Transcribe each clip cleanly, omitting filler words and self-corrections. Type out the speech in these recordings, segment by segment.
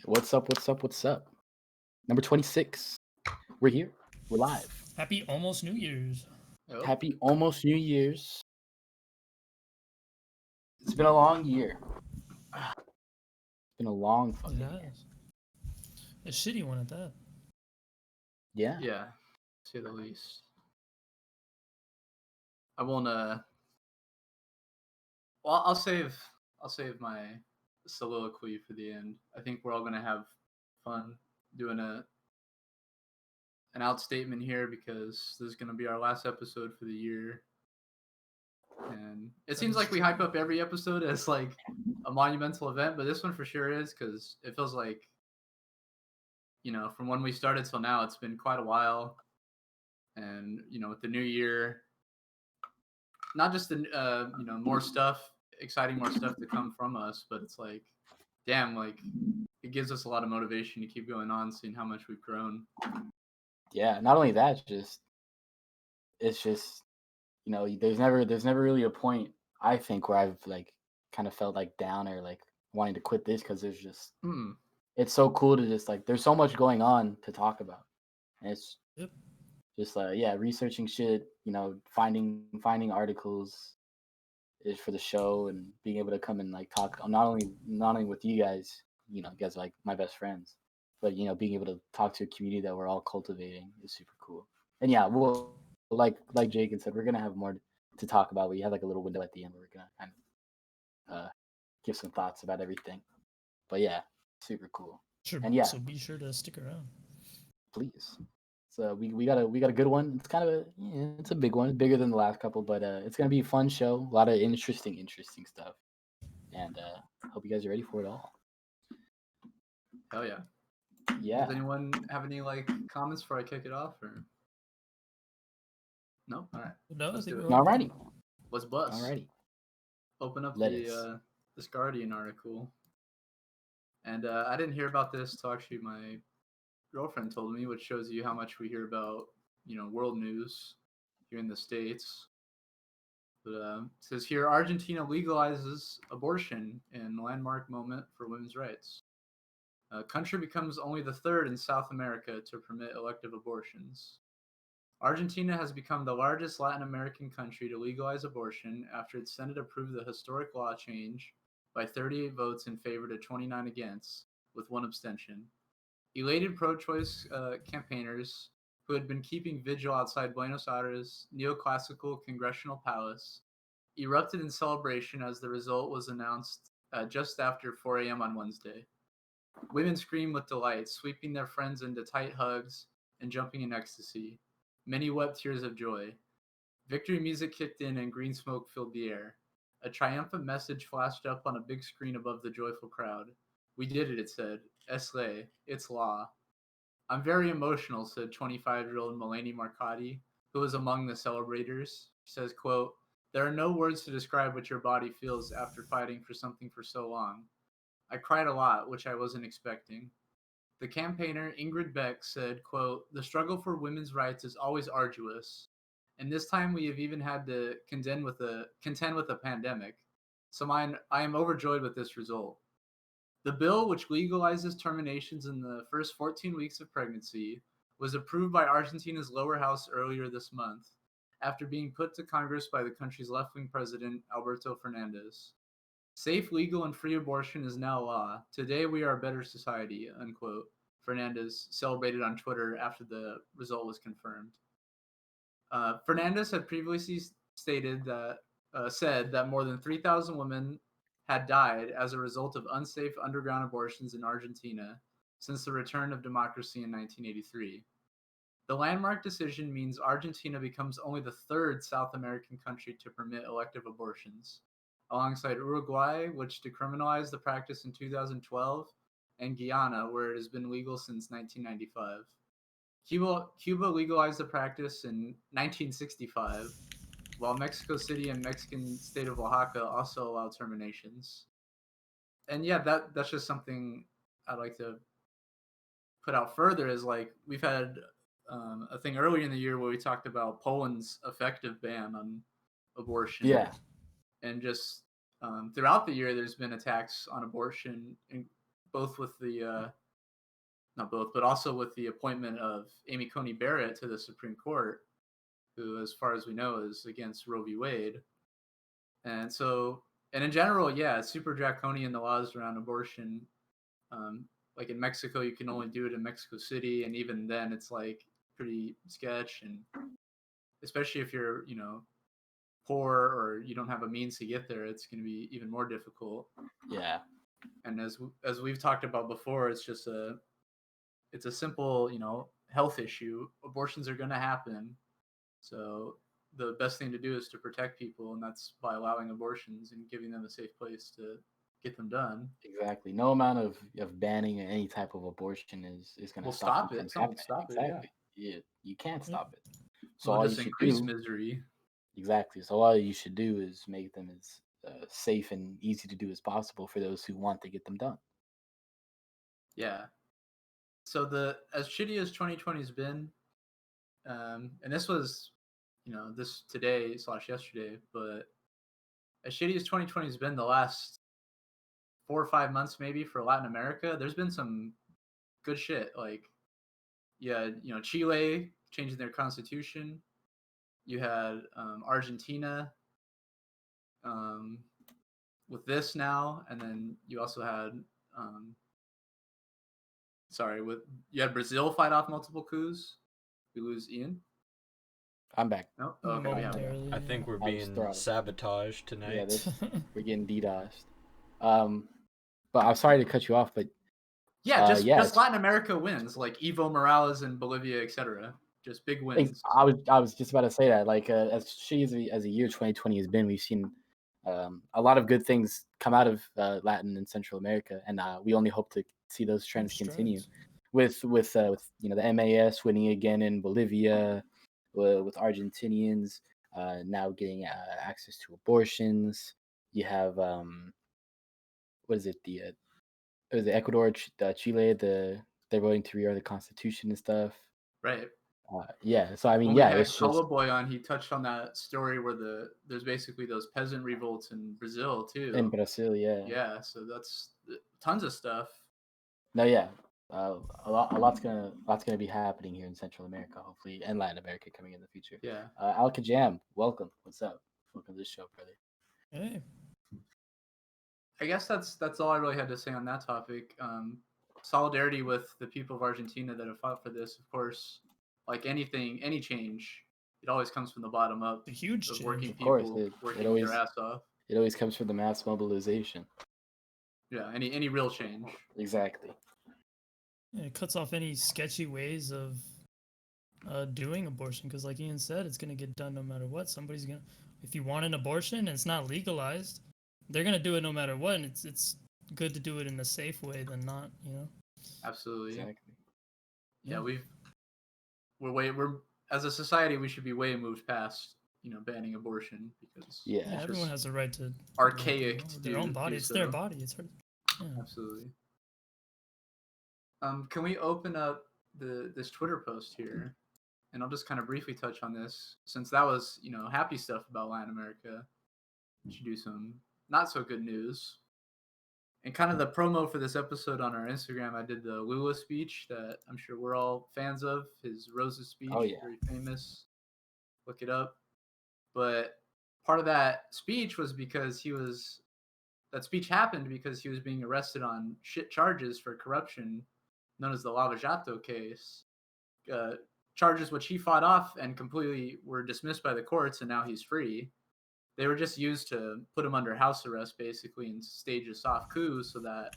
What's up? What's up? What's up? Number 26. We're here. We're live. Happy almost New Year's. Oh, Happy almost New Year's. It's been a long year. It's been a long It fucking year. has. A shitty one at that. Yeah. yeah, to say the least. I won't. Well, I'll save my soliloquy for the end. I think we're all gonna have fun doing an outstatement here because this is gonna be our last episode for the year. And it seems like we hype up every episode as like a monumental event, but this one for sure is because it feels like, from when we started till now, it's been quite a while. And with the new year, not just the more stuff, exciting more stuff to come from us, but it's like, damn, like it gives us a lot of motivation to keep going on, seeing how much we've grown. Yeah. Not only that, it's just there's never really a point, I think, where I've like kind of felt like down or like wanting to quit this because there's just it's so cool to just like there's so much going on to talk about, and it's just researching shit, finding articles is for the show and being able to come and like talk not only with you guys, you guys are like my best friends, but being able to talk to a community that we're all cultivating is super cool. And yeah, we'll like Jacan said, we're gonna have more to talk about. We have like a little window at the end where we're gonna kind of give some thoughts about everything. But yeah, super cool. Sure. And yeah, so be sure to stick around. Please. So we got a good one. It's kind of it's a big one. It's bigger than the last couple, but it's gonna be a fun show. A lot of interesting stuff. And hope you guys are ready for it all. Hell yeah. Yeah. Does anyone have any like comments before I kick it off, or no? All right. No, Let's do it. Alrighty. Let's bust. Alrighty. Open up Lettuce. this Guardian article, and I didn't hear about this till actually my girlfriend told me, which shows you how much we hear about world news here in the States. But it says here, Argentina legalizes abortion in landmark moment for women's rights. Country becomes only the third in South America to permit elective abortions. Argentina has become the largest Latin American country to legalize abortion after its Senate approved the historic law change by 38 votes in favor to 29 against, with one abstention. Elated pro-choice campaigners who had been keeping vigil outside Buenos Aires' neoclassical congressional palace erupted in celebration as the result was announced just after 4 a.m. on Wednesday. Women screamed with delight, sweeping their friends into tight hugs and jumping in ecstasy. Many wept tears of joy. Victory music kicked in and green smoke filled the air. A triumphant message flashed up on a big screen above the joyful crowd. We did it said. Es ley. It's law. I'm very emotional, said 25-year-old Melanie Marcotti, who was among the celebrators. She says, quote, there are no words to describe what your body feels after fighting for something for so long. I cried a lot, which I wasn't expecting. The campaigner, Ingrid Beck, said, quote, the struggle for women's rights is always arduous, and this time we have even had to contend with a pandemic. So I am overjoyed with this result. The bill, which legalizes terminations in the first 14 weeks of pregnancy, was approved by Argentina's lower house earlier this month, after being put to Congress by the country's left-wing president, Alberto Fernandez. Safe, legal, and free abortion is now law. Today we are a better society, unquote. Fernandez celebrated on Twitter after the result was confirmed. Fernandez had previously said that more than 3,000 women had died as a result of unsafe underground abortions in Argentina since the return of democracy in 1983. The landmark decision means Argentina becomes only the third South American country to permit elective abortions, alongside Uruguay, which decriminalized the practice in 2012, and Guyana, where it has been legal since 1995. Cuba legalized the practice in 1965, while Mexico City and Mexican state of Oaxaca also allow terminations. And yeah, that's just something I'd like to put out further is like we've had a thing earlier in the year where we talked about Poland's effective ban on abortion. Yeah. And just throughout the year, there's been attacks on abortion both with the not both, but also with the appointment of Amy Coney Barrett to the Supreme Court, who, as far as we know, is against Roe v. Wade. And so, and in general, yeah, it's super draconian, the laws around abortion. Like in Mexico, you can only do it in Mexico City, and even then, it's like pretty sketch. And especially if you're, you know, poor or you don't have a means to get there, it's going to be even more difficult. Yeah. And as we've talked about before, it's a simple, you know, health issue. Abortions are going to happen. So the best thing to do is to protect people, and that's by allowing abortions and giving them a safe place to get them done. Exactly. No amount of banning any type of abortion is going to stop them it. from happening. Stop Exactly. it. Yeah. You can't stop it. So Well, all just you should increase do, misery. exactly. So all you should do is make them as safe and easy to do as possible for those who want to get them done. Yeah. So as shitty as 2020 has been, and this was, you know, this today/yesterday, but as shitty as 2020 has been, the last 4 or 5 months maybe for Latin America, there's been some good shit. Like, yeah, you know, Chile changing their constitution. You had Argentina with this now, and then you also had you had Brazil fight off multiple coups. We lose Eian. I'm back. No, okay, we have it. I think we're I was being throttled. sabotaged tonight. Yeah, we're getting DDoSed. But I'm sorry to cut you off, but Yeah, just Latin America wins, like Evo Morales in Bolivia, etc. Just big wins. I was just about to say that. Like as shitty as the year 2020 has been, we've seen a lot of good things come out of Latin and Central America, and we only hope to see those trends continue. With you know, the MAS winning again in Bolivia, with Argentinians now getting access to abortions. You have what is it, the Ecuador, Chile, they're voting to rewrite the constitution and stuff. Right. Yeah. So I mean, when we had it's Color just Boy on, he touched on that story where there's basically those peasant revolts in Brazil too. in Brazil, yeah. Yeah, so that's tons of stuff. No, yeah. A lot's gonna be happening here in Central America, hopefully, and Latin America coming in the future. Yeah. Alkajam, welcome. What's up? Welcome to the show, brother. Hey. I guess that's all I really had to say on that topic. Solidarity with the people of Argentina that have fought for this. Of course, like anything, any change, it always comes from the bottom up. A huge of change. working Of people course, working it always, their ass off. It always comes from the mass mobilization. Yeah, any real change. Exactly. Yeah, it cuts off any sketchy ways of doing abortion, because like Eian said, it's gonna get done no matter what. Somebody's gonna, if you want an abortion and it's not legalized, they're gonna do it no matter what, and it's good to do it in a safe way than not, you know. Absolutely. Exactly. Yeah, we're as a society, we should be way moved past, you know, banning abortion, because yeah, everyone has a right to archaic to their own body. It's their body. It's her. Yeah. Absolutely. Can we open up this Twitter post here, and I'll just kind of briefly touch on this, since that was, you know, happy stuff about Latin America. We should do some not so good news. And kind of the promo for this episode on our Instagram, I did the Lula speech that I'm sure we're all fans of. His Roses speech, very famous. Look it up. But part of that speech was because that speech happened because he was being arrested on shit charges for corruption, known as the Lava Jato case. Charges which he fought off and completely were dismissed by the courts, and now he's free. They were just used to put him under house arrest, basically, and stage a soft coup so that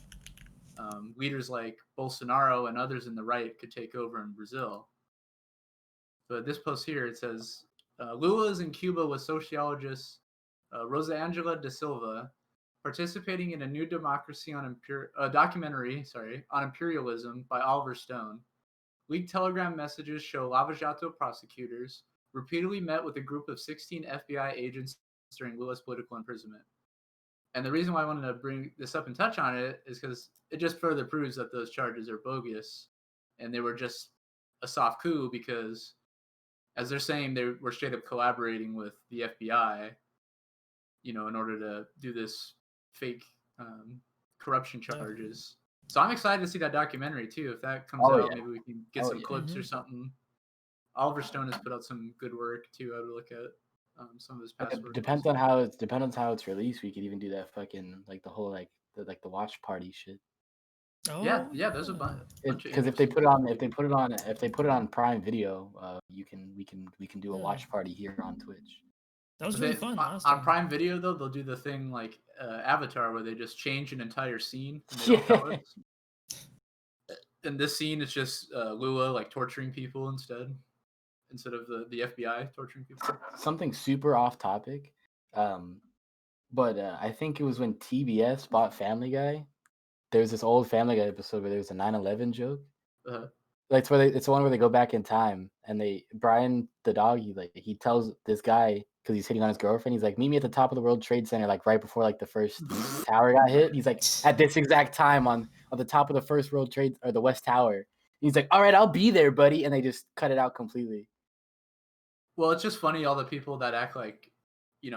leaders like Bolsonaro and others in the right could take over in Brazil. But this post here, it says, Lula is in Cuba with sociologist Rosa Angela da Silva, participating in a new democracy documentary on imperialism by Oliver Stone. Leaked Telegram messages show Lava Jato prosecutors repeatedly met with a group of 16 FBI agents during Lula's political imprisonment. And the reason why I wanted to bring this up and touch on it is because it just further proves that those charges are bogus, and they were just a soft coup because, as they're saying, they were straight up collaborating with the FBI, you know, in order to do this fake corruption charges. So I'm excited to see that documentary too. If that comes out, maybe we can get some clips or something. Oliver Stone has put out some good work too. I would look at some of his past work. Depends on how it's released. We could even do that fucking like the whole the watch party shit. Oh, yeah. There's a bunch. Because if they put it on Prime Video, we can do a watch party here on Twitch. That was really fun. On Prime Video though, they'll do the thing like Avatar where they just change an entire scene. And they don't tell us. In this scene, it's just Lula like torturing people instead of the FBI torturing people. Something super off topic, but I think it was when TBS bought Family Guy. There's this old Family Guy episode where there's a 9/11 joke. Like it's the one where they go back in time and Brian the dog he tells this guy because he's hitting on his girlfriend. He's like, meet me at the top of the World Trade Center like right before like the first tower got hit. He's like at this exact time on the top of the first World Trade or the West Tower. He's like, all right, I'll be there, buddy, and they just cut it out completely. Well, it's just funny all the people that act like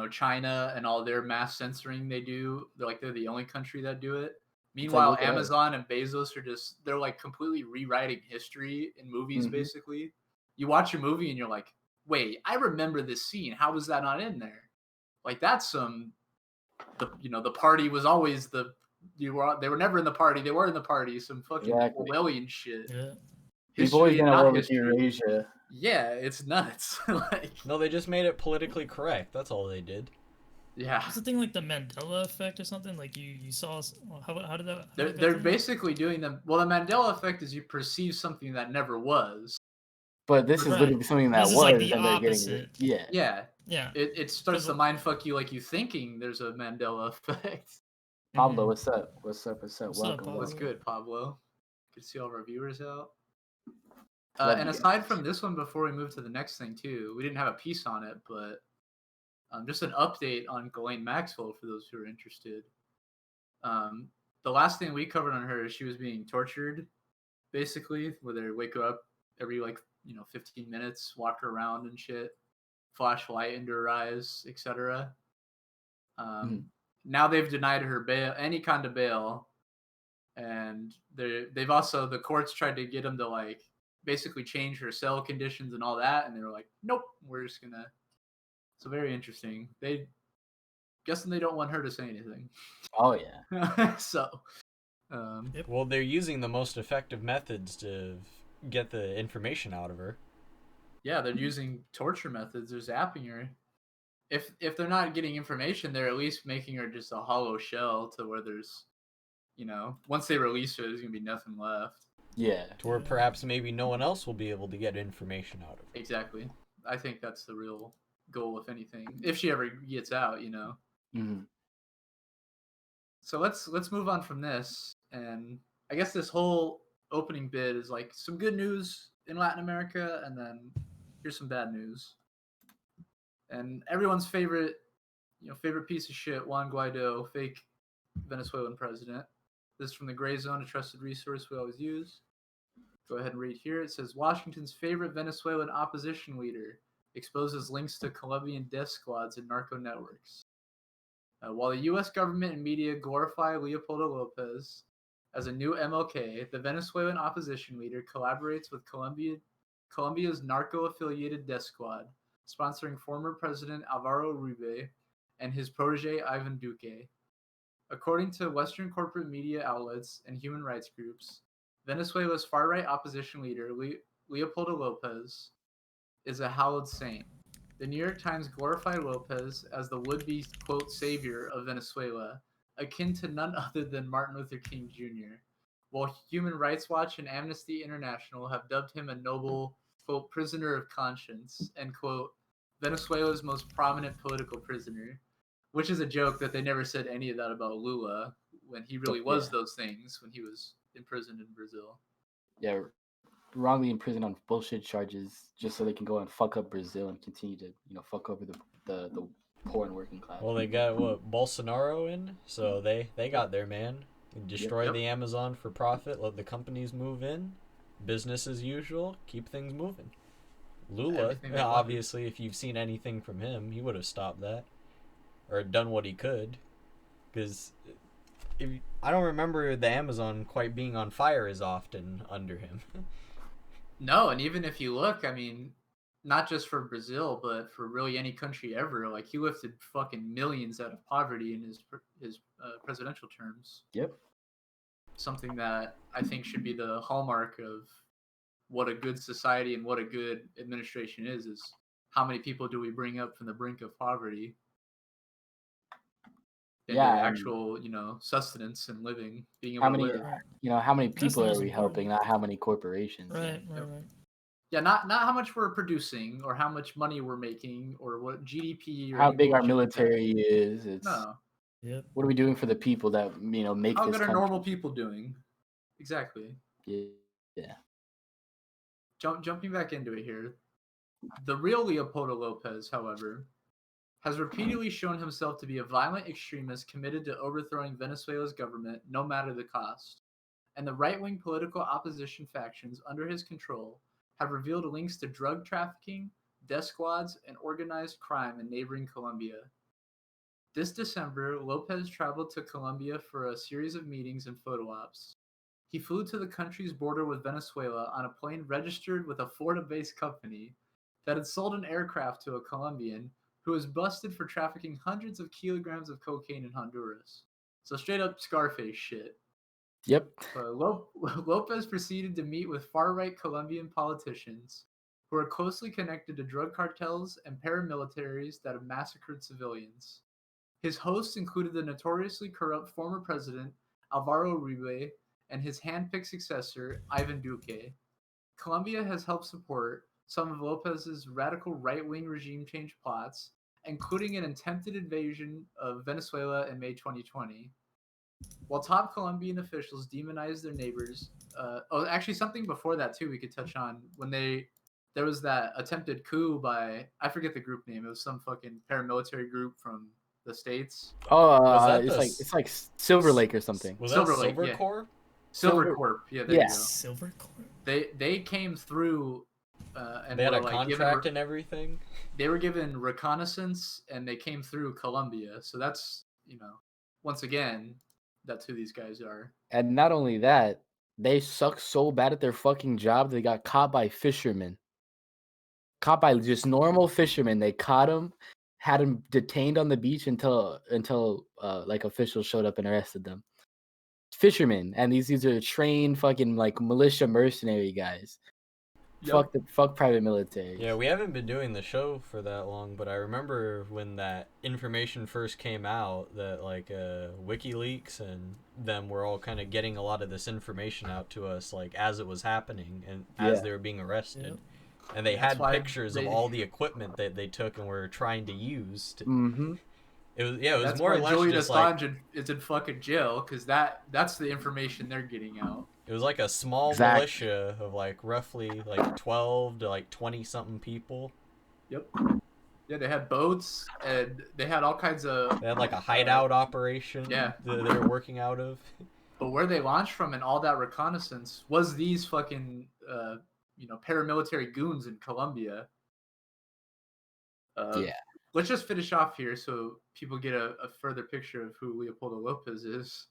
China and all their mass censoring they do. They're the only country that do it. Meanwhile, Amazon and Bezos they're like completely rewriting history in movies, basically. You watch a movie and you're like, wait, I remember this scene. How was that not in there? Like that's the party was always they were never in the party. They were in the party. Some fucking Orwellian shit. Yeah. People always been over with Eurasia. Yeah, it's nuts. No, they just made it politically correct. That's all they did. Yeah. It's the thing like the Mandela effect or something. Like you saw. How did that? They're basically doing them. Well, the Mandela effect is you perceive something that never was. But this is literally something that was. Like the opposite. Yeah. It starts to mindfuck you like you thinking there's a Mandela effect. Pablo, what's up? Welcome. What's good, Pablo? Good to see all of our viewers out. And aside from this one, before we move to the next thing too, we didn't have a piece on it, but just an update on Ghislaine Maxwell for those who are interested. The last thing we covered on her is she was being tortured, basically, where they wake her up every 15 minutes, walk her around and shit, flash light into her eyes, etc. Now they've denied her bail, any kind of bail, and they've also the courts tried to get them to basically change her cell conditions and all that, and they were like, nope, we're just gonna. So very interesting. Guessing they don't want her to say anything. Oh yeah. So. Well, they're using the most effective methods to get the information out of her. Yeah, they're using torture methods. They're zapping her. If they're not getting information, they're at least making her just a hollow shell to where there's, once they release her, there's gonna be nothing left. Yeah. To where perhaps maybe no one else will be able to get information out of her. Exactly. I think that's the real goal, if anything. If she ever gets out, So let's move on from this, and I guess this whole opening bit is some good news in Latin America, and then here's some bad news. And everyone's favorite piece of shit, Juan Guaido, fake Venezuelan president. This is from the Gray Zone, a trusted resource we always use. Go ahead and read here. It says, Washington's favorite Venezuelan opposition leader exposes links to Colombian death squads and narco networks. While the U.S. government and media glorify Leopoldo Lopez as a new MLK, the Venezuelan opposition leader collaborates with Colombia's narco-affiliated death squad, sponsoring former President Alvaro Uribe and his protege Ivan Duque. According to Western corporate media outlets and human rights groups, Venezuela's far-right opposition leader, Leopoldo Lopez, is a hallowed saint. The New York Times glorified Lopez as the would-be, quote, savior of Venezuela, akin to none other than Martin Luther King Jr., while Human Rights Watch and Amnesty International have dubbed him a noble, quote, prisoner of conscience, and, quote, Venezuela's most prominent political prisoner, which is a joke that they never said any of that about Lula when he really was those things when he was imprisoned in Brazil. Yeah, wrongly imprisoned on bullshit charges just so they can go and fuck up Brazil and continue to, fuck over the poor and working class. Well, they got Bolsonaro in, so they got their man. Destroy the Amazon for profit, let the companies move in, business as usual, keep things moving. Lula, obviously, if you've seen anything from him, he would have stopped that or done what he could, because I don't remember the Amazon quite being on fire as often under him. No, and even if you look, I mean, not just for Brazil, but for really any country ever, like he lifted fucking millions out of poverty in his presidential terms. Yep. Something that I think should be the hallmark of what a good society and what a good administration is how many people do we bring up from the brink of poverty into actual, sustenance and living, being able to live. How many people That's are we helping, not how many corporations. Right. Yeah, not how much we're producing or how much money we're making or what GDP or how big our bullshit like that. military is. It's No. Yep. what are we doing for the people that make How this good are country? normal people doing? Exactly. Yeah. Jumping back into it here. The real Leopoldo Lopez, however, has repeatedly shown himself to be a violent extremist committed to overthrowing Venezuela's government no matter the cost. And the right-wing political opposition factions under his control have revealed links to drug trafficking, death squads, and organized crime in neighboring Colombia. This December, Lopez traveled to Colombia for a series of meetings and photo ops. He flew to the country's border with Venezuela on a plane registered with a Florida-based company that had sold an aircraft to a Colombian who was busted for trafficking hundreds of kilograms of cocaine in Honduras. So straight up Scarface shit. Yep. Lopez proceeded to meet with far-right Colombian politicians who are closely connected to drug cartels and paramilitaries that have massacred civilians. His hosts included the notoriously corrupt former president Alvaro Uribe and his hand-picked successor Ivan Duque. Colombia has helped support some of Lopez's radical right-wing regime change plots, including an attempted invasion of Venezuela in May 2020. While top Colombian officials demonized their neighbors, actually something before that too we could touch on, when there was that attempted coup by, I forget the group name, it was some fucking paramilitary group from the States. It's like Silver Lake or something. Was Silver that Lake, Silver yeah. Corps? Silver Corp, yeah, there you go. Silver Corp. They came through and they had were a like contract and everything. They were given reconnaissance and they came through Colombia. So that's, once again, that's who these guys are. And not only that, they suck so bad at their fucking job they got caught by fishermen. Caught by just normal fishermen. They caught him, had him detained on the beach until like officials showed up and arrested them. Fishermen, and these are trained fucking like militia mercenary guys. Yep. Fuck private military. Yeah, we haven't been doing the show for that long, but I remember when that information first came out that like WikiLeaks and them were all kind of getting a lot of this information out to us like as it was happening and as they were being arrested. Yep. And they had pictures of all the equipment that they took and were trying to use to... Mm-hmm. It was more or less Julian just Assange like... is in fucking jail because that's the information they're getting out. It was like a small militia of like roughly like 12 to like 20 something people. Yep. Yeah, they had boats and they had all kinds of... They had like a hideout operation that they were working out of. But where they launched from and all that reconnaissance was these fucking, paramilitary goons in Colombia. Let's just finish off here so people get a further picture of who Leopoldo Lopez is.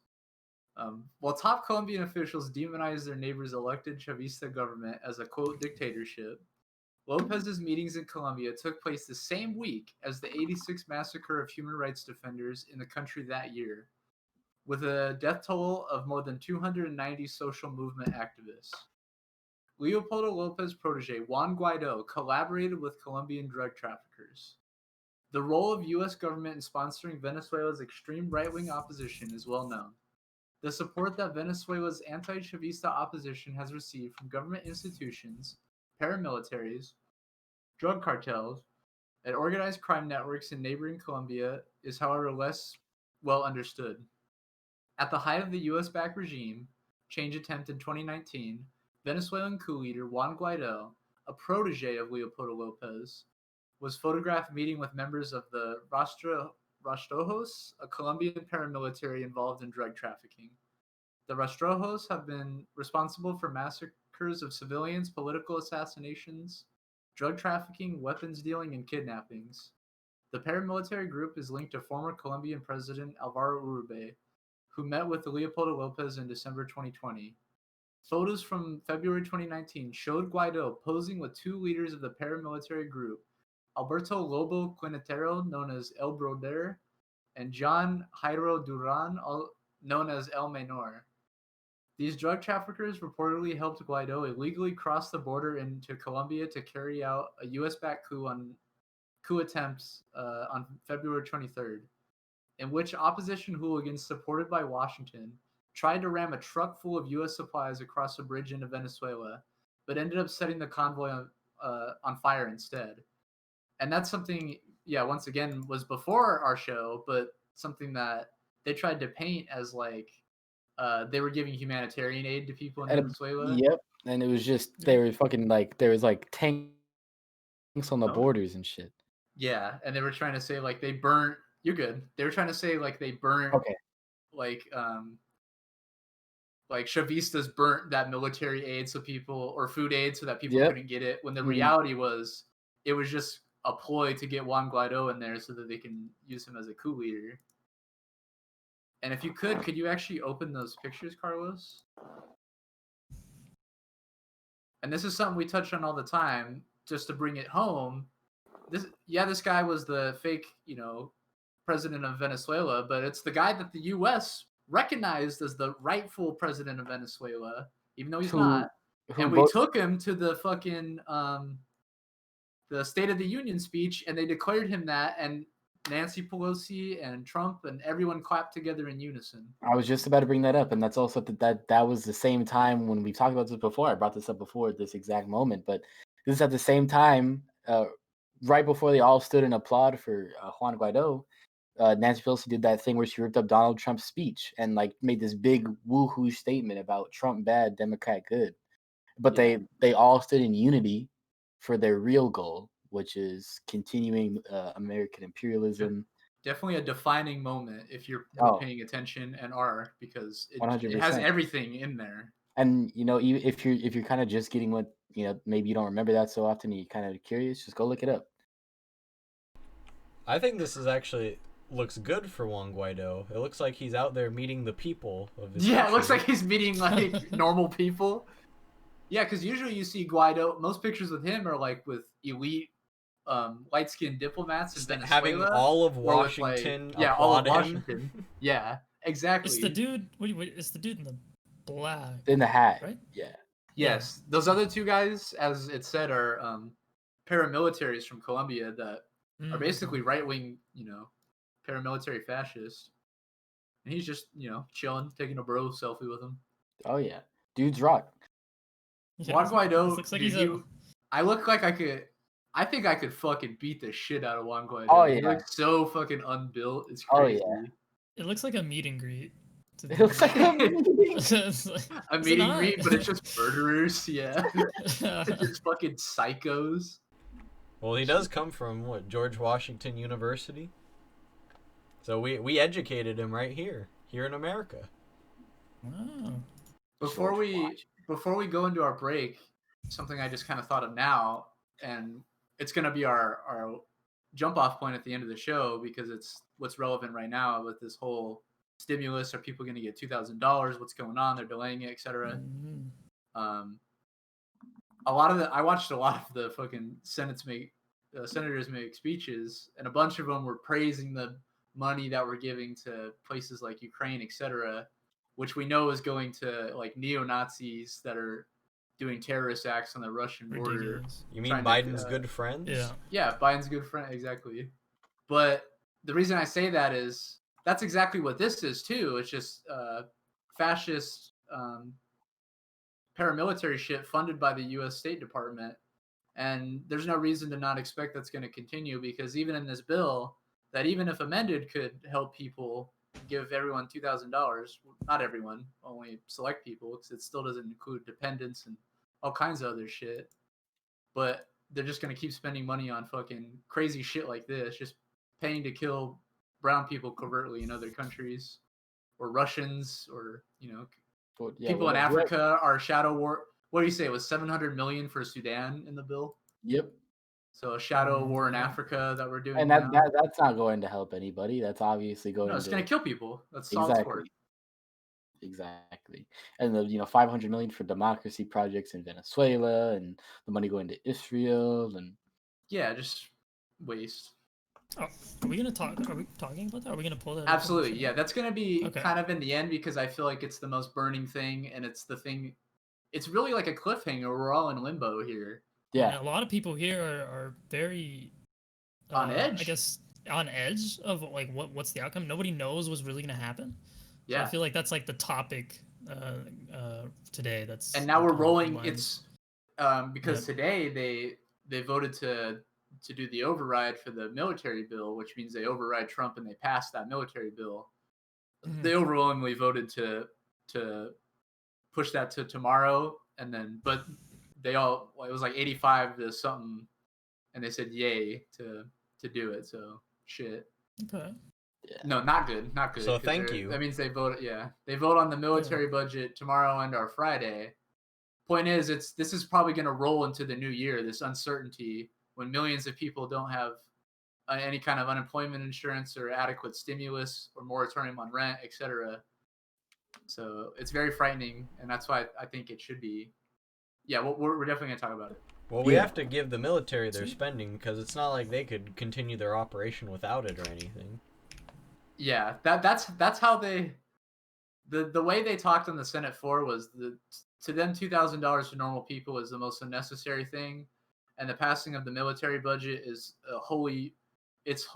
While top Colombian officials demonize their neighbor's elected Chavista government as a, quote, dictatorship, Lopez's meetings in Colombia took place the same week as the 86 massacre of human rights defenders in the country that year, with a death toll of more than 290 social movement activists. Leopoldo Lopez's protege, Juan Guaido, collaborated with Colombian drug traffickers. The role of U.S. government in sponsoring Venezuela's extreme right-wing opposition is well known. The support that Venezuela's anti-Chavista opposition has received from government institutions, paramilitaries, drug cartels, and organized crime networks in neighboring Colombia is, however, less well understood. At the height of the U.S.-backed regime change attempt in 2019, Venezuelan coup leader Juan Guaido, a protege of Leopoldo Lopez, was photographed meeting with members of the Rastrojos, a Colombian paramilitary involved in drug trafficking. The Rastrojos have been responsible for massacres of civilians, political assassinations, drug trafficking, weapons dealing, and kidnappings. The paramilitary group is linked to former Colombian President Alvaro Uribe, who met with Leopoldo Lopez in December 2020. Photos from February 2019 showed Guaido posing with two leaders of the paramilitary group, Alberto Lobo Quinetero, known as El Broder, and John Jairo Duran, known as El Menor. These drug traffickers reportedly helped Guaido illegally cross the border into Colombia to carry out a U.S.-backed coup attempts on February 23rd, in which opposition hooligans supported by Washington tried to ram a truck full of U.S. supplies across a bridge into Venezuela, but ended up setting the convoy on fire instead. And that's something, once again, was before our show, but something that they tried to paint as like they were giving humanitarian aid to people in Venezuela. Yep, and it was just they were fucking like there was like tanks on the borders and shit. Yeah, and they were trying to say like they burnt. You're good. They were trying to say like they burnt. Okay. Like Chavistas burnt that military aid so people or food aid so that people couldn't get it. When the reality was, it was just a ploy to get Juan Guaido in there so that they can use him as a coup leader. And if you could you actually open those pictures, Carlos? And this is something we touch on all the time, just to bring it home. This guy was the fake, president of Venezuela, but it's the guy that the U.S. recognized as the rightful president of Venezuela, even though he's not. And we took him to the fucking the State of the Union speech, and they declared him that, and Nancy Pelosi and Trump and everyone clapped together in unison. I was just about to bring that up, and that's also that was the same time when we talked about this before. I brought this up before at this exact moment, but this is at the same time, right before they all stood and applaud for Juan Guaido. Nancy Pelosi did that thing where she ripped up Donald Trump's speech and like made this big woohoo statement about Trump bad, Democrat good. But they all stood in unity for their real goal, which is continuing American imperialism. Definitely a defining moment if you're paying attention and are, because it has everything in there. And if you're kind of just getting what maybe you don't remember that so often, and you're kind of curious, just go look it up. I think this is actually looks good for Juan Guaido. It looks like he's out there meeting the people of his country. It looks like he's meeting like normal people. Yeah, because usually you see Guaido, most pictures with him are like with elite light-skinned diplomats in Venezuela. Having all of Washington applaud him. Yeah, exactly. It's the dude. Wait, it's the dude in the black. In the hat, right? Yeah. Yes, those other two guys, as it said, are paramilitaries from Colombia that are basically right-wing, paramilitary fascists. And he's just, chilling, taking a bro selfie with him. Oh yeah, dudes rock. Yeah, Juan Guaido, looks like I look like I think I could fucking beat the shit out of Juan Guaido. Oh yeah, he looks so fucking unbuilt. It's crazy. Oh yeah. It looks like a meet and greet. It looks like a meet and greet, but it's just murderers. Yeah, just fucking psychos. Well, he does come from George Washington University. So we educated him right here in America. Wow. Before we go into our break, something I just kind of thought of now, and it's going to be our jump off point at the end of the show because it's what's relevant right now with this whole stimulus. Are people going to get $2,000? What's going on? They're delaying it, etc. I watched a lot of the fucking senators make speeches, and a bunch of them were praising the money that we're giving to places like Ukraine, etc., which we know is going to like neo-Nazis that are doing terrorist acts on the Russian border. You mean Biden's good friends? Yeah, Biden's good friend, exactly. But the reason I say that is that's exactly what this is too. It's just fascist paramilitary shit funded by the U.S. State Department. And there's no reason to not expect that's going to continue, because even in this bill, that even if amended could help people give everyone $2,000. Not everyone, only select people, because it still doesn't include dependents and all kinds of other shit. But they're just going to keep spending money on fucking crazy shit like this, just paying to kill brown people covertly in other countries, or Russians, or people in Africa are shadow war. What do you say? It was $700 million for Sudan in the bill. Yep. So a shadow war in Africa that we're doing, and that's not going to help anybody. That's obviously going. No, it's going to kill people. That's all it's for. Exactly. And the 500 million for democracy projects in Venezuela, and the money going to Israel, and Yeah, just waste. Oh, are we talking about that? Are we gonna pull that? Absolutely, yeah. That's gonna be Okay. kind of in the end, because I feel like it's the most burning thing, and it's the thing. It's really like a cliffhanger. We're all in limbo here. Yeah. A lot of people here are very on edge. I guess on edge of like what's the outcome. Nobody knows what's really gonna happen. Yeah. So I feel like that's like the topic today. And now we're rolling. It's because today they voted to do the override for the military bill, which means they override Trump and they passed that military bill. Mm-hmm. They overwhelmingly voted to push that to tomorrow, and then but it was like 85 to something, and they said yay to do it. So shit. Okay. Yeah. No, not good. So thank you. That means they vote. Yeah, they vote on the military budget tomorrow and our Friday. Point is, this is probably going to roll into the new year. This uncertainty when millions of people don't have any kind of unemployment insurance or adequate stimulus or moratorium on rent, etc. So it's very frightening, and that's why I think it should be. Yeah, we're definitely going to talk about it. Well, we have to give the military their spending, because it's not like they could continue their operation without it or anything. Yeah, that's how they the way they talked on the Senate floor was to them $2,000 for normal people is the most unnecessary thing, and the passing of the military budget is it's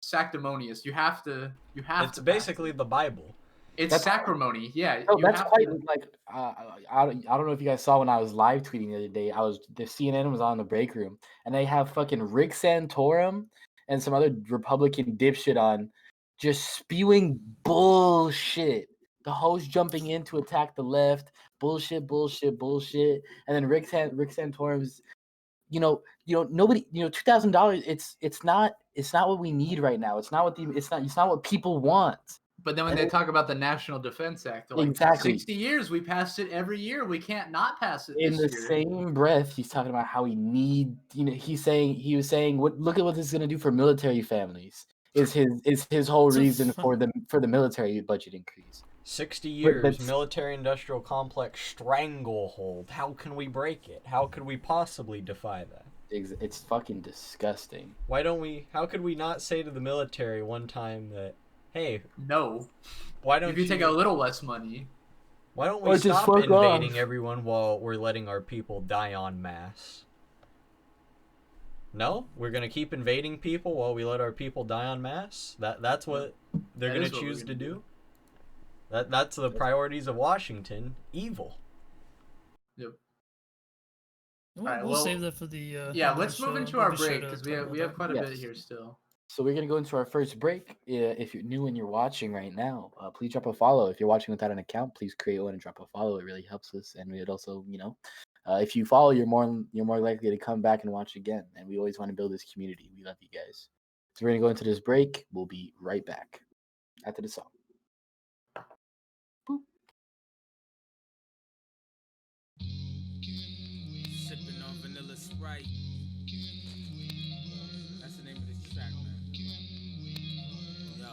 sanctimonious. You have to. It's basically the Bible. It's sacrimony. Yeah. No, that's quite like I don't know if you guys saw when I was live tweeting the other day. The CNN was on the break room, and they have fucking Rick Santorum and some other Republican dipshit on, just spewing bullshit. The host jumping in to attack the left, bullshit, and then Rick Santorum's, nobody, $2,000. It's not what we need right now. It's not what people want. But then when they talk about the National Defense Act, like exactly 60 years, we passed it every year. We can't not pass it in the year. Same breath, he's talking about how he was saying, look at what this is going to do for military families. Is his whole reason for the military budget increase. 60 years, military-industrial complex stranglehold. How can we break it? How could we possibly defy that? It's fucking disgusting. How could we not say to the military one time that, hey, no, why don't you take a little less money? Why don't we stop invading everyone while we're letting our people die en masse? No, we're gonna keep invading people while we let our people die en masse. That's what they're gonna choose to do. That's the priorities of Washington. Evil. Yep. We'll save that for the. Let's move into our break, because we have quite a bit here still. So we're gonna go into our first break. If you're new and you're watching right now, please drop a follow. If you're watching without an account, please create one and drop a follow. It really helps us, and it also, if you follow, you're more likely to come back and watch again. And we always want to build this community. We love you guys. So we're gonna go into this break. We'll be right back after the song. Boop. Sipping on vanilla Sprite. That's the name of this track, man. Yo.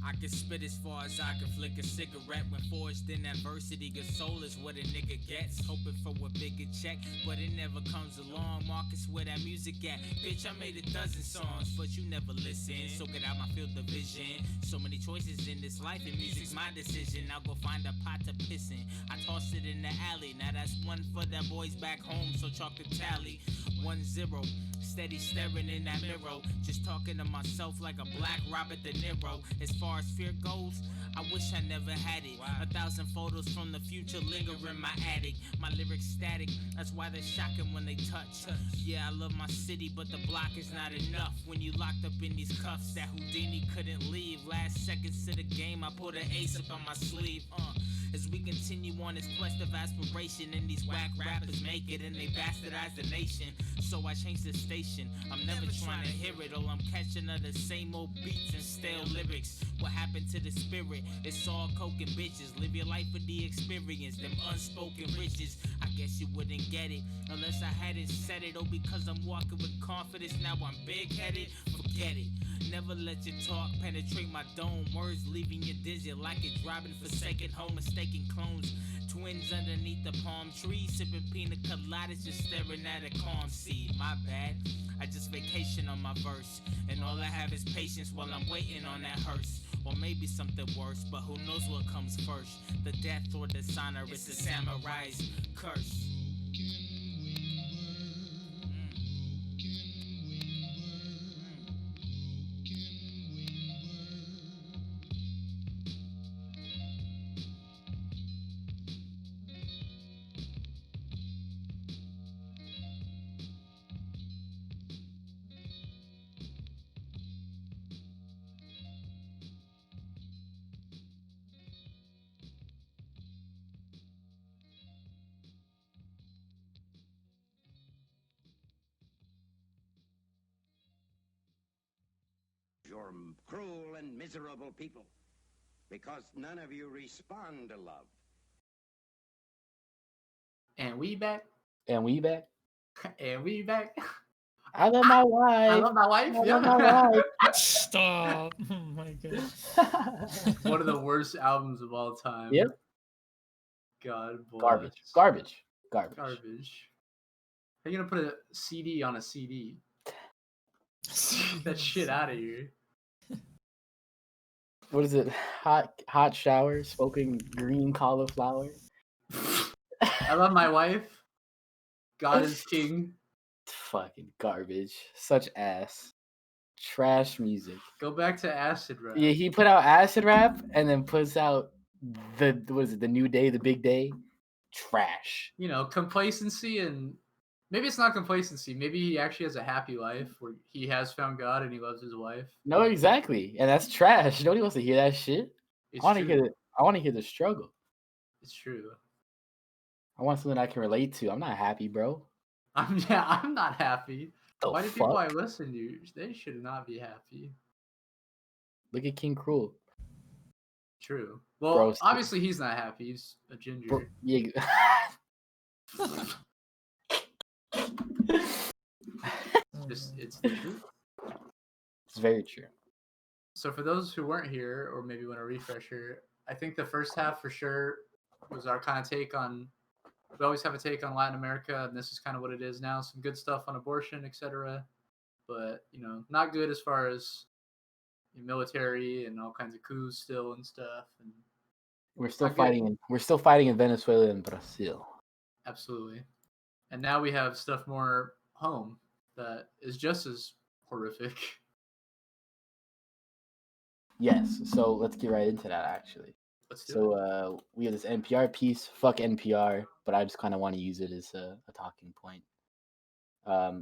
I can spit as far as I can flick a cigarette. When forged in adversity, good soul is what a nigga gets. Hoping for a bigger check, but it never comes along. Marcus, where that music at? Bitch, I made 12 songs, but you never listen. So get out my field of vision. So many choices in this life, and music's my decision. I'll go find a pot to piss in. I toss it in the alley. Now that's one for them boys back home, so chalk the tally. 1-0, steady staring in that mirror. Just talking to myself like a black Robert De Niro. As far as fear goes, I wish I never had it. 1,000 photos from the future linger in my attic. My lyrics static, that's why they're shocking when they touch. Yeah, I love my city, but the block is not enough. When you locked up in these cuffs that Houdini couldn't leave. Last seconds to the game, I put an ace up on my sleeve. As we continue on this quest of aspiration, and these whack rappers make it and they bastardize the nation. So I changed the station. I'm never trying to hear it, or I'm catching of the same old beats and stale lyrics. What happened to the spirit? It's all coke and bitches. Live your life for the experience, them unspoken riches. I guess you wouldn't get it unless I hadn't said it. Oh, because I'm walking with confidence, now I'm big-headed. Forget it. Never let your talk penetrate my dome. Words leaving you dizzy like it driving forsaken home, mistaken clones. Twins underneath the palm tree, sipping pina coladas, just staring at a calm sea. My bad, I just vacation on my verse, and all I have is patience while I'm waiting on that hearse. Or maybe something worse, but who knows what comes first? The death or dishonor, it's the samurai's curse. You're cruel and miserable people, because none of you respond to love. And we back. And we back. And we back. I love my wife. I love my wife. I Yeah. love my wife. Stop. Oh my god. One of the worst albums of all time. Yep. God bless. Garbage. Garbage. How you gonna put a CD on a CD? Get that shit out of here. What is it? Hot shower, smoking green cauliflower. I love my wife. God is king. Fucking garbage. Such ass. Trash music. Go back to acid rap. Yeah, he put out acid rap and then puts out the new day, the big day. Trash. You know, complacency, and maybe it's not complacency. Maybe he actually has a happy life where he has found God and he loves his wife. No, exactly. And that's trash. Nobody wants to hear that shit. It's I want true. to hear the struggle. It's true. I want something I can relate to. I'm not happy, bro. I'm not happy. The Why do people I fuck? listen to? They should not be happy. Look at King Cruel. True. Well, Gross. obviously he's not happy. He's a ginger. Bro, yeah. It's the truth. It's very true. So for those who weren't here, or maybe want a refresher, I think the first half for sure was our kind of take on. We always have a take on Latin America, and this is kind of what it is now. Some good stuff on abortion, etc. But not good as far as military and all kinds of coups still and stuff. And We're still not good. fighting. We're still fighting in Venezuela and Brazil. Absolutely. And now we have stuff more home that is just as horrific. Yes. So let's get right into that. Actually. Let's do it. So we have this NPR piece. Fuck NPR, but I just kind of want to use it as a talking point.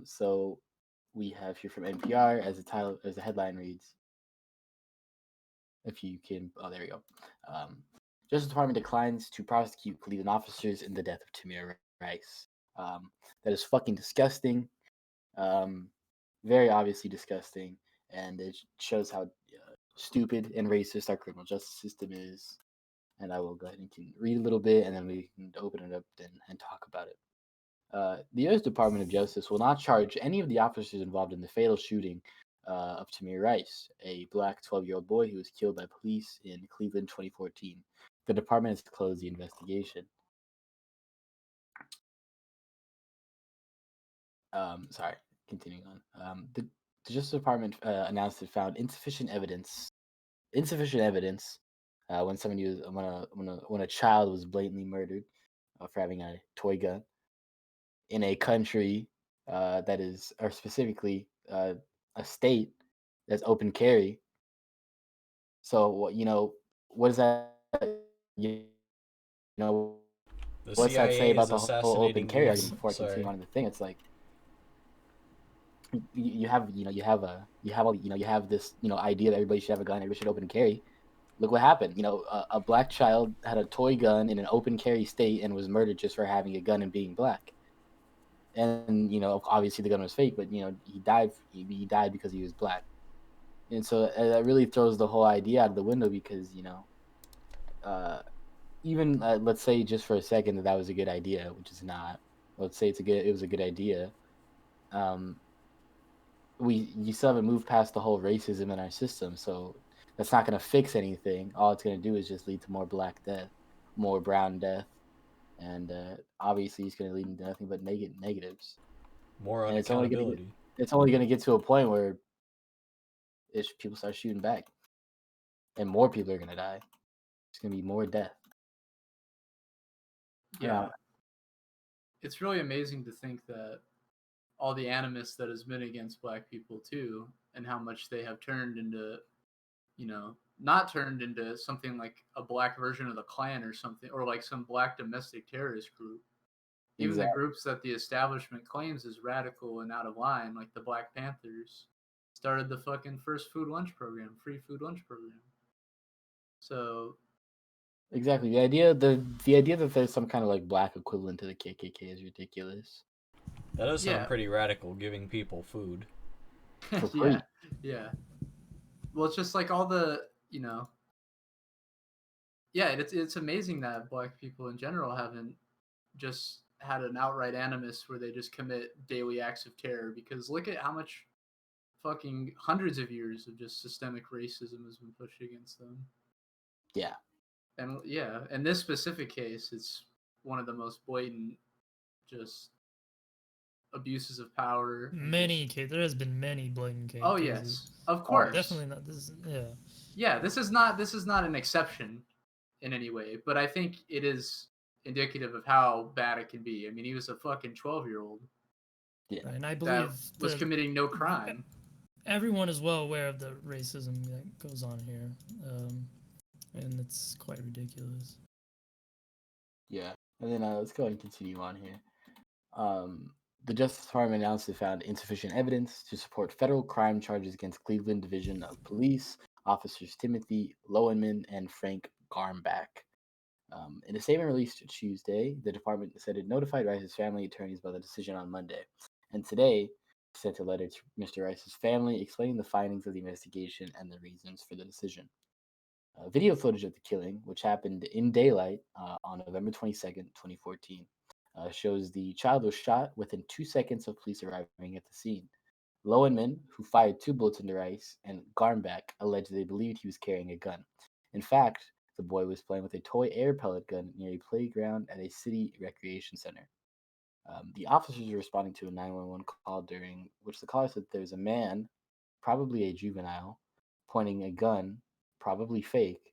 So we have here from NPR as the headline reads. If you can, oh, there we go. Justice Department declines to prosecute Colombian officers in the death of Tamir Reyes. That is fucking disgusting. Very obviously disgusting, and it shows how stupid and racist our criminal justice system is. And I will go ahead and can read a little bit, and then we can open it up and talk about it. The U.S. Department of Justice will not charge any of the officers involved in the fatal shooting of Tamir Reyes, a black 12-year-old boy who was killed by police in Cleveland 2014. The department has closed the investigation. Sorry, continuing on. The Justice Department announced it found insufficient evidence when a child was blatantly murdered for having a toy gun in a country that is, or specifically a state that's open carry. So what does that what's that say about the whole open carry argument before I continue on the thing? It's like you have this idea that everybody should have a gun, everybody should open carry. Look what happened. A black child had a toy gun in an open carry state and was murdered just for having a gun and being black. And obviously the gun was fake, but he died because he was black. And so that really throws the whole idea out of the window because, even let's say just for a second that was a good idea, which is not. Let's say it was a good idea. You still haven't moved past the whole racism in our system, so that's not going to fix anything. All it's going to do is just lead to more black death, more brown death, and obviously it's going to lead to nothing but negatives. More And unaccountability. It's only going to get to a point where people start shooting back, and more people are going to die. It's going to be more death. Yeah. It's really amazing to think that all the animus that has been against black people too, and how much they have turned into, not turned into something like a black version of the Klan or something, or like some black domestic terrorist group. Even the groups that the establishment claims is radical and out of line, like the Black Panthers, started the fucking first free food lunch program. So exactly, the idea that there's some kind of like black equivalent to the KKK is ridiculous. That does sound pretty radical, giving people food. For free. Yeah. Well, it's just like all the, it's amazing that black people in general haven't just had an outright animus where they just commit daily acts of terror, because look at how much fucking hundreds of years of just systemic racism has been pushed against them. Yeah. And in this specific case, it's one of the most blatant just abuses of power. There has been many blatant cases. Oh yes, of course. Definitely not this. Yeah. Yeah, this is not an exception in any way, but I think it is indicative of how bad it can be. I mean, he was a fucking 12-year-old. Yeah, and I believe that was committing no crime. Everyone is well aware of the racism that goes on here, and it's quite ridiculous. Yeah, and then let's go and continue on here. The Justice Department announced it found insufficient evidence to support federal crime charges against Cleveland Division of Police officers Timothy Lowenman and Frank Garmbach. In a statement released Tuesday, the department said it notified Rice's family attorneys about the decision on Monday, and today sent a letter to Mr. Rice's family explaining the findings of the investigation and the reasons for the decision. Video footage of the killing, which happened in daylight on November 22nd, 2014, shows the child was shot within 2 seconds of police arriving at the scene. Lowenman, who fired 2 bullets into Rice, and Garmbach alleged they believed he was carrying a gun. In fact, the boy was playing with a toy air pellet gun near a playground at a city recreation center. The officers were responding to a 911 call during which the caller said there's a man, probably a juvenile, pointing a gun, probably fake,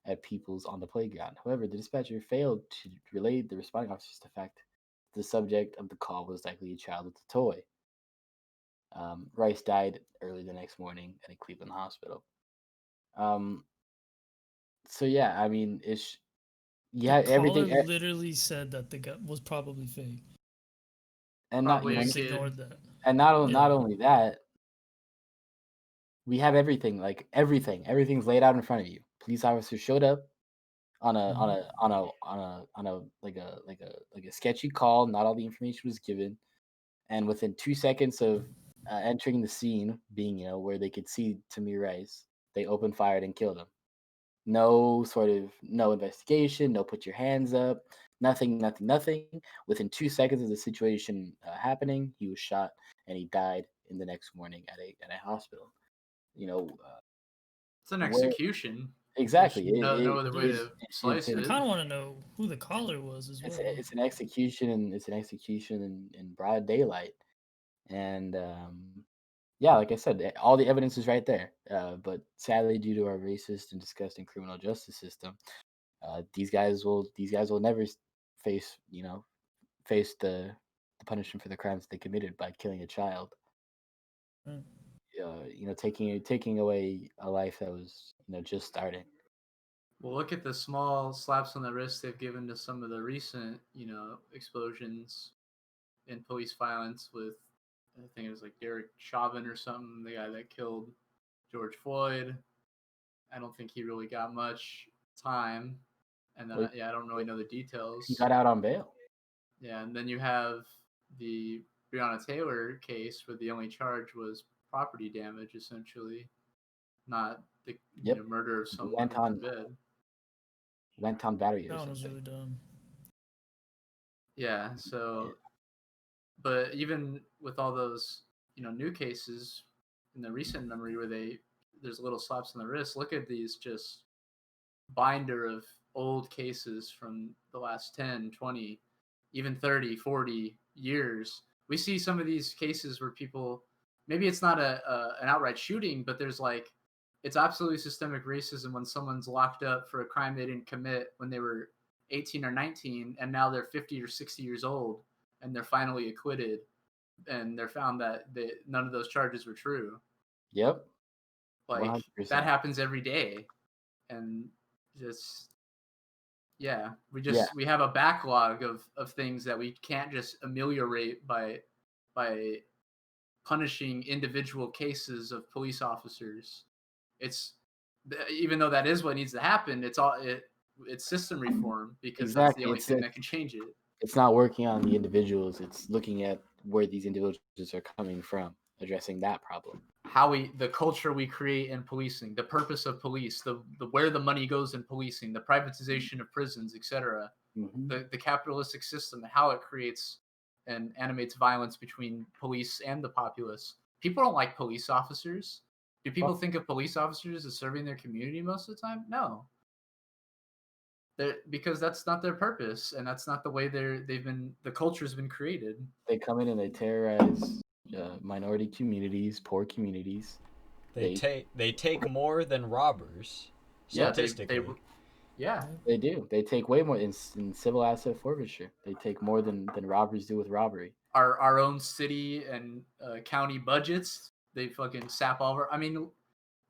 at peoples on the playground. However, the dispatcher failed to relay the responding officers to the fact the subject of the call was likely a child with a toy. Rice died early the next morning at a Cleveland hospital. So yeah, I mean, everything. Caller literally said that the gun was probably fake, and probably not just ignored that. And not only that, we have everything. Like everything's laid out in front of you. Police officers showed up on a sketchy call. Not all the information was given, and within 2 seconds of entering the scene, being where they could see Tamir Rice, they opened fire and killed him. No investigation, no put your hands up, nothing. Within 2 seconds of the situation happening, he was shot and he died in the next morning at a hospital. It's an execution. Exactly. No other way to slice it. I kind of want to know who the caller was as well. It's an execution, and it's an execution in broad daylight, and yeah, like I said, all the evidence is right there. But sadly, due to our racist and disgusting criminal justice system, these guys will never face the punishment for the crimes they committed by killing a child. Taking away a life that was just starting. Well, look at the small slaps on the wrist they've given to some of the recent explosions in police violence with, I think it was like Derek Chauvin or something, the guy that killed George Floyd. I don't think he really got much time. And then, I don't really know the details. He got out on bail. Yeah, and then you have the Breonna Taylor case where the only charge was property damage, essentially. not the Yep. murder of someone Went on- in bed. Went on battery or That one was something. really dumb. Yeah. So, but even with all those new cases in the recent memory where there's little slaps on the wrist. Look at these just binder of old cases from the last 10, 20, even 30, 40 years. We see some of these cases where people, maybe it's not an outright shooting, but there's like, it's absolutely systemic racism when someone's locked up for a crime they didn't commit when they were 18 or 19, and now they're 50 or 60 years old, and they're finally acquitted, and they're found that none of those charges were true. Yep. Like 100%. that happens every day, and just we have a backlog of things that we can't just ameliorate by punishing individual cases of police officers. It's even though that is what needs to happen, it's system reform, because that's the only thing that can change it. It's not working on the individuals. It's looking at where these individuals are coming from, addressing that problem. The culture we create in policing, the purpose of police, the where the money goes in policing, the privatization of prisons, etc. Mm-hmm. The capitalistic system, how it creates and animates violence between police and the populace. People don't like police officers. Do people think of police officers as serving their community most of the time? No. Because that's not their purpose, and that's not the way the culture's been created. They come in and they terrorize minority communities, poor communities. They take more than robbers. Statistically. They do. They take way more in civil asset forfeiture. They take more than robbers do with robbery. Our own city and county budgets, they fucking sap over. I mean,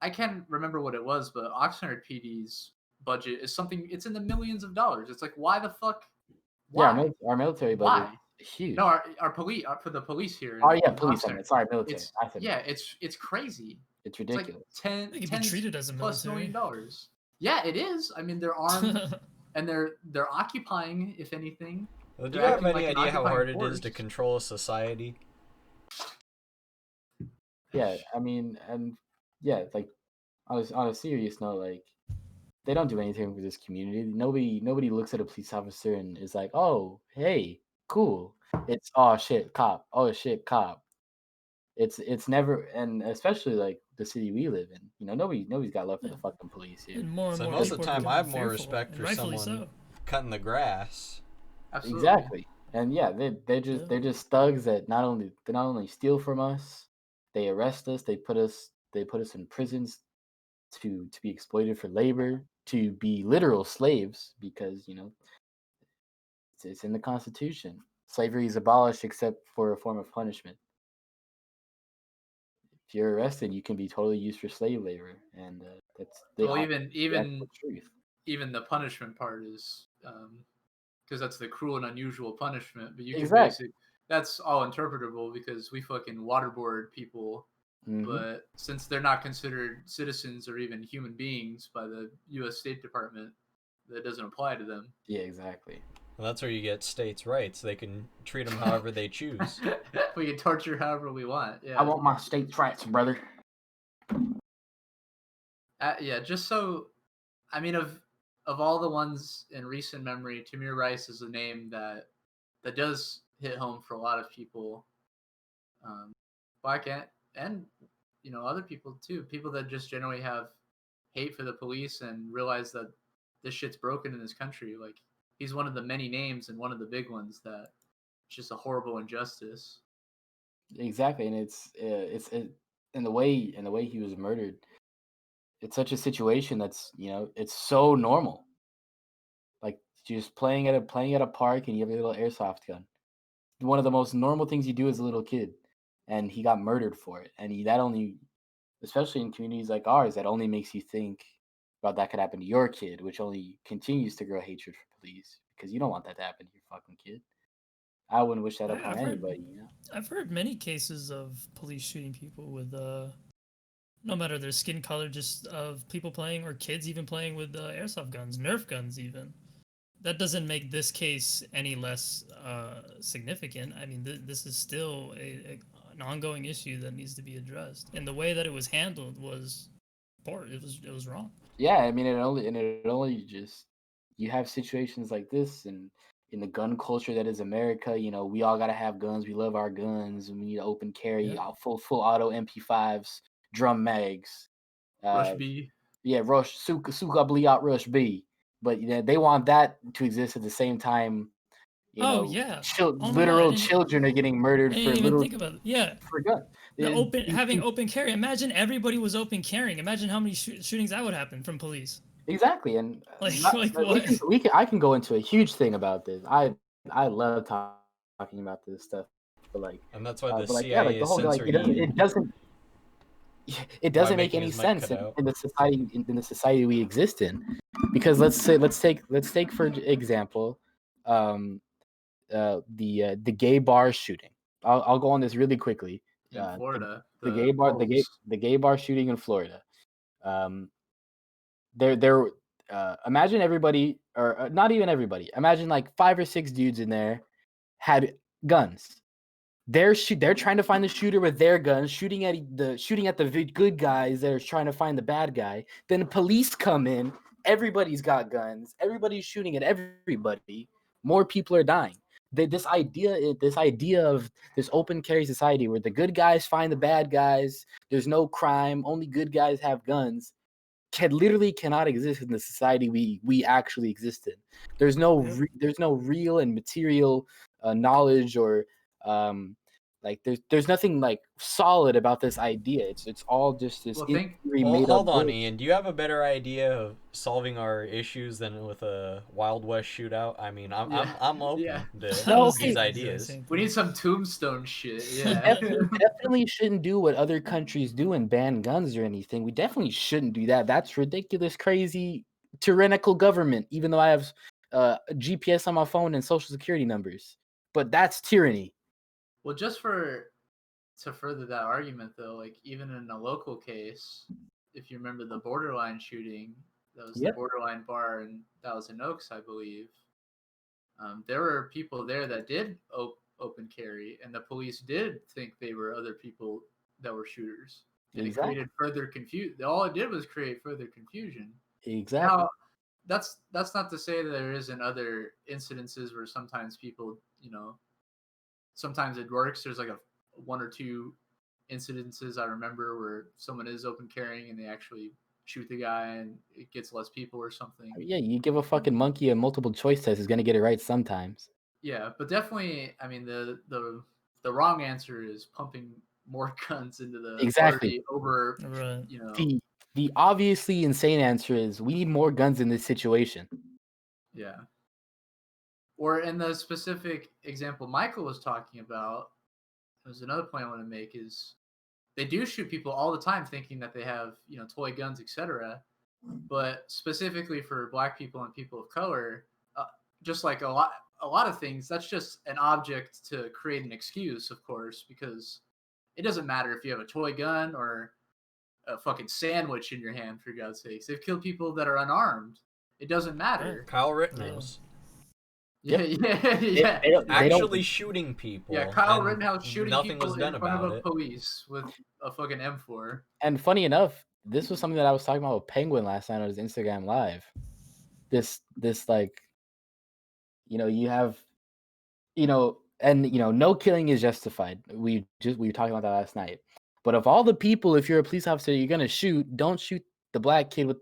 I can't remember what it was, but Oxnard PD's budget is something. It's in the millions of dollars. It's like, why the fuck? Why? Yeah, our military budget is huge. No, our police for the police here. Police. Sorry, military. It's crazy. It's ridiculous. It's like They can be treated as a plus military. $1 million. Yeah, it is. I mean, they're armed and they're occupying, if anything. Well, do you have any idea how hard it is to control a society? Yeah, I mean, and yeah, like on a serious note, like they don't do anything for this community. Nobody looks at a police officer and is like, oh, hey, cool. It's oh shit, cop. Oh shit, cop. It's never, and especially like the city we live in. Nobody's got love for the fucking police here. And more So most of the time, I have more respect for someone cutting the grass. Absolutely. Exactly, and yeah, they're just thugs that not only steal from us, they arrest us, they put us in prisons to be exploited for labor, to be literal slaves, because it's in the Constitution. Slavery is abolished except for a form of punishment. If you're arrested, you can be totally used for slave labor, and that's the truth. Even the punishment part is because that's the cruel and unusual punishment. But you can that's all interpretable because we fucking waterboard people. Mm-hmm. But since they're not considered citizens or even human beings by the U.S. State Department, that doesn't apply to them. Yeah, exactly. Well, that's where you get states' rights. They can treat them however they choose. We can torture however we want. Yeah. I want my states' rights, brother. Just so, I mean, of all the ones in recent memory, Tamir Reyes is a name that does hit home for a lot of people. Black and other people too. People that just generally have hate for the police and realize that this shit's broken in this country. Like, he's one of the many names and one of the big ones that it's just a horrible injustice. Exactly, and it's in the way he was murdered. It's such a situation that's it's so normal. Like just playing at a park and you have a little airsoft gun. One of the most normal things you do as a little kid, and he got murdered for it. And that only, especially in communities like ours, that only makes you think about that could happen to your kid, which only continues to grow hatred for police because you don't want that to happen to your fucking kid. I wouldn't wish that upon anybody. I've heard many cases of police shooting people with no matter their skin color, just of people playing or kids even playing with airsoft guns, Nerf guns even. That doesn't make this case any less significant. I mean, this is still an ongoing issue that needs to be addressed. And the way that it was handled was poor. It was wrong. Yeah, I mean, it only just, you have situations like this, and in the gun culture that is America, we all gotta have guns. We love our guns, and we need to open carry, full auto MP5s, drum mags, Rush B. yeah, Rush Suka bleed out Rush B. But they want that to exist at the same time. Literal children are getting murdered for little. Think about it. Yeah, for gun. Having open carry. Imagine everybody was open carrying. Imagine how many shootings that would happen from police. Exactly, and what? I can go into a huge thing about this. I love talking about this stuff, but and that's why the CIA is censoring. It doesn't make any sense in the society we exist in, because let's take for example, the gay bar shooting. I'll go on this really quickly. In Florida, the gay bar shooting in Florida. Imagine everybody, or not even everybody. Imagine like 5 or 6 dudes in there had guns. They're trying to find the shooter with their guns, shooting at the good guys that are trying to find the bad guy. Then police come in. Everybody's got guns. Everybody's shooting at everybody. More people are dying. This idea of this open carry society where the good guys find the bad guys, there's no crime, only good guys have guns, cannot exist in the society we actually exist in. There's no real and material knowledge, or there's nothing like solid about this idea. It's all just this. Hold on, Ian. Do you have a better idea of solving our issues than with a Wild West shootout? I mean, I'm open to these ideas. We need some tombstone shit. Yeah, definitely shouldn't do what other countries do and ban guns or anything. We definitely shouldn't do that. That's ridiculous, crazy, tyrannical government. Even though I have GPS on my phone and social security numbers, but that's tyranny. Well, just to further that argument, though, like even in a local case, if you remember the Borderline shooting, that was the Borderline bar in Thousand Oaks, I believe. There were people there that did open carry, and the police did think they were other people that were shooters. And it created further confusion. All it did was create further confusion. Exactly. Now, that's not to say that there isn't other incidences where sometimes people, sometimes it works. There's like 1 or 2 incidences I remember where someone is open carrying and they actually shoot the guy and it gets less people or something. Yeah, you give a fucking monkey a multiple choice test, is gonna get it right sometimes. Yeah, but definitely, I mean, the wrong answer is pumping more guns into the party over, The obviously insane answer is we need more guns in this situation. Yeah. Or in the specific example Michael was talking about, there's another point I want to make is they do shoot people all the time thinking that they have, toy guns, etc. But specifically for Black people and people of color, just like a lot of things, that's just an object to create an excuse, of course, because it doesn't matter if you have a toy gun or a fucking sandwich in your hand, for God's sakes. They've killed people that are unarmed. It doesn't matter. Kyle Rittenhouse. Yeah. Actually shooting people. Yeah, Kyle Rittenhouse shooting people was done in front of a police with a fucking M4. And funny enough, this was something that I was talking about with Penguin last night on his Instagram Live. This like, you have, no killing is justified. We were talking about that last night. But of all the people, if you're a police officer, you're gonna shoot, don't shoot the Black kid with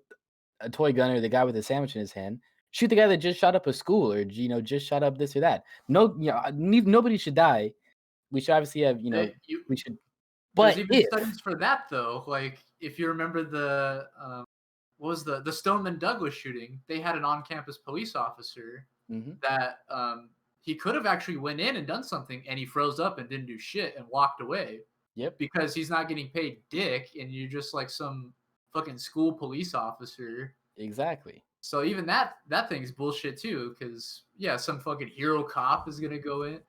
a toy gun or the guy with a sandwich in his hand. Shoot the guy that just shot up a school or just shot up this or that. No, nobody should die. We should obviously have we should. But there's even studies for that though. Like if you remember the what was the Stoneman Douglas shooting? They had an on-campus police officer that he could have actually went in and done something, and he froze up and didn't do shit and walked away. Yep. Because he's not getting paid dick, and you're just like some fucking school police officer. Exactly. So even that thing's bullshit too, because some fucking hero cop is gonna go in.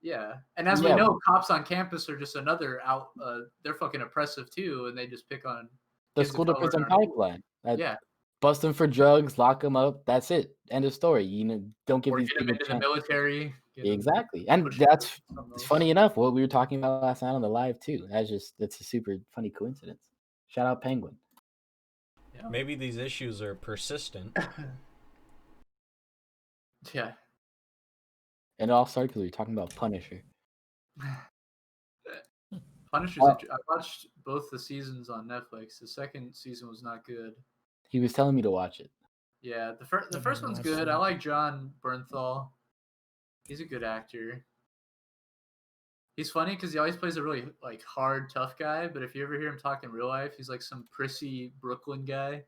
Yeah, and as we know, cops on campus are just another out. They're fucking oppressive too, and they just pick on the school to prison pipeline. Bust them for drugs, lock them up. That's it. End of story. Don't give these people into the military. Exactly, and that's funny enough. What we were talking about last night on the live too. That's a super funny coincidence. Shout out Penguin. Yeah. Maybe these issues are persistent. Yeah. And it all started because we were talking about Punisher. Punisher's. I watched both the seasons on Netflix. The second season was not good. He was telling me to watch it. Yeah, the first one's watched good. it. I like John Bernthal. He's a good actor. He's funny because he always plays a really like hard, tough guy. But if you ever hear him talk in real life, he's like some prissy Brooklyn guy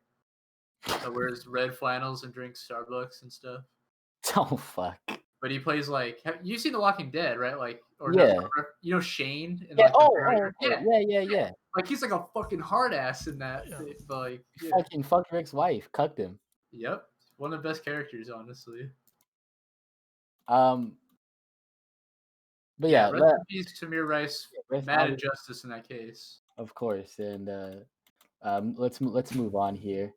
that wears red flannels and drinks Starbucks and stuff. Oh fuck. But he plays like you've seen The Walking Dead, right? Like or Yeah. not, you know Shane. In, Yeah. like, Yeah. Like he's like a fucking hard ass in that. Yeah. But like, yeah. Fucking fucked Rick's wife, cucked him. Yep, one of the best characters, honestly. But yeah, rest in peace, Tamir Reyes. Mad injustice in that case. Of course, and let's move on here.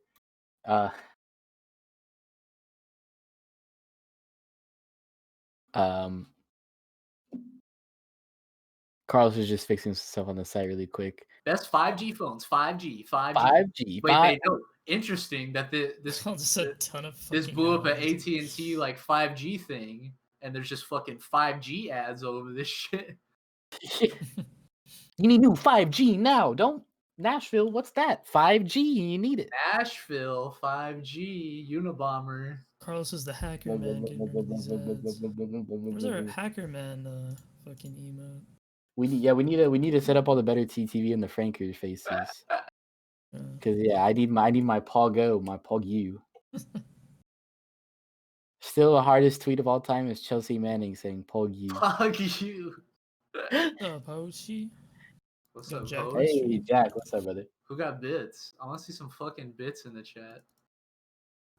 Carlos is just fixing stuff on the site really quick. Best 5G phones. 5G. 5G. Wait, no. Interesting that this blew up an AT&T like 5G thing, and there's just fucking 5G ads all over this shit. You need new 5G now. Don't Nashville. What's that? 5G. You need it. Nashville 5G Unabomber. Carlos is the hacker man getting rid of these ads. Where's our hacker man fucking emote? We need to set up all the better TTV and the Frankers faces. Because I need my Pog my Pog U. Still the hardest tweet of all time is Chelsea Manning saying Pog U. Pog U. Pochi. What's up, Jack? Hey Jack, what's up, brother? Who got bits? I want to see some fucking bits in the chat.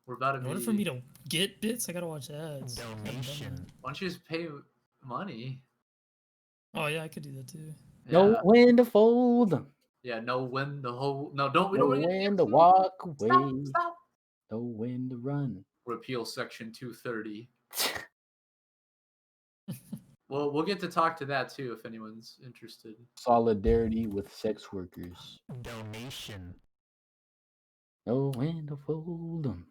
We're about to in order for me to get bits, I gotta watch ads. Donation. Why don't you just pay money? Oh yeah, I could do that too. Know when to fold them. Yeah, know when to hold. No, don't. We Know don't when to walk away. Stop. Know when to run. Repeal Section 230. Well, we'll get to talk to that too if anyone's interested. Solidarity with sex workers. Donation. Know when to fold them.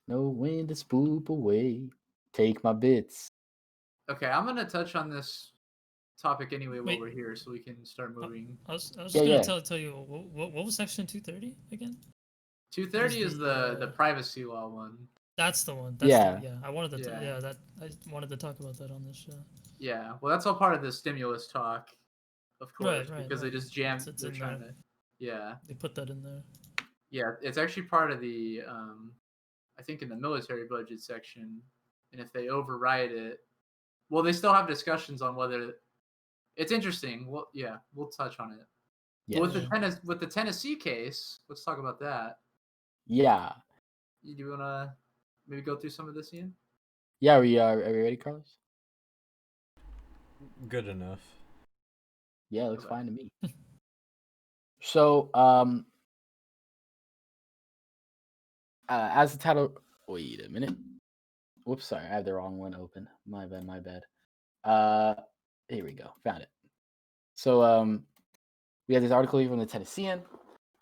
Know when to spoop away. Take my bits. Okay, I'm gonna touch on this topic anyway while we're here, so we can start moving. I was just gonna tell you what was Section 230 again? 230 is the privacy law one. That's the one. I wanted to. I wanted to talk about that on this show. Yeah, well, that's all part of the stimulus talk, of course, because they just jammed. It's they're in trying there. to. Yeah. They put that in there. Yeah, it's actually part of the. I think in the military budget section, and if they override it, well, they still have discussions on whether. It's interesting. Well, yeah, we'll touch on it. Yeah. With the Tennessee case, let's talk about that. Yeah. Do you wanna maybe go through some of this, Ian? Yeah, are we ready, Carlos? Good enough. Yeah, looks fine to me. So, as the title. Wait a minute. Whoops, sorry, I have the wrong one open. My bad. Here we go. Found it. So, we have this article here from the Tennessean,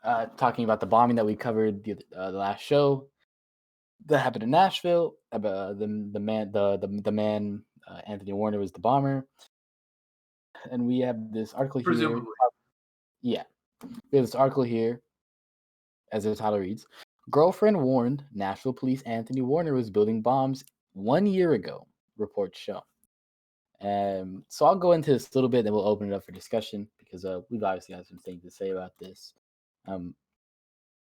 talking about the bombing that we covered the last show that happened in Nashville. About the man Anthony Warner was the bomber, and we have this article here. Yeah, we have this article here, as the title reads: "Girlfriend warned Nashville police Anthony Warner was building bombs 1 year ago." Reports show. So I'll go into this a little bit, then we'll open it up for discussion because we've obviously got some things to say about this.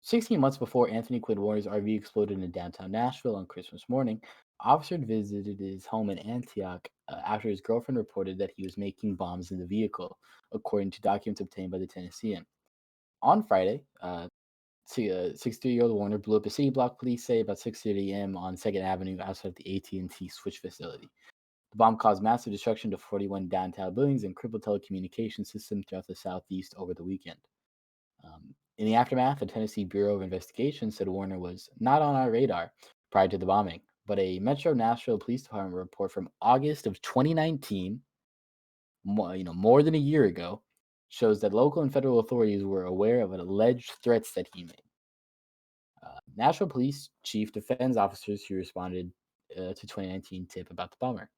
16 months before Anthony Quinn Warner's RV exploded in downtown Nashville on Christmas morning, officers visited his home in Antioch after his girlfriend reported that he was making bombs in the vehicle, according to documents obtained by the Tennessean. On Friday, 63-year-old Warner blew up a city block, police say, about 6:30 a.m. on 2nd Avenue outside of the AT&T switch facility. The bomb caused massive destruction to 41 downtown buildings and crippled telecommunications systems throughout the southeast over the weekend. In the aftermath, the Tennessee Bureau of Investigation said Warner was not on our radar prior to the bombing, but a Metro Nashville Police Department report from August of 2019, more than a year ago, shows that local and federal authorities were aware of alleged threats that he made. Nashville Police Chief defends officers who responded to 2019 tip about the bomber.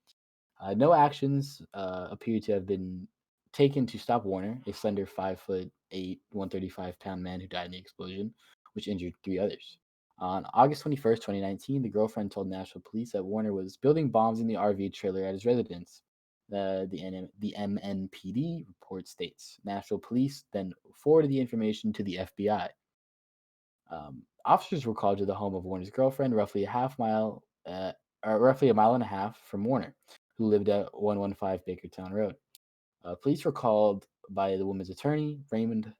No actions appear to have been taken to stop Warner, a slender 5'8", 135-pound man who died in the explosion, which injured 3 others. On August 21st, 2019, the girlfriend told Nashville Police that Warner was building bombs in the RV trailer at his residence. The MNPD report states Nashville Police then forwarded the information to the FBI. Officers were called to the home of Warner's girlfriend, roughly a mile and a half from Warner, who lived at 115 Bakertown Road. Police were called by the woman's attorney, Raymond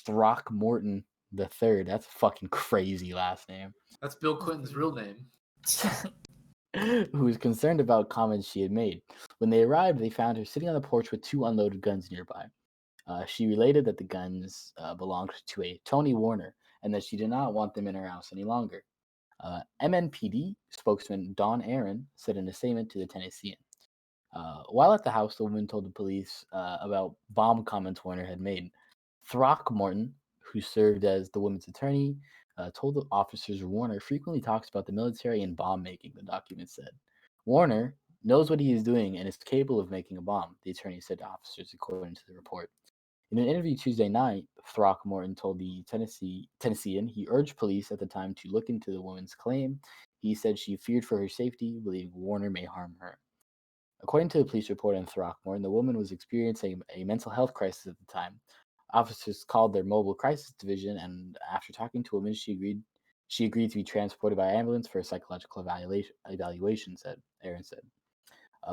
Throckmorton III. That's a fucking crazy last name. That's Bill Clinton's real name. Who was concerned about comments she had made. When they arrived, they found her sitting on the porch with 2 unloaded guns nearby. She related that the guns belonged to a Tony Warner and that she did not want them in her house any longer. MNPD spokesman Don Aaron said in a statement to the Tennessean. While at the house, the woman told the police about bomb comments Warner had made. Throckmorton, who served as the woman's attorney, told the officers Warner frequently talks about the military and bomb making, the document said. Warner knows what he is doing and is capable of making a bomb, the attorney said to officers, according to the report. In an interview Tuesday night, Throckmorton told the Tennessean he urged police at the time to look into the woman's claim. He said she feared for her safety, believing Warner may harm her. According to the police report in Throckmorton, the woman was experiencing a mental health crisis at the time. Officers called their mobile crisis division, and after talking to a woman, she agreed to be transported by ambulance for a psychological evaluation, Aaron said.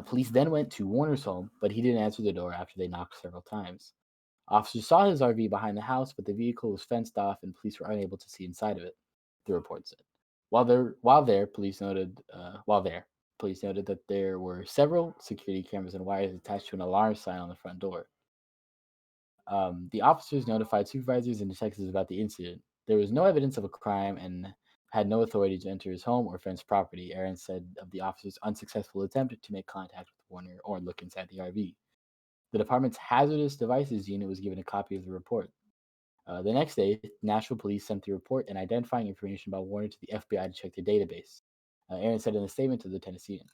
Police then went to Warner's home, but he didn't answer the door after they knocked several times. Officers saw his RV behind the house, but the vehicle was fenced off and police were unable to see inside of it, the report said. While there, police noted that there were several security cameras and wires attached to an alarm sign on the front door. The officers notified supervisors and detectives about the incident. There was no evidence of a crime and had no authority to enter his home or fence property, Aaron said of the officers' unsuccessful attempt to make contact with Warner or look inside the RV. The department's hazardous devices unit was given a copy of the report. The next day, Nashville Police sent the report and identifying information about Warner to the FBI to check their database. Aaron said in a statement to the Tennessean.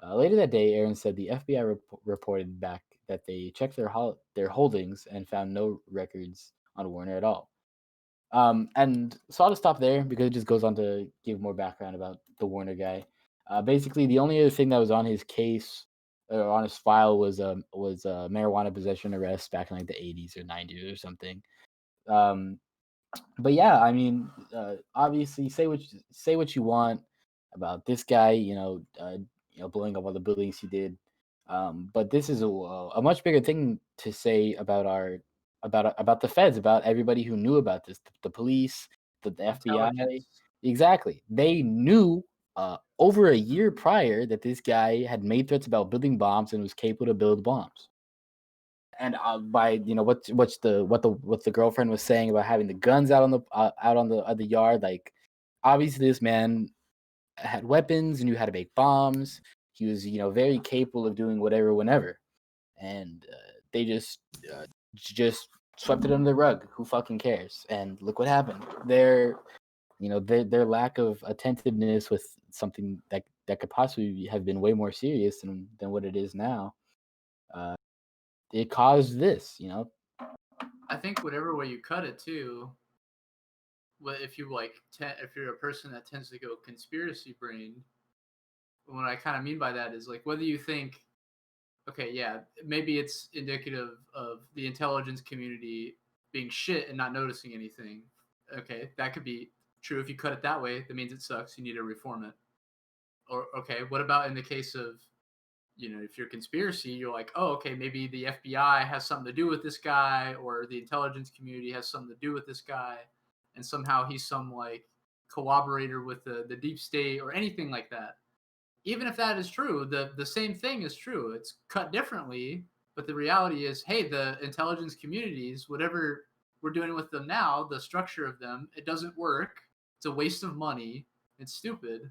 Later that day, Aaron said the FBI reported back that they checked their holdings and found no records on Warner at all. And so I'll just stop there because it just goes on to give more background about the Warner guy. Basically, the only other thing that was on his case or on his file was marijuana possession arrest back in like the 80s or 90s or something. But yeah, I mean, obviously, say what you want about this guy, blowing up all the buildings he did. But this is a much bigger thing to say about about the feds, about everybody who knew about this, the police, the FBI. Exactly, they knew over a year prior that this guy had made threats about building bombs and was capable to build bombs. And by what the girlfriend was saying about having the guns out on the yard, like obviously this man had weapons and knew how to make bombs. He was very capable of doing whatever, whenever, and they just swept it under the rug. Who fucking cares? And look what happened. Their lack of attentiveness with something that could possibly have been way more serious than what it is now. It caused this, I think whatever way you cut it too. If you if you're a person that tends to go conspiracy brain, what I kind of mean by that is like whether you think, okay, yeah, maybe it's indicative of the intelligence community being shit and not noticing anything. Okay, that could be true. If you cut it that way, that means it sucks. You need to reform it. Or okay, what about in the case of, if you're conspiracy, you're like, oh, okay, maybe the FBI has something to do with this guy, or the intelligence community has something to do with this guy, and somehow he's some like collaborator with the deep state or anything like that. Even if that is true, the same thing is true. It's cut differently, but the reality is, hey, the intelligence communities, whatever we're doing with them now, the structure of them, it doesn't work. It's a waste of money. It's stupid.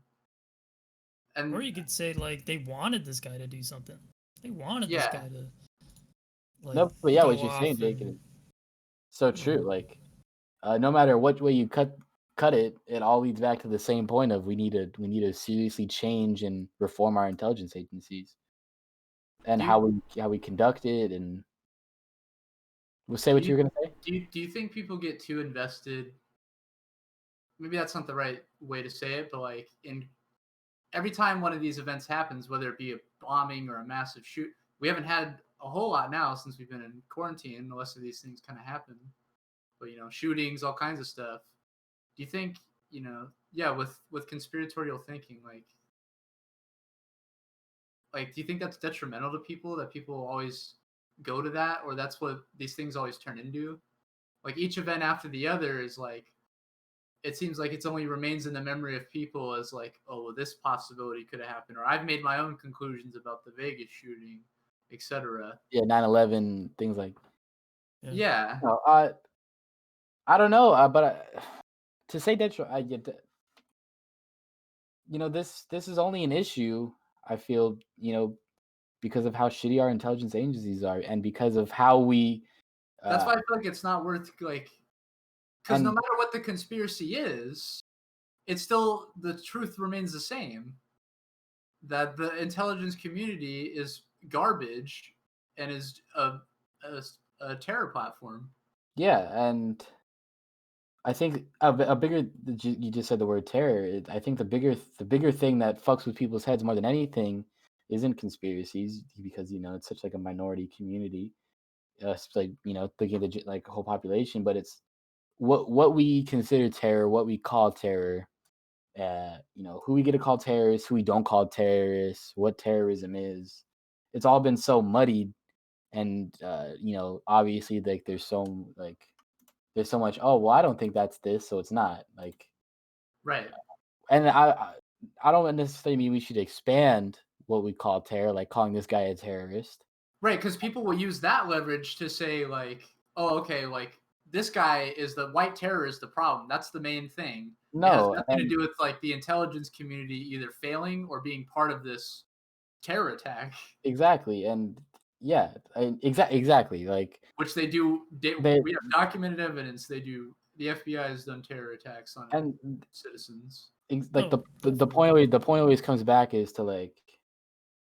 And or you could say like they wanted this guy to do something. They wanted this guy to. Like, no, but yeah, what you're saying, Jake, is so true. Like, no matter what way you cut cut it, it all leads back to the same point of we need to seriously change and reform our intelligence agencies and how we conduct it. And we'll say what you were gonna say. Do you think people get too invested? Maybe that's not the right way to say it, but like in every time one of these events happens, whether it be a bombing or a massive shoot, we haven't had a whole lot now since we've been in quarantine. Most of these things kind of happen, but shootings, all kinds of stuff. Do you think with conspiratorial thinking, like do you think that's detrimental to people, that people always go to that, or that's what these things always turn into? Like each event after the other is like, it seems like it's only remains in the memory of people as like, oh, well, this possibility could have happened, or I've made my own conclusions about the Vegas shooting, etc. Yeah, 9/11, things like. Yeah. No, I don't know, but to say that, I get that. This is only an issue, I feel, because of how shitty our intelligence agencies are, and because of how we. That's why I feel like it's not worth because no matter what the conspiracy is, it's still, the truth remains the same. That the intelligence community is garbage and is a terror platform. Yeah, and I think a bigger. You just said the word terror. I think the bigger thing that fucks with people's heads more than anything isn't conspiracies, because it's such like a minority community. It's like thinking of the whole population, but it's what we consider terror, what we call terror. Who we get to call terrorists, who we don't call terrorists, what terrorism is. It's all been so muddied, and obviously there's so much. Oh well, I don't think that's this, so it's not right. And I don't necessarily mean we should expand what we call terror, like calling this guy a terrorist. Right, because people will use that leverage to say oh, okay, this guy is the white terror is the problem. That's the main thing. No, it has nothing to do with the intelligence community either failing or being part of this terror attack. Exactly, and yeah, exactly. Which they do. We have documented evidence. They do. The FBI has done terror attacks on citizens. The point always comes back is to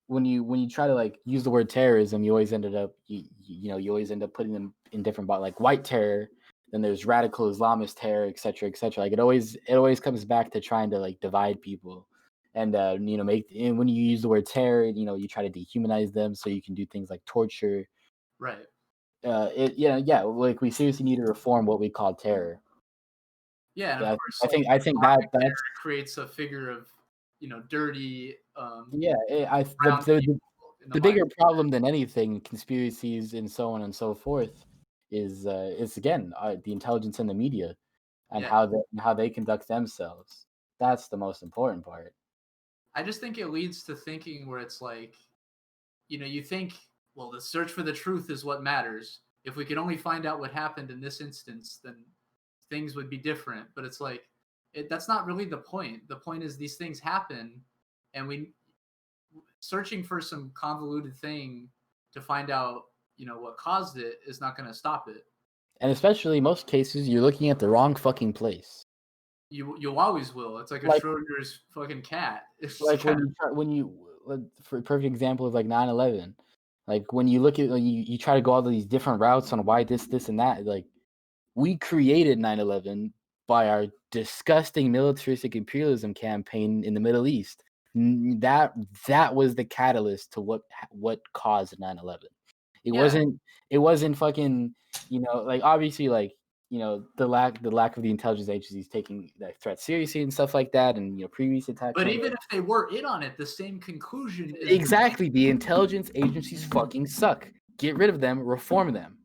when you try to use the word terrorism, you always ended up you always end up putting them in different white terror. Then there's radical Islamist terror, etc., etc. It always comes back to trying to divide people, and and when you use the word terror, you try to dehumanize them so you can do things like torture. Right. We seriously need to reform what we call terror. Yeah, and of course, I think that creates a figure of dirty. The bigger problem than anything, conspiracies and so on and so forth, is again the intelligence and the media, and how they conduct themselves. That's the most important part. I just think it leads to thinking where it's you think, well, the search for the truth is what matters. If we could only find out what happened in this instance, then things would be different. But it's that's not really the point. The point is these things happen, and searching for some convoluted thing to find out, what caused it is not going to stop it. And especially in most cases, you're looking at the wrong fucking place. You always will. It's like a Schrodinger's fucking cat. It's when you for a perfect example of 9/11, when you look at you try to go all these different routes on why this and that. We created 9/11 by our disgusting militaristic imperialism campaign in the Middle East. That was the catalyst to what caused 9/11. It wasn't fucking obviously the lack of the intelligence agencies taking that threat seriously and stuff like that, and previous attacks. But even if they were in on it, the same conclusion is exactly the intelligence agencies fucking suck. Get rid of them, reform them.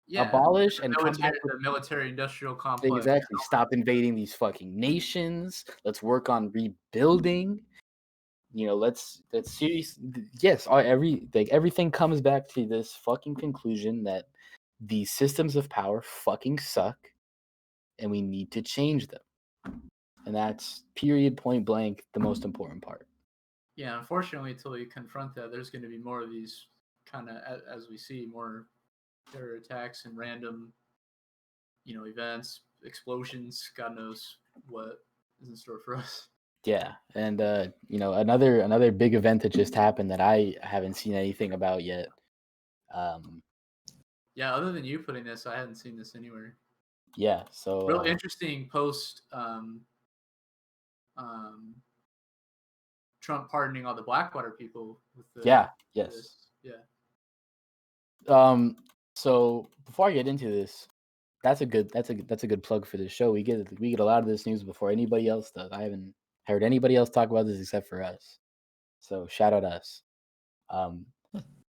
Yeah, abolish and come back with the military-industrial complex. Exactly. Stop invading these fucking nations. Let's work on rebuilding. Let's serious. Yes, everything comes back to this fucking conclusion that these systems of power fucking suck, and we need to change them. And that's period, point blank, the most important part. Yeah, unfortunately, until you confront that, there's going to be more of these kind of, as we see, more terror attacks and random, events. explosions. God knows what is in store for us. Yeah, and another big event that just happened that I haven't seen anything about yet. Yeah, other than you putting this, I hadn't seen this anywhere. Yeah, so Real interesting post. Trump pardoning all the Blackwater people with the yes. this. Yeah. So before I get into this, that's a good plug for this show. We get a lot of this news before anybody else does. I haven't heard anybody else talk about this except for us. So shout out us.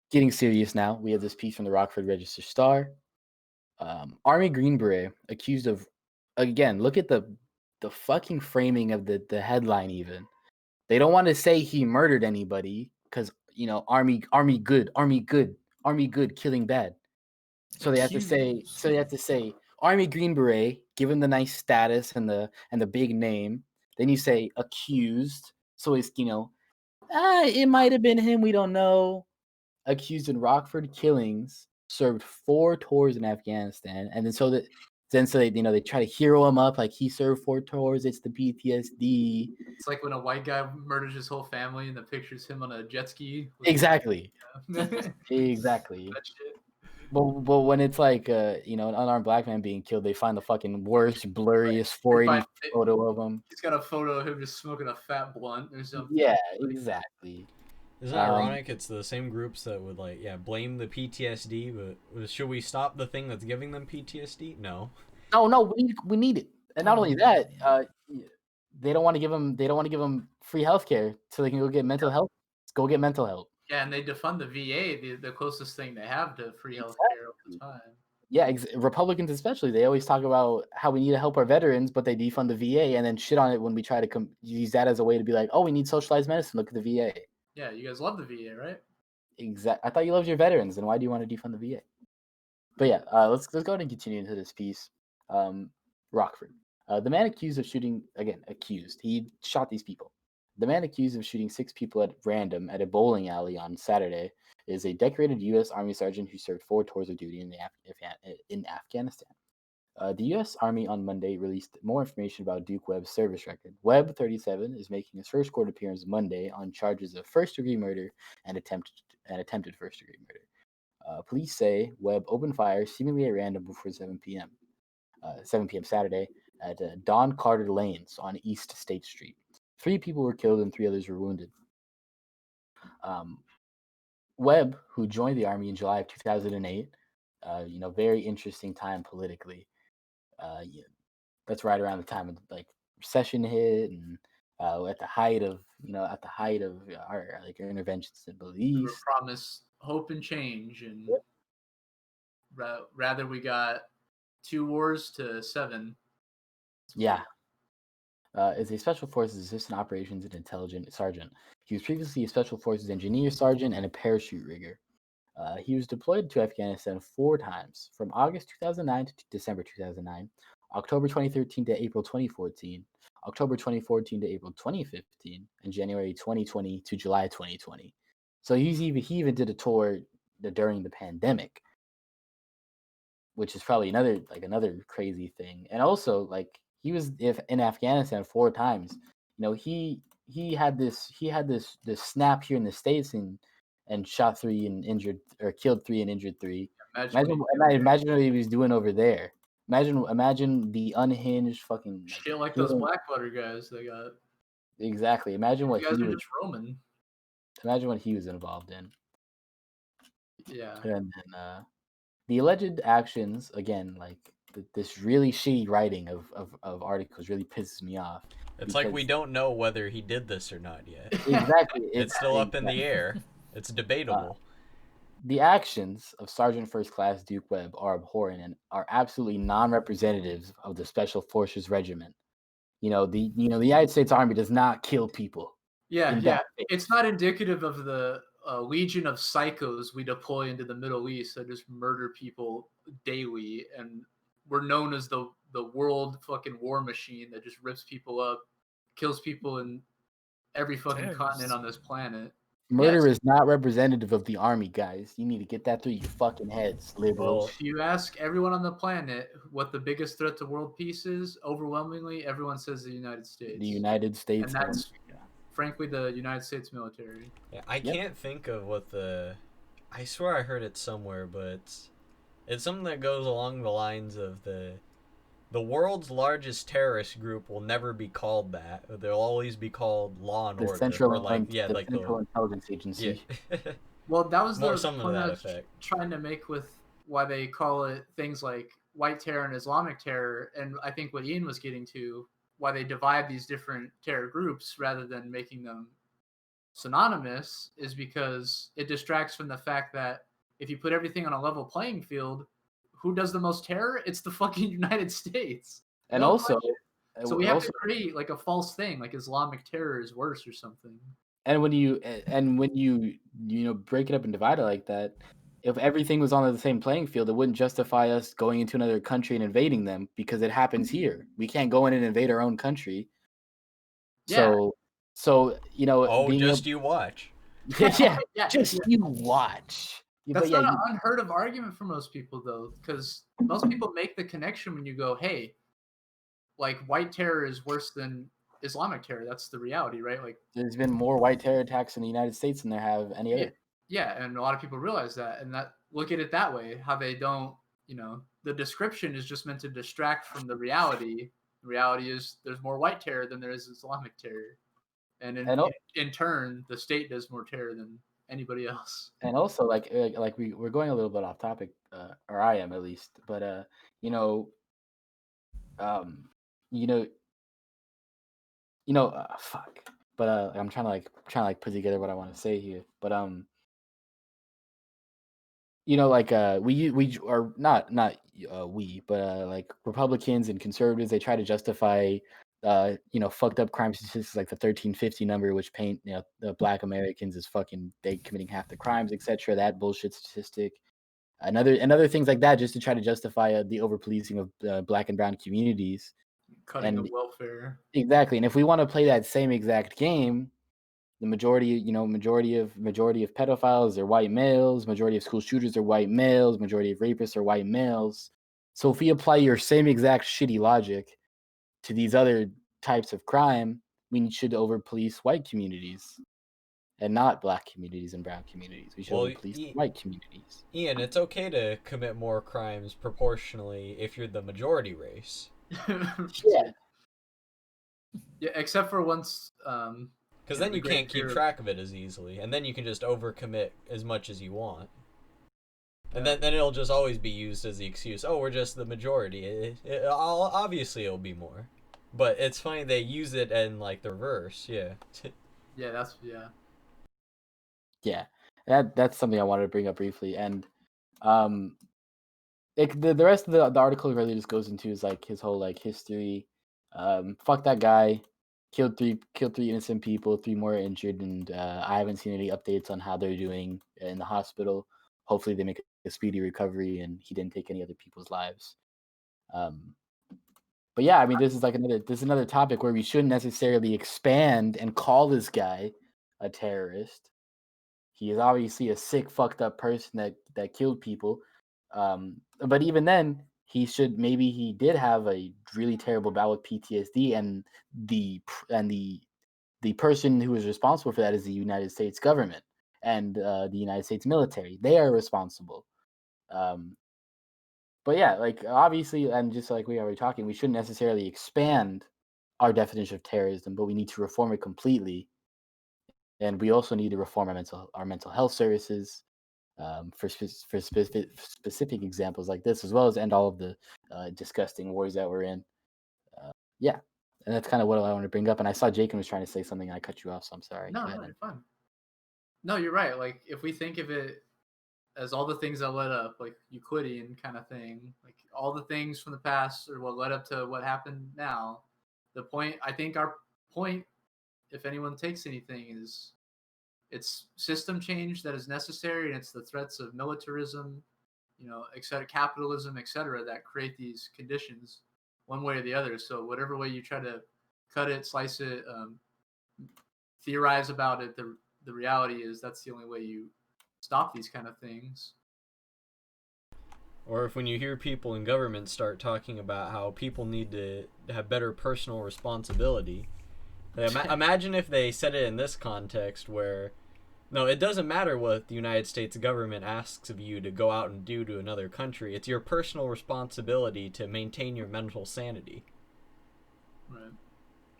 Getting serious now. We have this piece from the Rockford Register Star. Army Green Beret accused of, again, look at the fucking framing of the headline. Even they don't want to say he murdered anybody because army good, killing bad. So they have to say Army Green Beret, give him the nice status and the big name. Then you say accused. So it's it might have been him. We don't know. Accused in Rockford killings, served 4 tours in Afghanistan, and then they try to hero him up like he served 4 tours. It's the PTSD. It's like when a white guy murders his whole family and the picture's him on a jet ski. Exactly. Exactly. That shit. But when it's like an unarmed black man being killed, they find the fucking worst, blurriest 480 photo of him. He's got a photo of him just smoking a fat blunt or something. Yeah, exactly. Isn't it ironic? It's the same groups that would blame the PTSD, but should we stop the thing that's giving them PTSD? No. No, we need it, and not only that, they don't want to give them free healthcare so they can go get mental health. Go get mental help. Yeah, and they defund the VA, the closest thing they have to free healthcare all the time. Yeah, Republicans especially, they always talk about how we need to help our veterans, but they defund the VA and then shit on it when we try to use that as a way to be like, oh, we need socialized medicine. Look at the VA. Yeah, you guys love the VA, right? Exactly. I thought you loved your veterans, then why do you want to defund the VA? But yeah, let's go ahead and continue into this piece. Rockford. The man accused of shooting, he shot these people. The man accused of shooting 6 people at random at a bowling alley on Saturday is a decorated U.S. Army sergeant who served 4 tours of duty in Afghanistan. The U.S. Army on Monday released more information about Duke Webb's service record. Webb, 37, is making his first court appearance Monday on charges of first-degree murder and attempted first-degree murder. Police say Webb opened fire seemingly at random before 7 p.m. Saturday at Don Carter Lanes on East State Street. 3 people were killed and 3 others were wounded. Webb, who joined the Army in July of 2008, very interesting time politically. That's right around the time of recession hit and at the height of our interventions in the Middle East. We were promised hope and change, and rather we got 2 wars to 7. Yeah. Is a Special Forces Assistant Operations and Intelligence Sergeant. He was previously a Special Forces Engineer Sergeant and a Parachute Rigger. He was deployed to Afghanistan 4 times, from August 2009 to December 2009, October 2013 to April 2014, October 2014 to April 2015, and January 2020 to July 2020. So he even did a tour during the pandemic, which is probably another crazy thing. And also, he was in Afghanistan 4 times. He had this snap here in the States and shot 3 and injured, or killed 3 and injured 3. Imagine what he was doing over there. Imagine the unhinged fucking shit like those Blackwater guys they got. Exactly. Imagine what you guys are just roaming. Imagine what he was involved in. Yeah. And then the alleged actions, again, this really shitty writing of articles really pisses me off. It's like we don't know whether he did this or not yet. Exactly. It's still up in the air. It's debatable. The actions of Sergeant First Class Duke Webb are abhorrent and are absolutely non-representatives of the Special Forces Regiment. The United States Army does not kill people. Yeah. It's not indicative of the legion of psychos we deploy into the Middle East that just murder people daily, and we're known as the world fucking war machine that just rips people up, kills people in every fucking continent on this planet. Murder is not representative of the army, guys. You need to get that through your fucking heads, liberals. If you ask everyone on the planet what the biggest threat to world peace is, overwhelmingly, everyone says the United States. The United States. And that's, frankly, the United States military. Yeah, I can't think of what I swear I heard it somewhere, but it's something that goes along the lines of the world's largest terrorist group will never be called that. They'll always be called Law and Order. Central, the Central Intelligence Agency. Yeah. Well, that was the point I was trying to make with why they call it things like white terror and Islamic terror. And I think what Eian was getting to, why they divide these different terror groups rather than making them synonymous, is because it distracts from the fact that if you put everything on a level playing field, who does the most terror? It's the fucking United States. And also, so we have to create like a false thing, like Islamic terror is worse or something. And when you break it up and divide it like that, if everything was on the same playing field, it wouldn't justify us going into another country and invading them, because it happens here. We can't go in and invade our own country. Yeah. So you watch. Yeah, you watch. That's not an unheard of argument for most people, though, because most people make the connection when you go, hey, like white terror is worse than Islamic terror. That's the reality, right? Like, there's been more white terror attacks in the United States than there have any other. Yeah, and a lot of people realize that, and that look at it that way. How they don't, the description is just meant to distract from the reality. The reality is there's more white terror than there is Islamic terror, and in turn, the state does more terror than anybody else. And also, like we're going a little bit off topic, or I am at least, but fuck. But I'm trying to put together what I want to say here. But we are not we, but like Republicans and conservatives, they try to justify fucked up crime statistics like the 1350 number, which paint the Black Americans as fucking they committing half the crimes, etc. That bullshit statistic. And other things like that, just to try to justify the over policing of Black and brown communities, cutting of welfare. Exactly. And if we want to play that same exact game, the majority of pedophiles are white males, majority of school shooters are white males, majority of rapists are white males. So if we apply your same exact shitty logic to these other types of crime, we should over police white communities and not Black communities and brown communities. We should over police white communities. Eian, it's okay to commit more crimes proportionally if you're the majority race. Yeah, except for once. Because then you can't keep track of it as easily, and then you can just overcommit as much as you want. And then it'll just always be used as the excuse, oh, we're just the majority. Obviously, it'll be more. But it's funny, they use it in, like, the reverse, yeah. Yeah, that's something I wanted to bring up briefly. And the rest of the article really just goes into is, like, his whole, like, history. Fuck that guy. Killed three innocent people, 3 more injured, and I haven't seen any updates on how they're doing in the hospital. Hopefully they make a speedy recovery and he didn't take any other people's lives. But yeah, I mean, this is another topic where we shouldn't necessarily expand and call this guy a terrorist. He is obviously a sick, fucked up person that killed people. But even then, he did have a really terrible bout with PTSD, and the person who is responsible for that is the United States government and the United States military. They are responsible. But yeah, like obviously, and just like we already talking, we shouldn't necessarily expand our definition of terrorism, but we need to reform it completely. And we also need to reform our mental health services. For specific examples like this, as well as end all of the disgusting wars that we're in. Yeah, and that's kind of what I want to bring up. And I saw Jacan was trying to say something, and I cut you off, so I'm sorry. No, you're fine. No, you're right. Like, if we think of it as all the things that led up, like Euclidean kind of thing, like all the things from the past or what led up to what happened now, our point, if anyone takes anything, is it's system change that is necessary, and it's the threats of militarism, etc., capitalism, etc., that create these conditions one way or the other. So whatever way you try to cut it, slice it, theorize about it, the the reality is that's the only way you stop these kind of things. Or if when you hear people in government start talking about how people need to have better personal responsibility, imagine if they said it in this context where, no, it doesn't matter what the United States government asks of you to go out and do to another country. It's your personal responsibility to maintain your mental sanity. Right.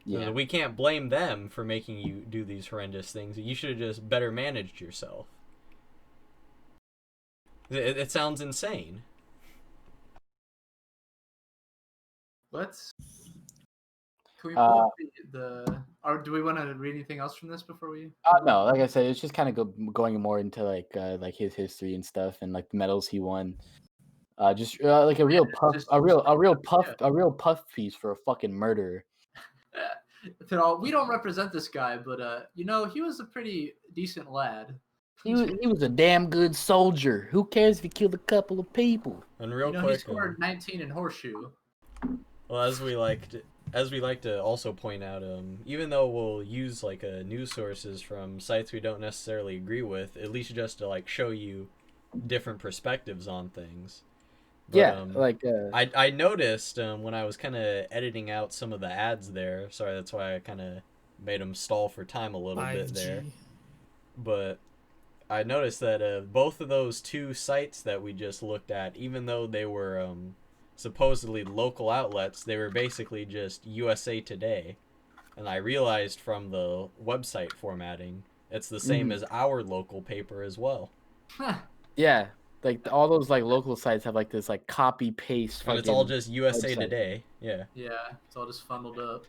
Yeah. We can't blame them for making you do these horrendous things. You should have just better managed yourself. It sounds insane. Can we pull up or do we want to read anything else from this before we? No, like I said, it's just kind of going more into like his history and stuff, and like the medals he won. Just like a real puff piece for a fucking murderer. We don't represent this guy, but he was a pretty decent lad. He was a damn good soldier. Who cares if he killed a couple of people? And real quick, he scored 19 in Horseshoe. Well, as we like to also point out, even though we'll use like news sources from sites we don't necessarily agree with, at least just to like show you different perspectives on things. But, yeah, I noticed when I was kind of editing out some of the ads there. Sorry, that's why I kind of made them stall for time a little 5G. bit there. But I noticed that both of those two sites that we just looked at, even though they were supposedly local outlets, they were basically just USA Today. And I realized from the website formatting, it's the same as our local paper as well. Yeah, like all those like local sites have like this like copy paste. And it's all just USA Today. Yeah. Yeah, it's all just funneled up.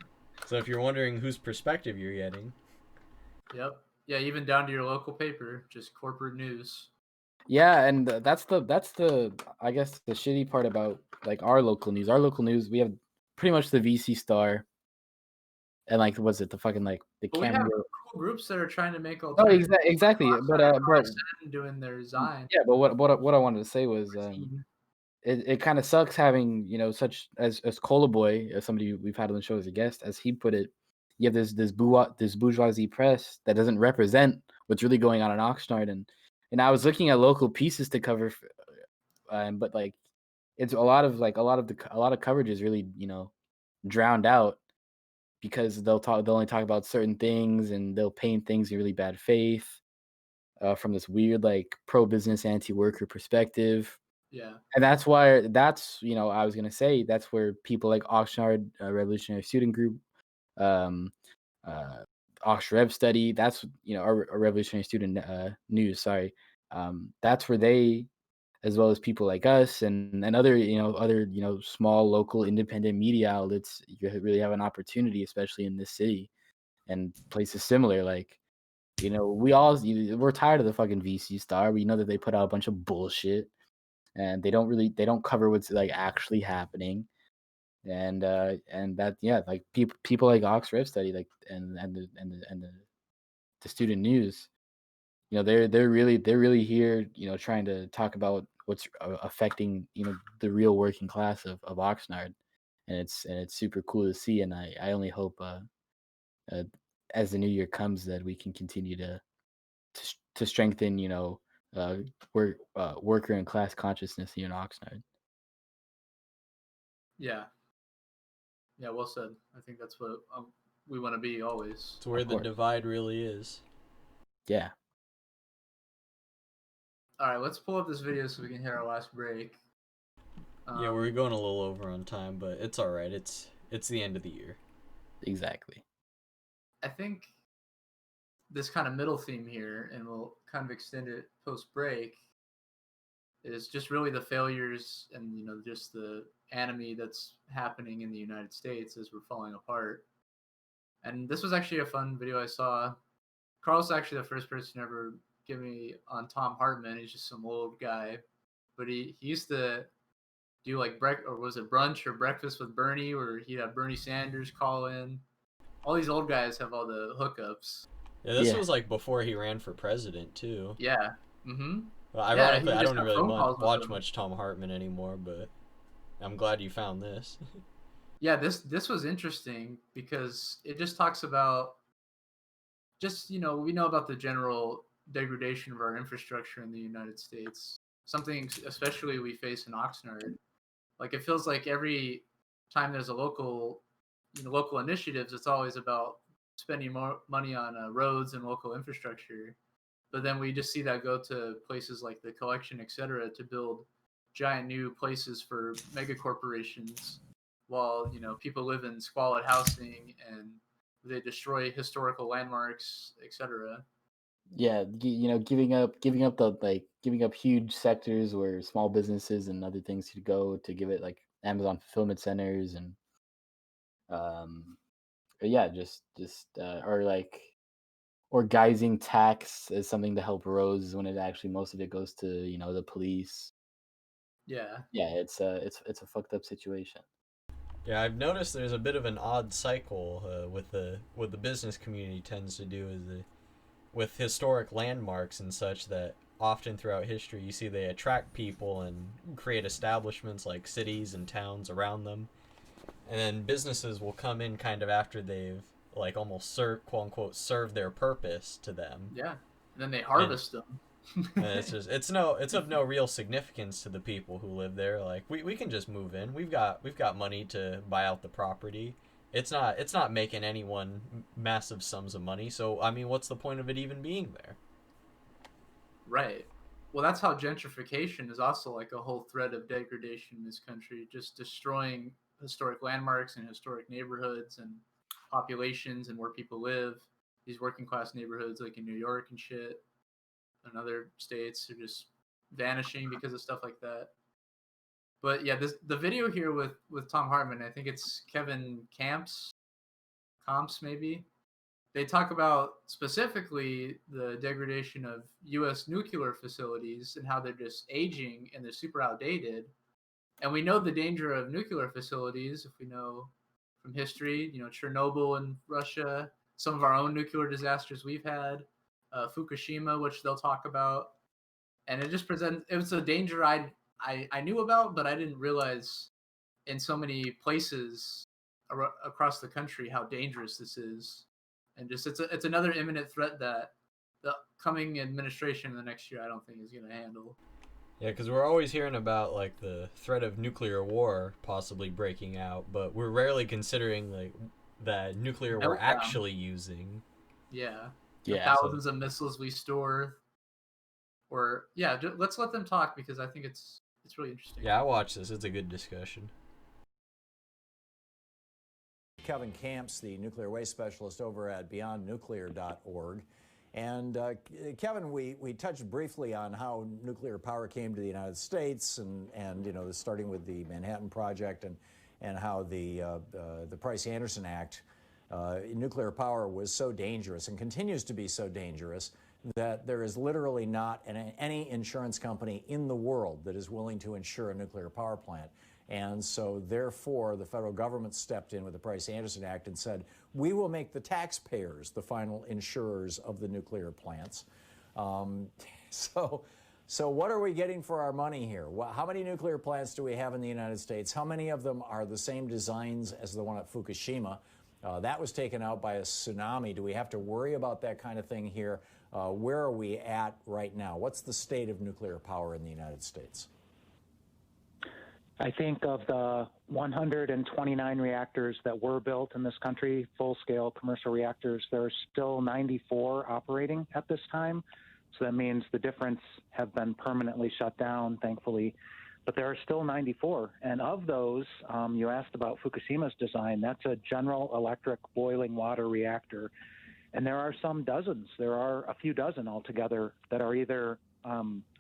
So if you're wondering whose perspective you're getting. Yep. Yeah, even down to your local paper, just corporate news. Yeah, and that's the I guess the shitty part about like our local news. Our local news, we have pretty much the VC Star, and like was it the fucking like the but camera? We have cool groups that are trying to make Oh, exactly. But doing their design. Yeah, but what I wanted to say was it kind of sucks having such as Cola Boy, as somebody we've had on the show as a guest, as he put it. You have this bourgeoisie press that doesn't represent what's really going on in Oxnard, and I was looking at local pieces to cover, but like it's a lot of coverage is really drowned out because they'll only talk about certain things and they'll paint things in really bad faith from this weird like pro-business anti-worker perspective. Yeah, and that's why I was gonna say that's where people like Oxnard Revolutionary Student Group, Oxrev Study, that's our Revolutionary Student News. Sorry, that's where they, as well as people like us and other small local independent media outlets, you really have an opportunity, especially in this city and places similar. Like we're tired of the fucking VC Star. We know that they put out a bunch of bullshit, and they don't cover what's like actually happening. And that like people like Oxford Study, like and the student news, they're really here, trying to talk about what's affecting the real working class of Oxnard, and it's super cool to see. And I only hope as the new year comes that we can continue to strengthen worker and class consciousness here in Oxnard. Yeah, well said. I think that's what we want to be always. It's where the divide really is. Yeah. All right, let's pull up this video so we can hit our last break. Yeah, we're going a little over on time, but it's all right. It's the end of the year. Exactly. I think this kind of middle theme here, and we'll kind of extend it post-break, is just really the failures and just the enemy that's happening in the United States as we're falling apart. And this was actually a fun video I saw. Carl's actually the first person to ever give me on Tom Hartman. He's just some old guy, but he used to do like brunch or breakfast with Bernie, where he'd have Bernie Sanders call in. All these old guys have all the hookups. Yeah, this was like before he ran for president too. Yeah. Mm-hmm. Well, ironically, I don't really watch much Tom Hartman anymore, but I'm glad you found this. Yeah, this was interesting because it just talks about just, we know about the general degradation of our infrastructure in the United States. Something especially we face in Oxnard. Like, it feels like every time there's a local initiatives, it's always about spending more money on roads and local infrastructure. But then we just see that go to places like the collection, et cetera, to build giant new places for mega corporations, while people live in squalid housing and they destroy historical landmarks, etc. Yeah, giving up huge sectors where small businesses and other things could go to give it, like Amazon fulfillment centers and yeah, or guising tax as something to help roads when it actually most of it goes to the police. Yeah, it's a fucked up situation. Yeah, I've noticed there's a bit of an odd cycle with what the business community tends to do with historic landmarks and such, that often throughout history you see they attract people and create establishments like cities and towns around them, and then businesses will come in kind of after they've like almost quote unquote served their purpose to them. Yeah, and then they harvest them. And it's of no real significance to the people who live there. Like, we can just move in. We've got money to buy out the property. It's not making anyone massive sums of money. So I mean, what's the point of it even being there? Right. Well, that's how gentrification is also like a whole thread of degradation in this country, just destroying historic landmarks and historic neighborhoods and populations and where people live. These working class neighborhoods like in New York and shit and other states are just vanishing because of stuff like that. But yeah, the video here with Tom Hartman, I think it's Kevin Comps maybe. They talk about specifically the degradation of U.S. nuclear facilities and how they're just aging and they're super outdated. And we know the danger of nuclear facilities if we know from history, Chernobyl in Russia, some of our own nuclear disasters we've had, Fukushima, which they'll talk about. And it was a danger I knew about, but I didn't realize in so many places across the country how dangerous this is. And just it's another imminent threat that the coming administration in the next year I don't think is going to handle. Yeah, because we're always hearing about like the threat of nuclear war possibly breaking out, but we're rarely considering like the nuclear we're actually using. Yeah. Yeah. Thousands of missiles we store. Or yeah, let's let them talk because I think it's really interesting. Yeah, I watched this. It's a good discussion. Kevin Comps, the nuclear waste specialist over at beyondnuclear.org. And Kevin, we touched briefly on how nuclear power came to the United States and starting with the Manhattan Project and how the Price-Anderson Act, nuclear power was so dangerous and continues to be so dangerous that there is literally not any insurance company in the world that is willing to insure a nuclear power plant. And so, therefore, the federal government stepped in with the Price-Anderson Act and said, we will make the taxpayers the final insurers of the nuclear plants. So what are we getting for our money here? How many nuclear plants do we have in the United States? How many of them are the same designs as the one at Fukushima? That was taken out by a tsunami. Do we have to worry about that kind of thing here? Where are we at right now? What's the state of nuclear power in the United States? I think of the 129 reactors that were built in this country, full-scale commercial reactors, there are still 94 operating at this time. So that means the difference have been permanently shut down, thankfully. But there are still 94. And of those, you asked about Fukushima's design. That's a General Electric boiling water reactor. And there are some dozens. There are a few dozen altogether that are either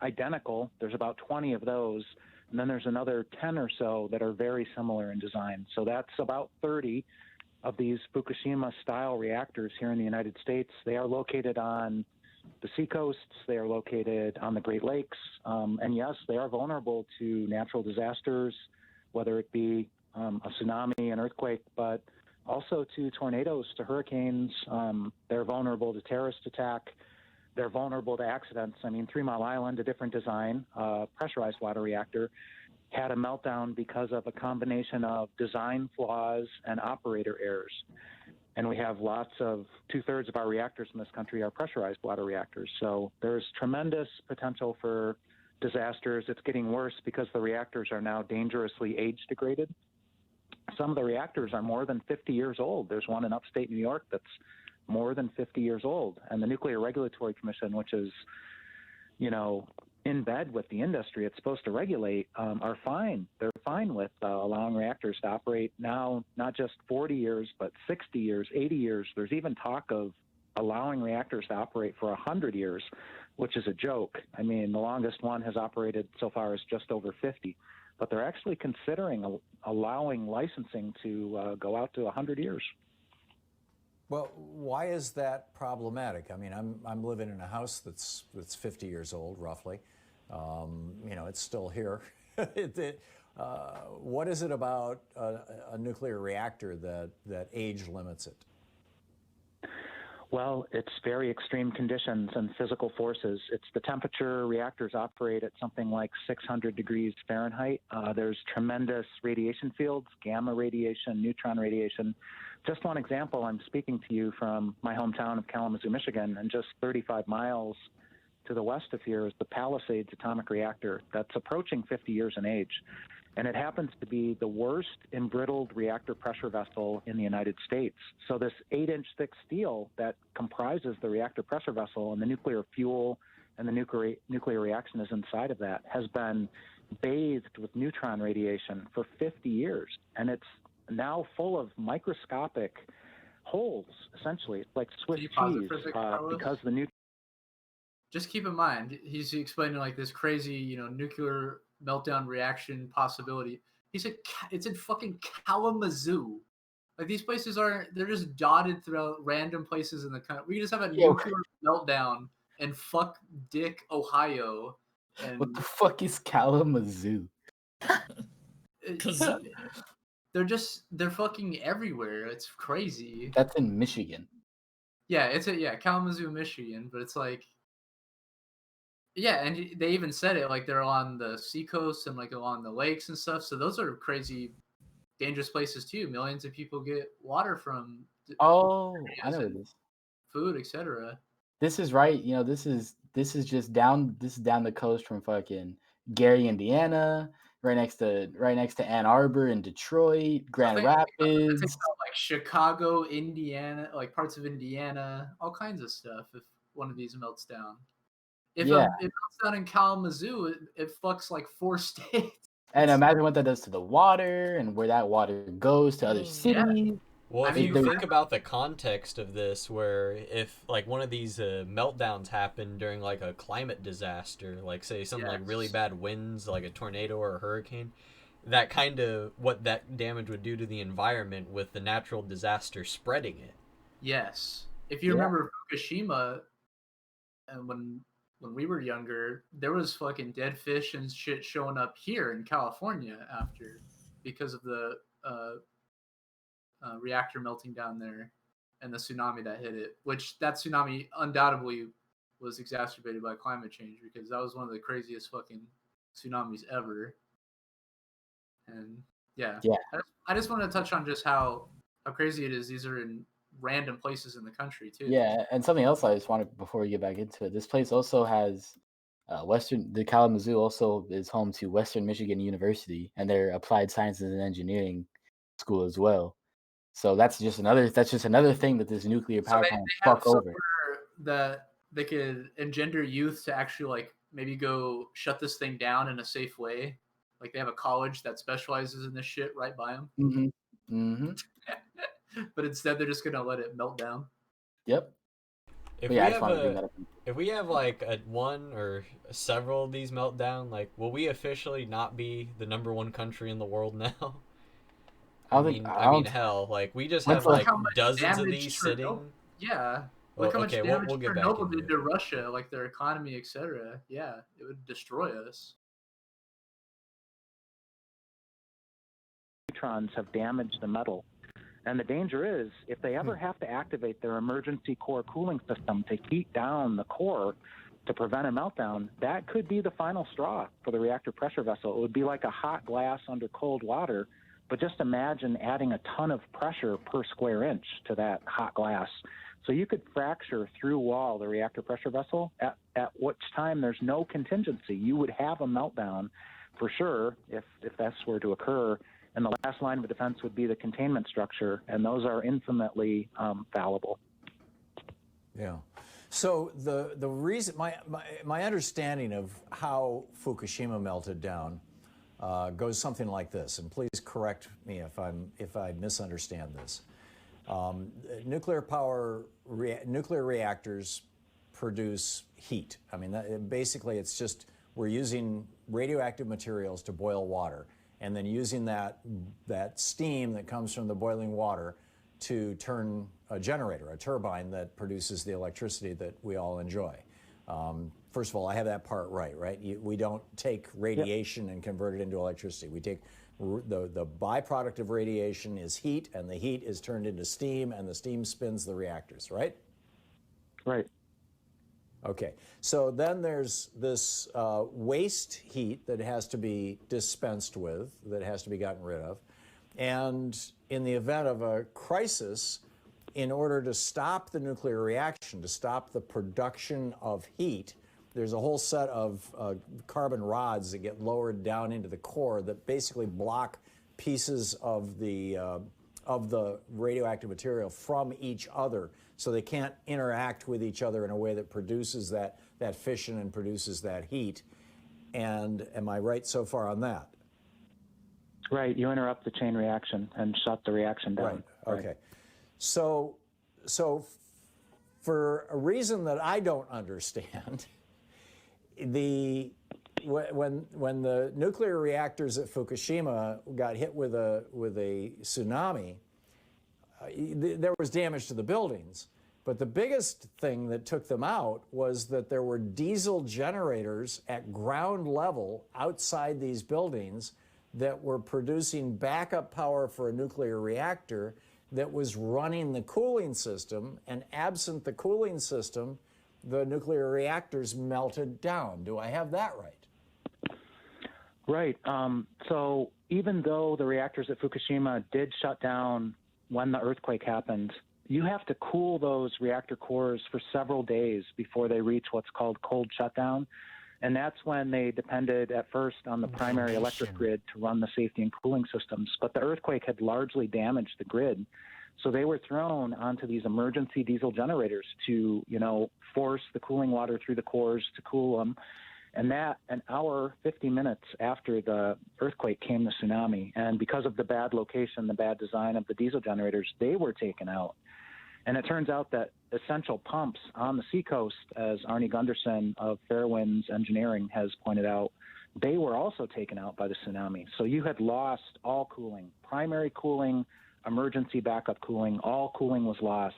identical. There's about 20 of those. And then there's another 10 or so that are very similar in design. So that's about 30 of these Fukushima-style reactors here in the United States. They are located on the seacoasts. They are located on the Great Lakes. And yes, they are vulnerable to natural disasters, whether it be a tsunami, an earthquake, but also to tornadoes, to hurricanes. They're vulnerable to terrorist attack. They're vulnerable to accidents. I mean, 3 Mile Island, a different design, pressurized water reactor, had a meltdown because of a combination of design flaws and operator errors. And we have two-thirds of our reactors in this country are pressurized water reactors. So there's tremendous potential for disasters. It's getting worse because the reactors are now dangerously age-degraded. Some of the reactors are more than 50 years old. There's one in upstate New York that's more than 50 years old. And the Nuclear Regulatory Commission, which is, in bed with the industry it's supposed to regulate, are fine. They're fine with allowing reactors to operate now, not just 40 years, but 60 years, 80 years. There's even talk of allowing reactors to operate for 100 years, which is a joke. I mean, the longest one has operated so far is just over 50. But they're actually considering allowing licensing to go out to 100 years. Well, why is that problematic? I mean, I'm living in a house that's 50 years old, roughly. It's still here. What is it about a nuclear reactor that age limits it? Well, it's very extreme conditions and physical forces. It's the temperature. Reactors operate at something like 600 degrees Fahrenheit. There's tremendous radiation fields, gamma radiation, neutron radiation. Just one example, I'm speaking to you from my hometown of Kalamazoo, Michigan, and just 35 miles to the west of here is the Palisades atomic reactor that's approaching 50 years in age. And it happens to be the worst embrittled reactor pressure vessel in the United States. So this 8-inch thick steel that comprises the reactor pressure vessel and the nuclear fuel and the nuclear reaction is inside of that has been bathed with neutron radiation for 50 years. And it's now full of microscopic holes, essentially. It's like Swiss cheese because the neutron. Just keep in mind, he's explaining like this crazy, nuclear meltdown reaction possibility. He said it's in fucking Kalamazoo. Like these places they're just dotted throughout random places in the country. We just have a nuclear meltdown in fuck dick Ohio. And what the fuck is Kalamazoo? Because they're fucking everywhere. It's crazy. That's in Michigan. Yeah, Kalamazoo, Michigan, but it's like. Yeah, and they even said it like they're on the seacoast and like along the lakes and stuff. So those are crazy, dangerous places too. Millions of people get water from. Oh, I know this. Food, etc. This is right. This is just down. This is down the coast from fucking Gary, Indiana, right next to Ann Arbor and Detroit, Grand Rapids, like Chicago, Indiana, like parts of Indiana, all kinds of stuff. If one of these melts down. If it melts down in Kalamazoo, it fucks like 4 states. And imagine what that does to the water and where that water goes to other cities. Well, if you think about the context of this, where if like one of these meltdowns happened during like a climate disaster, like say something like really bad winds, like a tornado or a hurricane, that kind of what that damage would do to the environment with the natural disaster spreading it. Yes. If you remember Fukushima, and when we were younger, there was fucking dead fish and shit showing up here in California after because of the reactor melting down there and the tsunami that hit it, which that tsunami undoubtedly was exacerbated by climate change because that was one of the craziest fucking tsunamis ever. And I just want to touch on just how crazy it is. These are in random places in the country too. Yeah, and something else I just wanted before we get back into it. This place also has the Kalamazoo also is home to Western Michigan University and their Applied Sciences and Engineering school as well. So that's just another thing that this nuclear power plant fuck over. That they could engender youth to actually like maybe go shut this thing down in a safe way. Like they have a college that specializes in this shit right by them. Mm-hmm. Mm-hmm. But instead, they're just gonna let it melt down. Yep. If we have like a one or several of these meltdown, like will we officially not be the #1 country in the world now? I mean, hell, like we just have like dozens of these sitting. Yeah. Look how much damage Chernobyl did to Russia, like their economy, etc. Yeah, it would destroy us. Neutrons have damaged the metal. And the danger is, if they ever have to activate their emergency core cooling system to heat down the core to prevent a meltdown, that could be the final straw for the reactor pressure vessel. It would be like a hot glass under cold water But just imagine adding a ton of pressure per square inch to that hot glass. So you could fracture through wall the reactor pressure vessel, at which time there's no contingency. You would have a meltdown for sure if this were to occur. And the last line of defense would be the containment structure, and those are infinitely fallible. Yeah. So the reason, my understanding of how Fukushima melted down goes something like this, and please correct me if I misunderstand this. Nuclear reactors produce heat. I mean, basically, it's just we're using radioactive materials to boil water, and then using that steam that comes from the boiling water to turn a generator, a turbine that produces the electricity that we all enjoy. First of all, I have that part right? We don't take radiation and convert it into electricity. We take the byproduct of radiation is heat, and the heat is turned into steam, and the steam spins the reactors, right? Right. Okay, so then there's this waste heat that has to be dispensed with, that has to be gotten rid of. And in the event of a crisis, in order to stop the nuclear reaction, to stop the production of heat, there's a whole set of carbon rods that get lowered down into the core that basically block pieces of the radioactive material from each other, so they can't interact with each other in a way that produces that fission and produces that heat. And am I right so far on that? Right. You interrupt the chain reaction and shut the reaction down. Right. Okay. So for a reason that I don't understand, when the nuclear reactors at Fukushima got hit with a tsunami, there was damage to the buildings. But the biggest thing that took them out was that there were diesel generators at ground level outside these buildings that were producing backup power for a nuclear reactor that was running the cooling system, and absent the cooling system, the nuclear reactors melted down. Do I have that right? Right. So even though the reactors at Fukushima did shut down when the earthquake happened, you have to cool those reactor cores for several days before they reach what's called cold shutdown. And that's when they depended at first on the primary electric grid to run the safety and cooling systems. But the earthquake had largely damaged the grid. So they were thrown onto these emergency diesel generators to, force the cooling water through the cores to cool them. And that, an hour, 50 minutes after the earthquake, came the tsunami. And because of the bad location, the bad design of the diesel generators, they were taken out. And it turns out that essential pumps on the seacoast, as Arnie Gunderson of Fairwinds Engineering has pointed out, they were also taken out by the tsunami. So you had lost all cooling, primary cooling, emergency backup cooling, all cooling was lost.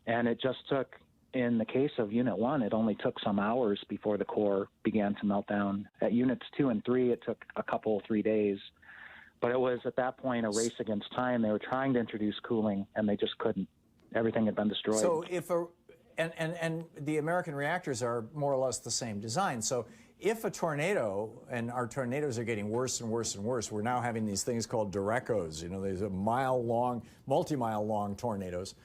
And it just took, in the case of Unit 1, it only took some hours before the core began to melt down. At Units 2 and 3, it took 3 days. But it was at that point a race against time. They were trying to introduce cooling, and they just couldn't. Everything had been destroyed. So and the American reactors are more or less the same design. So if a tornado, and our tornadoes are getting worse and worse and worse, we're now having these things called DERECHOs. There's a mile-long, multi-mile-long tornadoes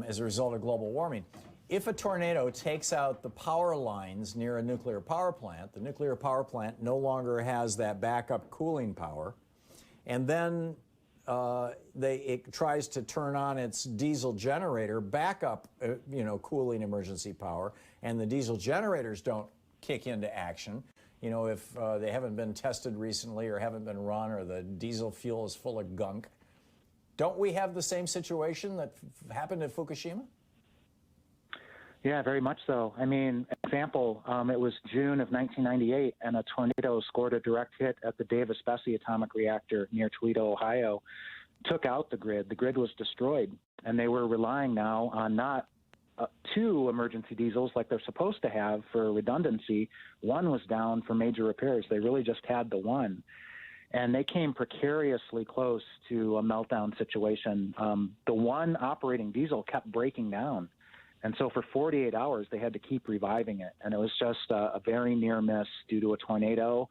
as a result of global warming. If a tornado takes out the power lines near a nuclear power plant, the nuclear power plant no longer has that backup cooling power, and then it tries to turn on its diesel generator, backup, cooling emergency power, and the diesel generators don't kick into action. If they haven't been tested recently or haven't been run, or the diesel fuel is full of gunk. Don't we have the same situation that happened at Fukushima? Yeah, very much so. I mean, example, it was June of 1998, and a tornado scored a direct hit at the Davis-Besse atomic reactor near Toledo, Ohio, took out the grid. The grid was destroyed, and they were relying now on not 2 emergency diesels like they're supposed to have for redundancy. One was down for major repairs. They really just had the one. And they came precariously close to a meltdown situation. The one operating diesel kept breaking down. And so for 48 hours, they had to keep reviving it. And it was just a very near miss due to a tornado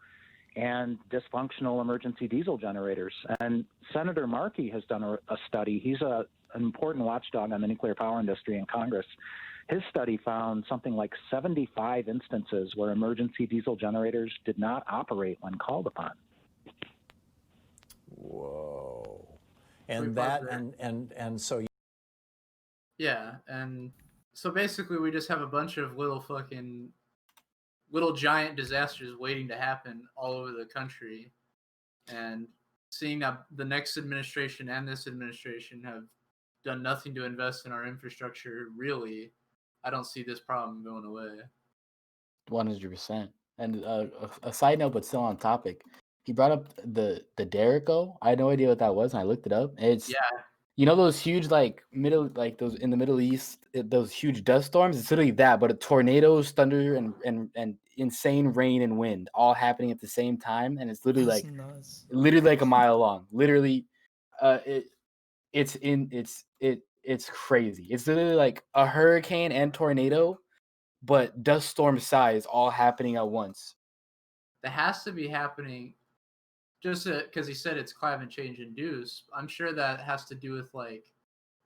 and dysfunctional emergency diesel generators. And Senator Markey has done a study. He's an important watchdog on the nuclear power industry in Congress. His study found something like 75 instances where emergency diesel generators did not operate when called upon. Whoa. And that, and so. Yeah, and so basically we just have a bunch of little giant disasters waiting to happen all over the country. And seeing that the next administration and this administration have done nothing to invest in our infrastructure, really, I don't see this problem going away. 100%. And a side note, but still on topic, he brought up the DERECHO. I had no idea what that was, and I looked it up. It's those huge those in the Middle East, those huge dust storms. It's literally that, but tornadoes, thunder, and insane rain and wind all happening at the same time, and it's literally literally like a mile long. Literally, it's crazy. It's literally like a hurricane and tornado, but dust storm size all happening at once. That has to be happening just because he said it's climate change induced. I'm sure that has to do with like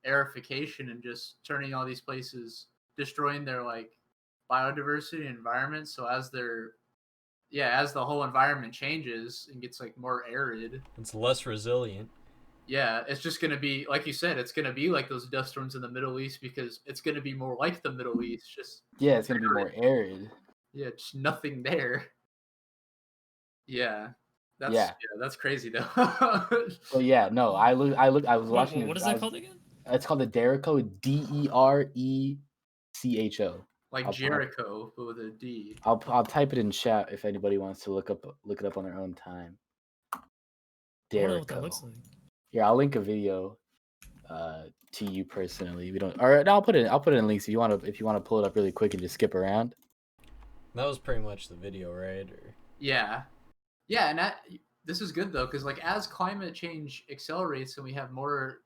aerification and just turning all these places, destroying their like biodiversity and environment. So as the whole environment changes and gets like more arid, it's less resilient. Yeah, it's just going to be, like you said, it's going to be like those dust storms in the Middle East because it's going to be more like the Middle East. It's going to be more arid. Yeah, just nothing there. Yeah. That's crazy though. Well, yeah, no, I was watching. What is that called again? It's called the DERECHO, DERECHO. Like Jericho, but with a D. I'll type it in chat if anybody wants to look it up on their own time. DERECHO. I don't know what that looks like. Yeah, I'll link a video to you personally. I'll put it in links if you want to pull it up really quick and just skip around. That was pretty much the video, right? Yeah, and this is good though because like as climate change accelerates and we have more,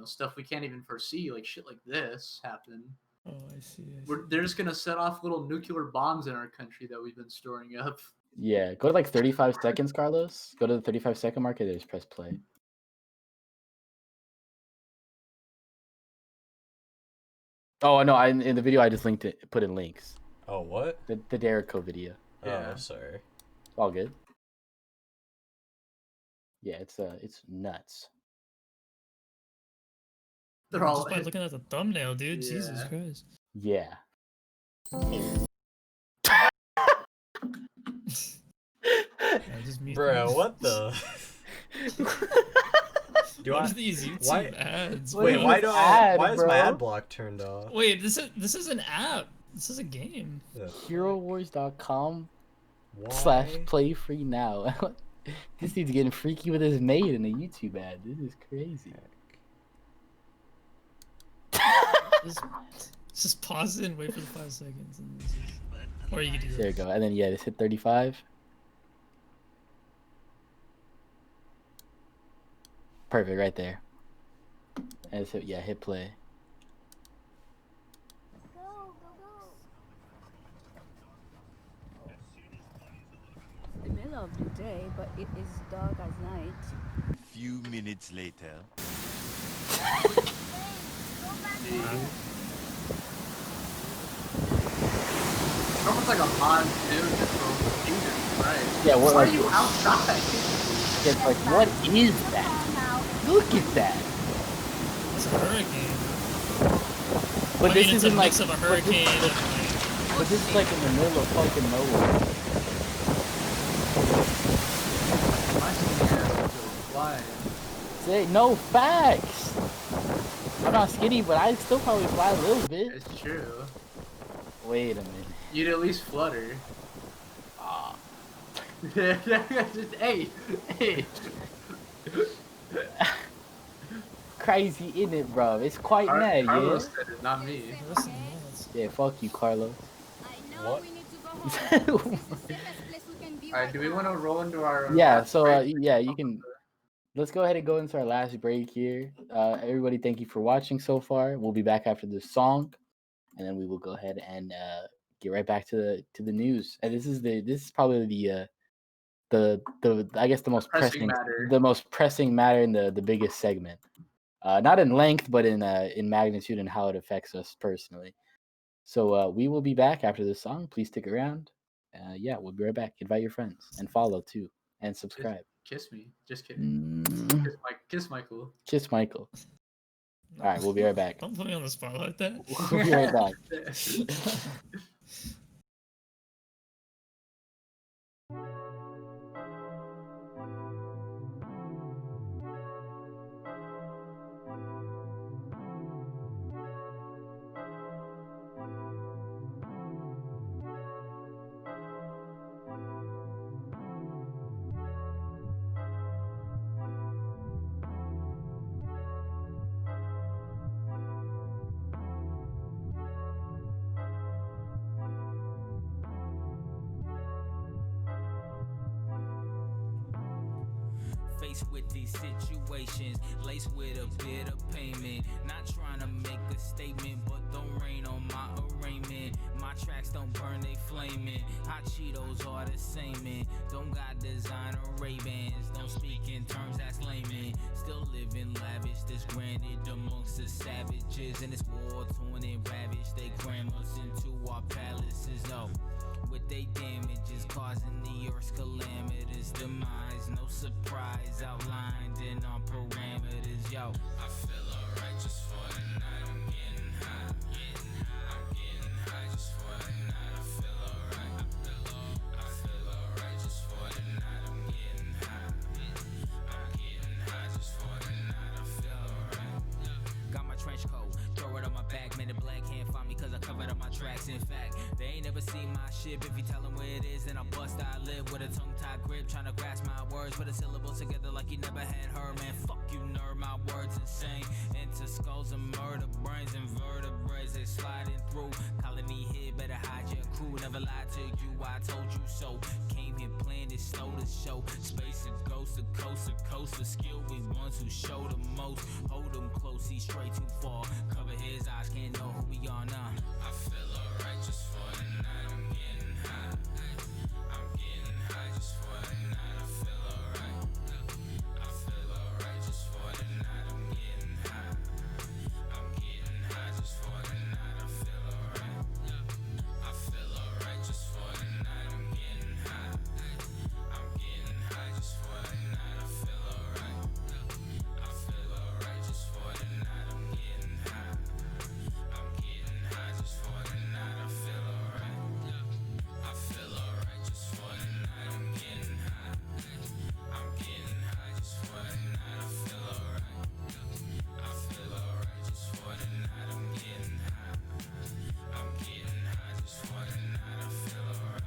stuff we can't even foresee, like shit like this happen. Oh, I see. They're just gonna set off little nuclear bombs in our country that we've been storing up. Yeah, go to like 35 seconds, Carlos. Go to the 35-second mark and just press play. Oh no! In the video I just put in links. Oh, what? The DERECHO video. Yeah, sorry. All good. Yeah, it's nuts. They're all just by looking at the thumbnail, dude. Yeah. Jesus Christ. Yeah. Bro, what the? What are these YouTube ads? Wait, why is my ad block turned off? Wait, this is an app. This is a game. Yeah. HeroWars.com/play free now. This dude's getting freaky with his maid in a YouTube ad. This is crazy. Just pause it and wait for the 5 seconds. Or you can do that. There you go. And then just hit 35. Perfect, right there. And so hit play. The middle of the day, but it is dark as night. Few minutes later. It's almost like a monsoon just for fingers, right? Yeah, why are you outside? It's like, what is that? Look at that. It's a hurricane. But this isn't like of a hurricane. But this is like in the middle of fucking nowhere. Say no facts. I'm not skinny, but I still probably fly a little bit. It's true. Wait a minute. You'd at least flutter. Ah. Hey. Crazy, isn't it, bro? It's quite mad, Carlos said it, not me. Yeah, fuck you, Carlos. What? Alright, do we want to roll into our... Yeah, so, you can... Let's go ahead and go into our last break here. Everybody, thank you for watching so far. We'll be back after this song, and then we will go ahead and get right back to the news. And this is probably I guess the most Pressing pressing matter in the biggest segment. Not in length, but in magnitude and how it affects us personally. So we will be back after this song. Please stick around. Yeah, we'll be right back. Invite your friends and follow too and subscribe. Kiss me. Just kidding. Kiss Michael. Kiss Michael. All right, we'll be right back. Don't put me on the spot like that. We'll be right back. Faced with these situations, laced with a bit of payment. Not trying to make a statement, but don't rain on my arraignment. My tracks don't burn, they flaming. Hot Cheetos are the same, man. Don't got designer Ray-Bans. Don't speak in terms that's layman. Still living lavish, this granted amongst the savages. And this war torn and ravaged, they cram us into our palaces, though. With they damages causing the earth's calamitous demise. No surprise outlined in our parameters, yo. I feel alright just for the night. I'm getting high. I'm getting high just for the night. I feel alright. I feel alright just for the night. I'm getting high. I'm getting high just for the night. I feel alright. Got my trench coat, throw it on my back. Man, the black can't find me cause I covered up my tracks. In fact, they ain't never seen my shit. If you tell them where it is, then I bust. I live with a tongue-tied grip, trying to grasp my words, put the syllables together like you never had her. Man, fuck you, nerd. My words insane. Into skulls and murder, brains and vertebrae, they sliding through. Colony here, better hide your crew. Never lied to you, I told you so. Came here playing this snow to show. Space and ghost to coast to skill. We ones who show the most. Hold them close, he's straight too far. Cover his eyes, can't know who we are now. I feel alright just for the night. I'm getting high. I'm getting high just for the night. I feel alright. I feel alright just for the night. I'm getting high. I'm getting high just for the night. I feel alright. I feel alright just for the night. I'm getting high. I'm getting high just for the night. I feel alright. I feel alright just for the night. I'm getting high. I'm getting high just for the night. I feel alright. I feel alright just for the night. I'm getting high. I'm getting high just for the night. I feel alright. I feel alright just for the night. I'm getting high. I'm getting high just for the night. I feel alright. I feel alright just for the night. I'm getting high. I'm getting high just for the night. I feel alright.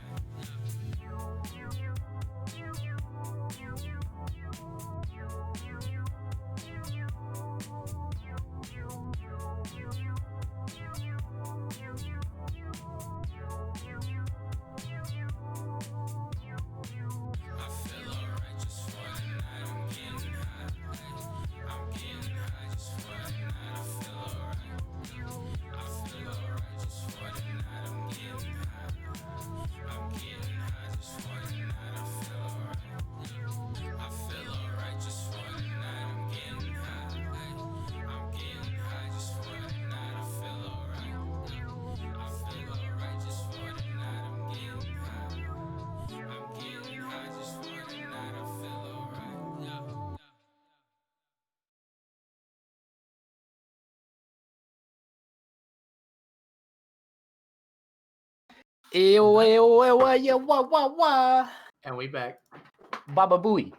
I feel alright just for the night. I'm getting high. I'm getting high just for the night. I feel alright. I feel alright just for the night. I'm getting high. I'm getting high just for the night. I feel alright. I feel alright just for the night. I'm getting high. I'm getting high just for the night. I feel alright. And we back. Baba Booey.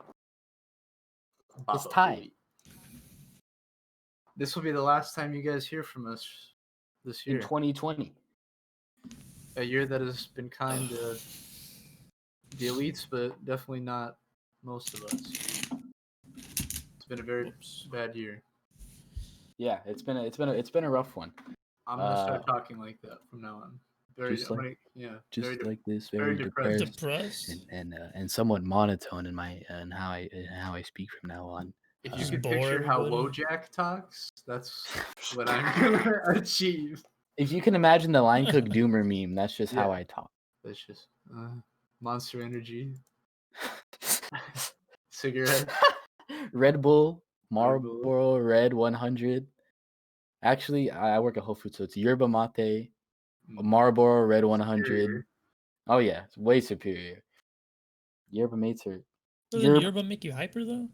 It's Baba time. Booey. This will be the last time you guys hear from us this year. In 2020. A year that has been kind to the elites, but definitely not most of us. It's been a very bad year. Yeah, it's been a rough one. I'm gonna start talking like that from now on. Very, Just like- very Like this, very very depressed. Depressed? and somewhat monotone in my and how I speak from now on. If you Just could bore picture how everybody. Wojak talks, that's what I'm gonna achieve. If you can imagine the line cook doomer meme, that's just how Yeah. I talk. That's just monster energy. Cigarette. Red Bull, Red Bull. Marlboro Red 100. Actually, I work at Whole Foods, so it's yerba mate, Marlboro Red 100. Superior. Oh yeah, it's way superior. Yerba mates are. Doesn't yerba make you hyper though?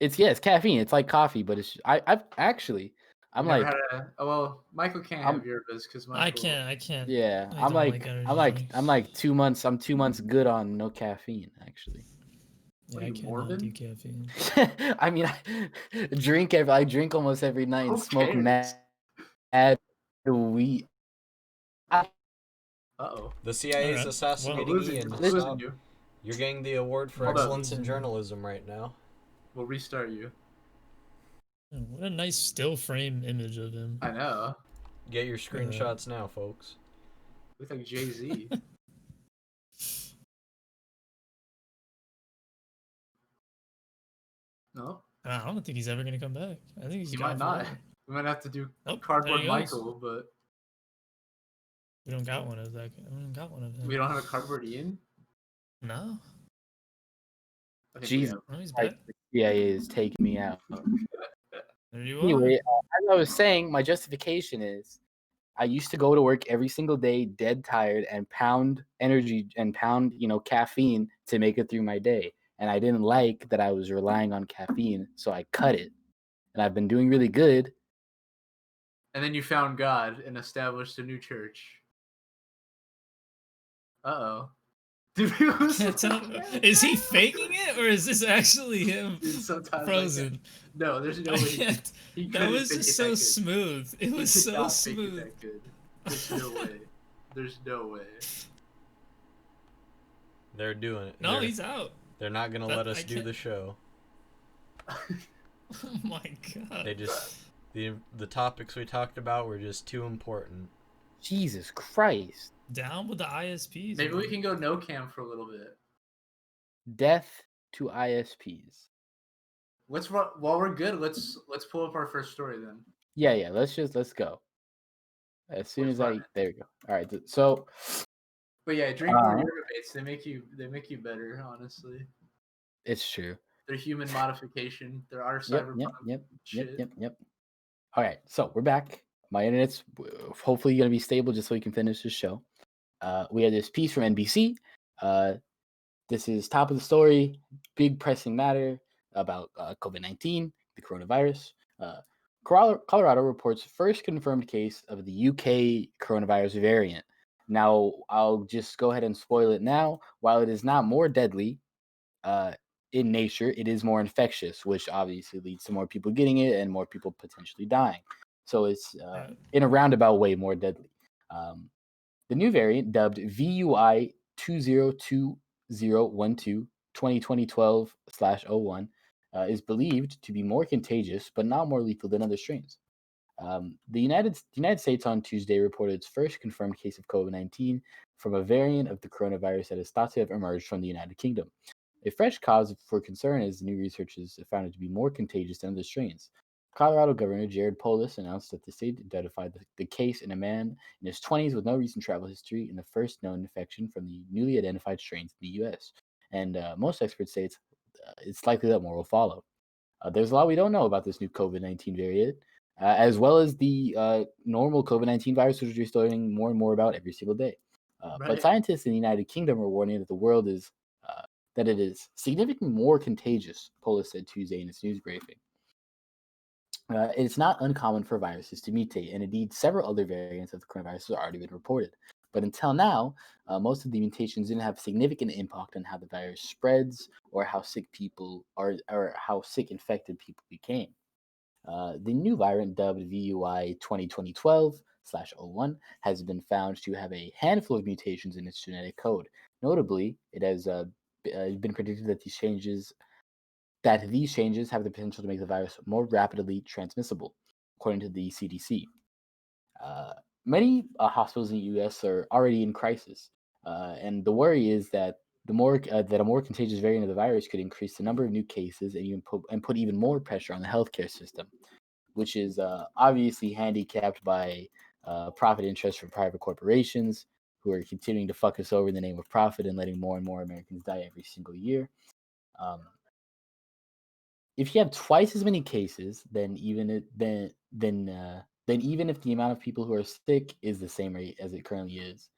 It's caffeine. It's like coffee, but it's I've actually I'm Never like had well, Michael can't have yerbas because I can't. yeah. I I'm don't like energy I'm like drinks. I'm like 2 months. I'm 2 months good on no caffeine actually. What Yeah, are I you, cannot Morbid? do caffeine. I mean, I drink almost every night and Who smoke cares? mad weed. Uh-oh. The CIA is Alright, assassinating We're losing, Ian. we're losing Stop. you. You're getting the award for Hold up. excellence in journalism right now. We'll restart you. What a nice still frame image of him. I know. Get your screenshots now, folks. Look like Jay-Z. No? I don't think he's ever gonna come back. I think he's He gone might not. forever. We might have to do Nope, Cardboard there he goes. Michael, but We don't got one of that. We don't got one of him. we don't have a Cardboard Ian? No. I think we Jesus, No, he's Christ, back. the CIA is taking me out. There you Anyway, are. as I was saying, my justification is I used to go to work every single day, dead tired, and pound energy and pound, caffeine to make it through my day. And I didn't like that I was relying on caffeine, so I cut it. And I've been doing really good. And then you found God and established a new church. Uh-oh. Did we lose Can't tell. Is he faking it or is this actually him Dude, sometimes frozen? No, there's no I way. can't. He That couldn't was fake just it so that good. smooth. It He was could so not fake it smooth. that good. There's no way. There's no way. They're doing it. No, They're- he's out. They're not gonna That- let I us do can't- the show. Oh my god. They just the topics we talked about were just too important. Jesus Christ. Down with the ISPs. Maybe we man. can go no cam for a little bit. Death to ISPs. While we're good, let's pull up our first story then. Yeah, let's go. As soon We're as starting. there we go. All right, so But yeah, drink more yerba mates. They make you better, honestly. it's true. They're human modification. They're our Yep. cyberpunk shit. All right, so we're back. My internet's hopefully going to be stable just so we can finish this show. We had this piece from NBC. This is top of the story, big pressing matter about COVID-19, the coronavirus. Colorado reports first confirmed case of the UK coronavirus variant. Now, I'll just go ahead and spoil it now. While it is not more deadly in nature, it is more infectious, which obviously leads to more people getting it and more people potentially dying. So it's in a roundabout way more deadly. The new variant, dubbed VUI 202012 2012/01, is believed to be more contagious but not more lethal than other strains. The United States on Tuesday reported its first confirmed case of COVID-19 from a variant of the coronavirus that is thought to have emerged from the United Kingdom. A fresh cause for concern is new research has found it to be more contagious than other strains. Colorado Governor Jared Polis announced that the state identified the case in a man in his 20s with no recent travel history and the first known infection from the newly identified strains in the U.S. And most experts say it's likely that more will follow. There's a lot we don't know about this new COVID-19 variant, as well as the normal COVID-19 virus, which we're learning more and more about every single day. But scientists in the United Kingdom are warning that that it is significantly more contagious, Polis said Tuesday in its news briefing. It's not uncommon for viruses to mutate, and indeed several other variants of the coronavirus have already been reported. But until now, most of the mutations didn't have significant impact on how the virus spreads or how sick people are, or how sick infected people became. The new variant, dubbed VUI 202012/01, has been found to have a handful of mutations in its genetic code. Notably, it has been predicted that these changes have the potential to make the virus more rapidly transmissible, according to the CDC. Many hospitals in the U.S. are already in crisis, and the worry is that a more contagious variant of the virus could increase the number of new cases and put even more pressure on the healthcare system, which is obviously handicapped by profit interests from private corporations who are continuing to fuck us over in the name of profit and letting more and more Americans die every single year. If you have twice as many cases, then even if the amount of people who are sick is the same rate as it currently is,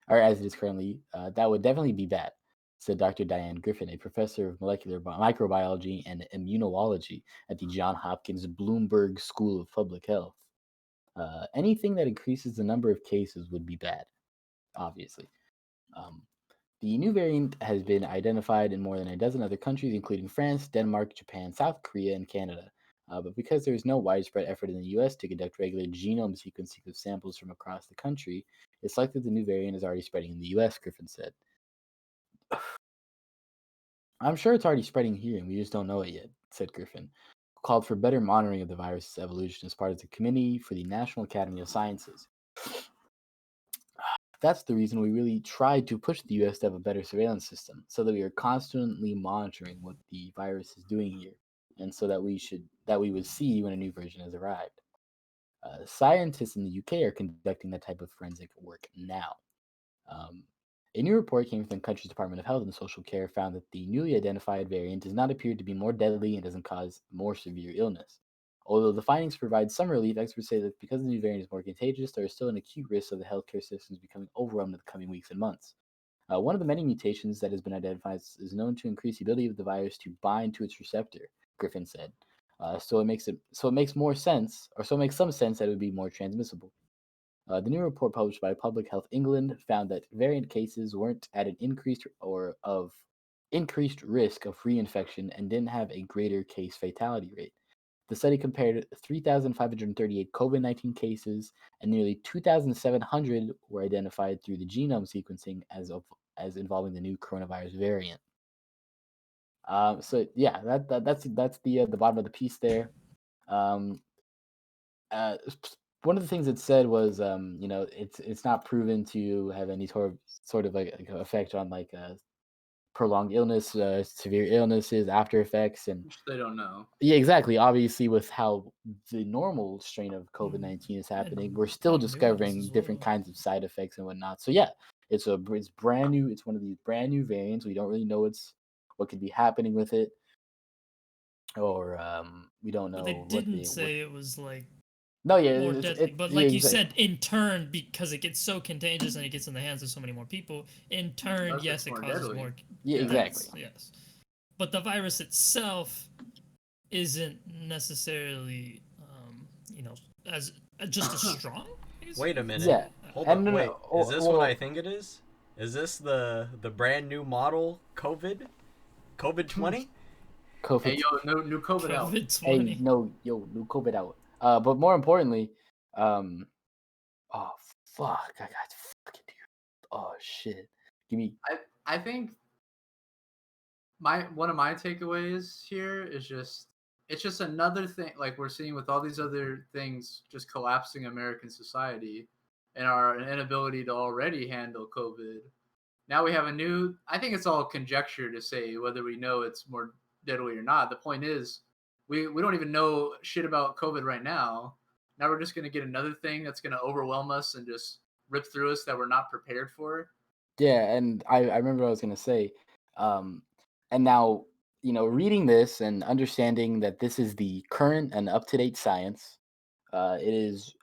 or as it is currently, that would definitely be bad, said Dr. Diane Griffin, a professor of molecular microbiology and immunology at the Johns Hopkins Bloomberg School of Public Health. Anything that increases the number of cases would be bad, obviously. The new variant has been identified in more than a dozen other countries, including France, Denmark, Japan, South Korea, and Canada. But because there is no widespread effort in the U.S. to conduct regular genome sequencing of samples from across the country, it's likely the new variant is already spreading in the U.S., Griffin said. I'm sure it's already spreading here, and we just don't know it yet, said Griffin, who called for better monitoring of the virus's evolution as part of the Committee for the National Academy of Sciences. That's the reason we really tried to push the U.S. to have a better surveillance system, so that we are constantly monitoring what the virus is doing here, and so that we would see when a new version has arrived. Scientists in the UK are conducting that type of forensic work now. A new report came from the country's Department of Health and Social Care found that the newly identified variant does not appear to be more deadly and doesn't cause more severe illness. Although the findings provide some relief, experts say that because the new variant is more contagious, there is still an acute risk of the healthcare systems becoming overwhelmed in the coming weeks and months. One of the many mutations that has been identified is known to increase the ability of the virus to bind to its receptor, Griffin said. So it makes some sense that it would be more transmissible. The new report published by Public Health England found that variant cases weren't at an increased risk of reinfection and didn't have a greater case fatality rate. The study compared 3,538 COVID-19 cases, and nearly 2,700 were identified through the genome sequencing as involving the new coronavirus variant. So yeah, that's the bottom of the piece there. One of the things it said was, it's not proven to have any sort of like effect on like prolonged illness, severe illnesses, after effects, and Which they don't know. Yeah, exactly. Obviously, with how the normal strain of COVID-19 is happening, we're still discovering different kinds of side effects and whatnot. So yeah, it's brand new. It's one of these brand new variants. We don't really know what could be happening with it, or we don't know. But they didn't say it was like no, yeah, more deadly. But like you said, in turn, because it gets so contagious and it gets in the hands of so many more people, in turn, yes, it causes more. Yeah, exactly. Yes, but the virus itself isn't necessarily, as just as strong. Wait a minute. Yeah. Hold on. Wait. Is this what I think it is? Is this the brand new model COVID 20? COVID. Hey, yo, new COVID out. Hey, new COVID out. But more importantly, oh fuck, I got fucking dude. Oh shit, give me. I think one of my takeaways here is it's just another thing like we're seeing with all these other things just collapsing American society and our inability to already handle COVID. Now we have I think it's all conjecture to say whether we know it's more deadly or not. The point is, we don't even know shit about COVID right now. Now we're just going to get another thing that's going to overwhelm us and just rip through us that we're not prepared for. Yeah, and I remember what I was going to say. And now, reading this and understanding that this is the current and up-to-date science, it is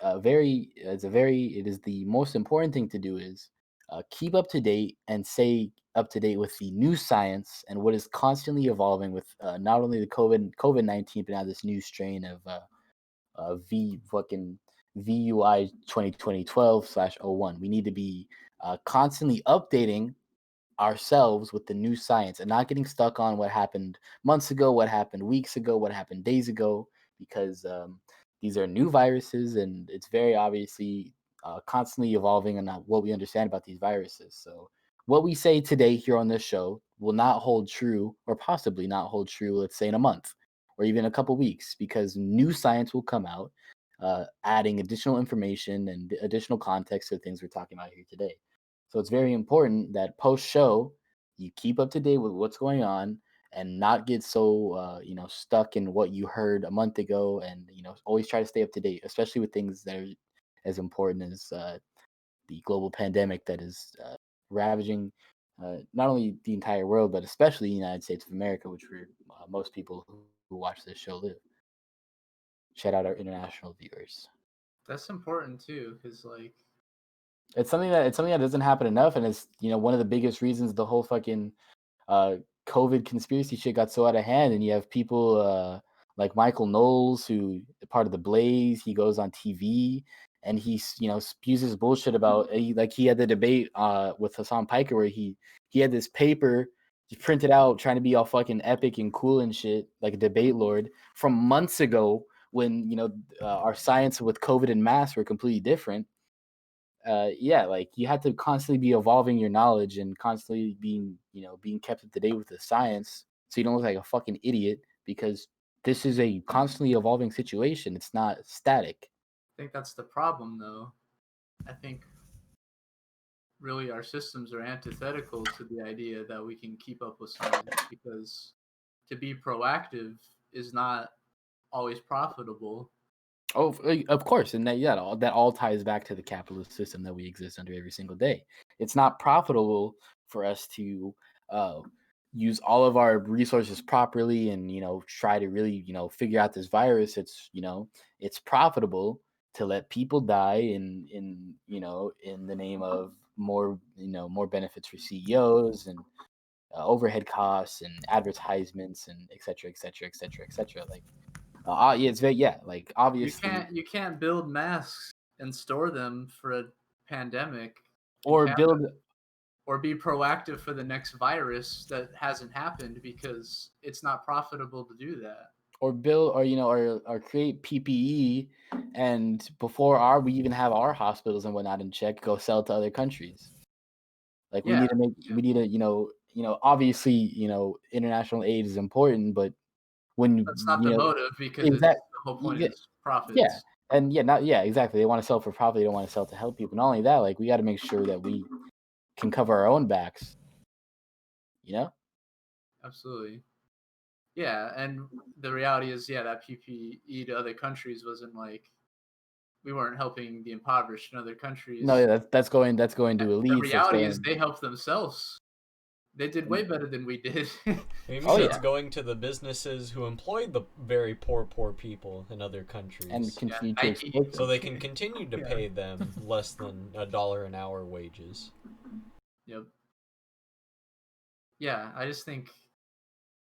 the most important thing to do is keep up to date and stay up to date with the new science and what is constantly evolving with not only the COVID-19, but now this new strain of VUI 2020-12/01. We need to be constantly updating ourselves with the new science and not getting stuck on what happened months ago, what happened weeks ago, what happened days ago, because these are new viruses and it's very obviously constantly evolving on what we understand about these viruses. So what we say today here on this show will not hold true, or possibly not hold true, let's say in a month or even a couple weeks, because new science will come out, adding additional information and additional context to the things we're talking about here today. So it's very important that post-show, you keep up to date with what's going on and not get so, stuck in what you heard a month ago, and, always try to stay up to date, especially with things that are as important as the global pandemic that is ravaging not only the entire world, but especially the United States of America, which where most people who watch this show live. Shout out our international viewers. That's important too, because like it's something that doesn't happen enough, and it's one of the biggest reasons the whole fucking COVID conspiracy shit got so out of hand. And you have people like Michael Knowles, who part of the Blaze. He goes on TV and he spews his bullshit about he had the debate with Hassan Piker where he had this paper printed out trying to be all fucking epic and cool and shit like a debate lord from months ago when our science with COVID and masks were completely different. Like you have to constantly be evolving your knowledge and constantly being kept up to date with the science so you don't look like a fucking idiot, because this is a constantly evolving situation. It's not static. I think that's the problem, though. I think really our systems are antithetical to the idea that we can keep up with science, because to be proactive is not always profitable. Oh, of course, and that all ties back to the capitalist system that we exist under every single day. It's not profitable for us to use all of our resources properly and try to really figure out this virus. It's profitable to let people die in the name of more benefits for CEOs and overhead costs and advertisements and et cetera, et cetera, et cetera, et cetera. Like. It's very like obviously you can't build masks and store them for a pandemic, or be proactive for the next virus that hasn't happened, because it's not profitable to do that. Or build or create PPE, and before we even have our hospitals and whatnot in check, go sell to other countries. Like we need to obviously international aid is important, but when that's not the motive, because the whole point is profits. Yeah, and exactly. They want to sell for profit. They don't want to sell to help people. Not only that, like we got to make sure that we can cover our own backs. Absolutely. Yeah, and the reality is, that PPE to other countries wasn't like we weren't helping the impoverished in other countries. No, yeah, that's going to elites. The reality is they helped themselves. They did way better than we did. Maybe it's going to the businesses who employ the very poor people in other countries, and continue to exploit them. So they can continue to pay them less than $1 an hour wages. Yep. Yeah, I just think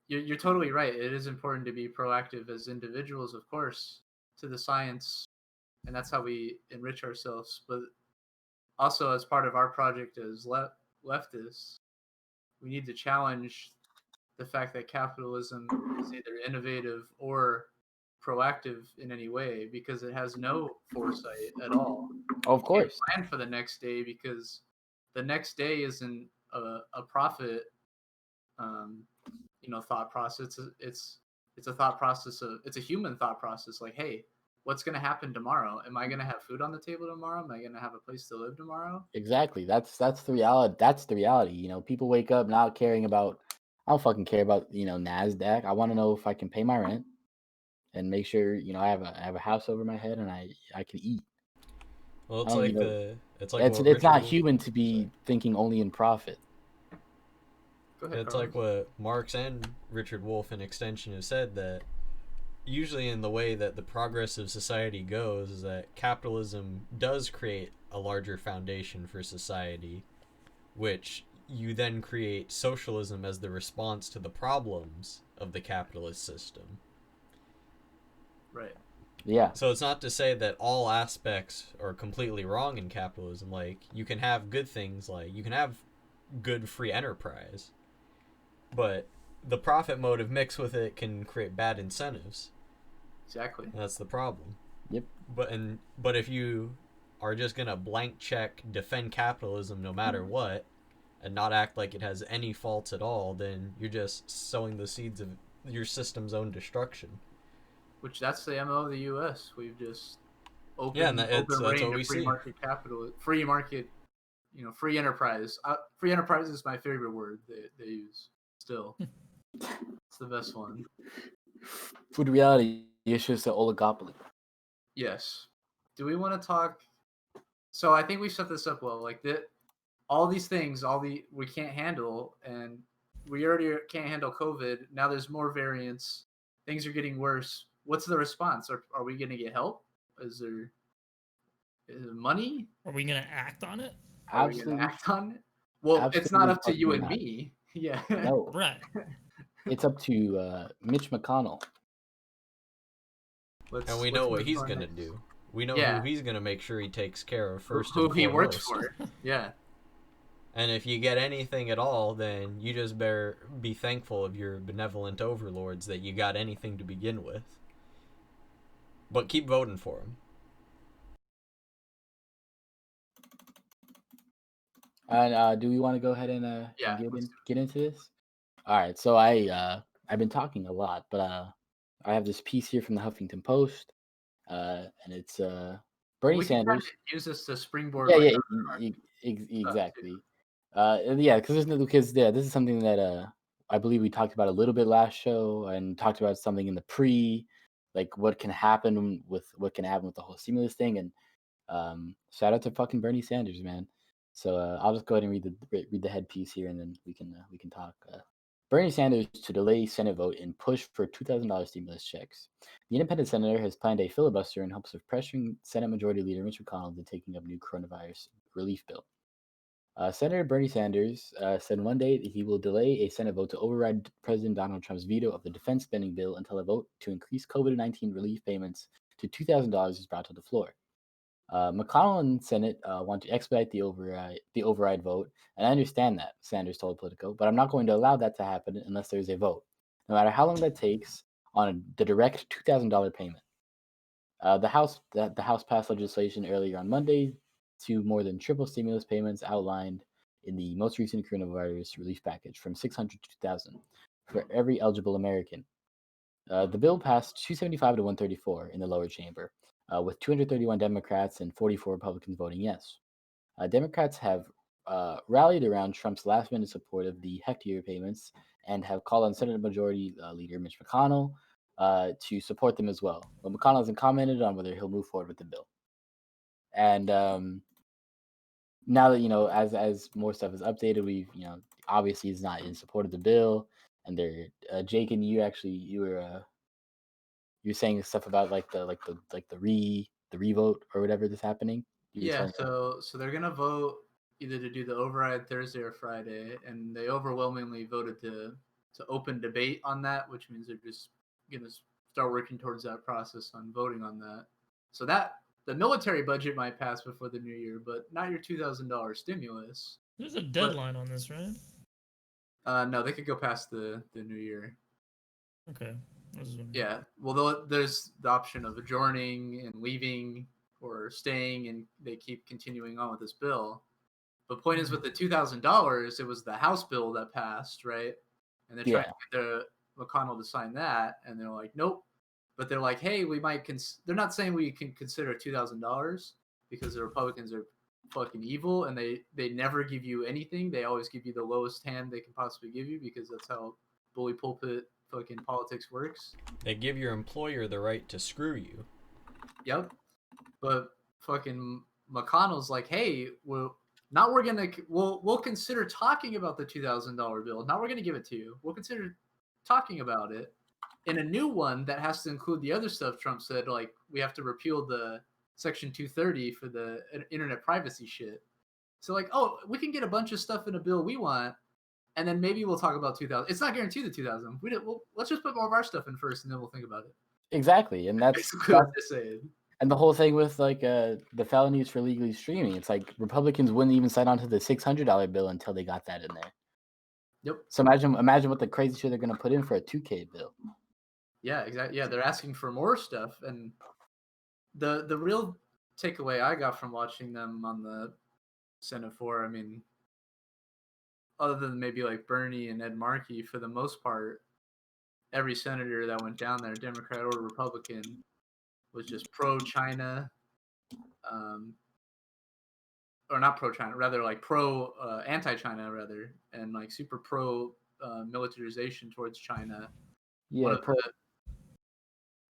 you're totally right. It is important to be proactive as individuals, of course, to the science, and that's how we enrich ourselves. But also, as part of our project as leftists, we need to challenge the fact that capitalism is either innovative or proactive in any way, because it has no foresight at all. Of course. It plan for the next day, because the next day isn't a profit thought process. It's a thought process it's a human thought process. Like, hey, what's going to happen tomorrow? Am I going to have food on the table tomorrow? Am I going to have a place to live tomorrow? Exactly. That's the reality. That's the reality. People wake up not caring about. I don't fucking care about NASDAQ. I want to know if I can pay my rent and make sure I have a house over my head and I can eat. Well, it's not human to be thinking only in profit. Go ahead, it's Carlos. like what Marx and Richard Wolff in extension have said, that usually in the way that the progress of society goes is that capitalism does create a larger foundation for society, which you then create socialism as the response to the problems of the capitalist system. Right. Yeah. So it's not to say that all aspects are completely wrong in capitalism. Like, you can have good things, like you can have good free enterprise, but the profit motive mixed with it can create bad incentives. Exactly. And that's the problem. Yep. But if you are just gonna blank check defend capitalism no matter what, and not act like it has any faults at all, then you're just sowing the seeds of your system's own destruction. Which that's the MO of the U.S. We've just open that's what we free see. Market capital, free market, free enterprise. Free enterprise is my favorite word they use. Still, it's the best one. For the reality, it's just an oligopoly. Yes. Do we want to talk So I think we set this up well. Like all these things, we can't handle, and we already can't handle COVID. Now there's more variants. Things are getting worse. What's the response? Are we going to get help? Is there money? Are we gonna act on it? Are we going to act on it? Well, it's not up to you and me. Yeah. No. Right. It's up to Mitch McConnell. And we know what he's going to do. We know who he's going to make sure he takes care of first. Who he works foremost. for. Yeah. And if you get anything at all, then you just better be thankful of your benevolent overlords that you got anything to begin with. But keep voting for him. And do we want to go ahead and get into this? All right. So I've been talking a lot, but I have this piece here from the Huffington Post, and it's Bernie Sanders. Use this to springboard. Exactly. Because this is something that I believe we talked about a little bit last show, and talked about something in the like what can happen with the whole stimulus thing, and shout out to fucking Bernie Sanders, man. So I'll just go ahead and read the headpiece here, and then we can talk. Bernie Sanders to delay Senate vote and push for $2,000 stimulus checks. The independent senator has planned a filibuster in hopes of pressuring Senate Majority Leader Mitch McConnell into taking up new coronavirus relief bill. Senator Bernie Sanders said Monday that he will delay a Senate vote to override President Donald Trump's veto of the defense spending bill until a vote to increase COVID-19 relief payments to $2,000 is brought to the floor. McConnell and Senate want to expedite the override vote, and I understand that, Sanders told Politico, but I'm not going to allow that to happen unless there is a vote, no matter how long that takes, on the direct $2,000 payment. The House passed legislation earlier on Monday to more than triple stimulus payments outlined in the most recent coronavirus relief package, from $600 to $2,000 for every eligible American. The bill passed 275 to 134 in the lower chamber, with 231 Democrats and 44 Republicans voting yes. Democrats have rallied around Trump's last-minute support of the heftier payments and have called on Senate Majority Leader Mitch McConnell to support them as well. But McConnell hasn't commented on whether he'll move forward with the bill. And now that, as more stuff is updated, we've, obviously he's not in support of the bill. And they're Jacan, you're saying stuff about the revote or whatever that's happening. So they're gonna vote either to do the override Thursday or Friday, and they overwhelmingly voted to open debate on that, which means they're just gonna start working towards that process on voting on that. So that the military budget might pass before the new year, but not your $2,000 stimulus. There's a deadline on this, right? No, they could go past the new year. Okay. Yeah. Well, there's the option of adjourning and leaving or staying, and they keep continuing on with this bill. But point is, with the $2,000, it was the House bill that passed, right? And they're trying to get McConnell to sign that, and they're like, nope. But they're like, hey, we might they're not saying we can consider $2,000 because the Republicans are fucking evil, and they never give you anything. They always give you the lowest hand they can possibly give you, because that's how bully pulpit fucking politics works. They give your employer the right to screw you. Yep. But fucking McConnell's like, hey, we'll consider talking about the $2,000 bill. Now we're gonna give it to you. We'll consider talking about it in a new one that has to include the other stuff Trump said, like we have to repeal the Section 230 for the internet privacy shit. So like, oh, we can get a bunch of stuff in a bill we want, and then maybe we'll talk about 2,000. It's not guaranteed the 2,000. Let's just put more of our stuff in first, and then we'll think about it. Exactly, and that's what they're saying. And the whole thing with the felonies for legally streaming, it's like Republicans wouldn't even sign on to the $600 bill until they got that in there. Yep. So imagine what the crazy shit they're gonna put in for a 2K bill. Yeah, exactly. Yeah, they're asking for more stuff, and the real takeaway I got from watching them on the Senate floor, I mean, other than maybe like Bernie and Ed Markey, for the most part, every senator that went down there, Democrat or Republican, was just pro-China, or not pro-China, rather like anti-China rather, and like super pro-militarization towards China. Yeah.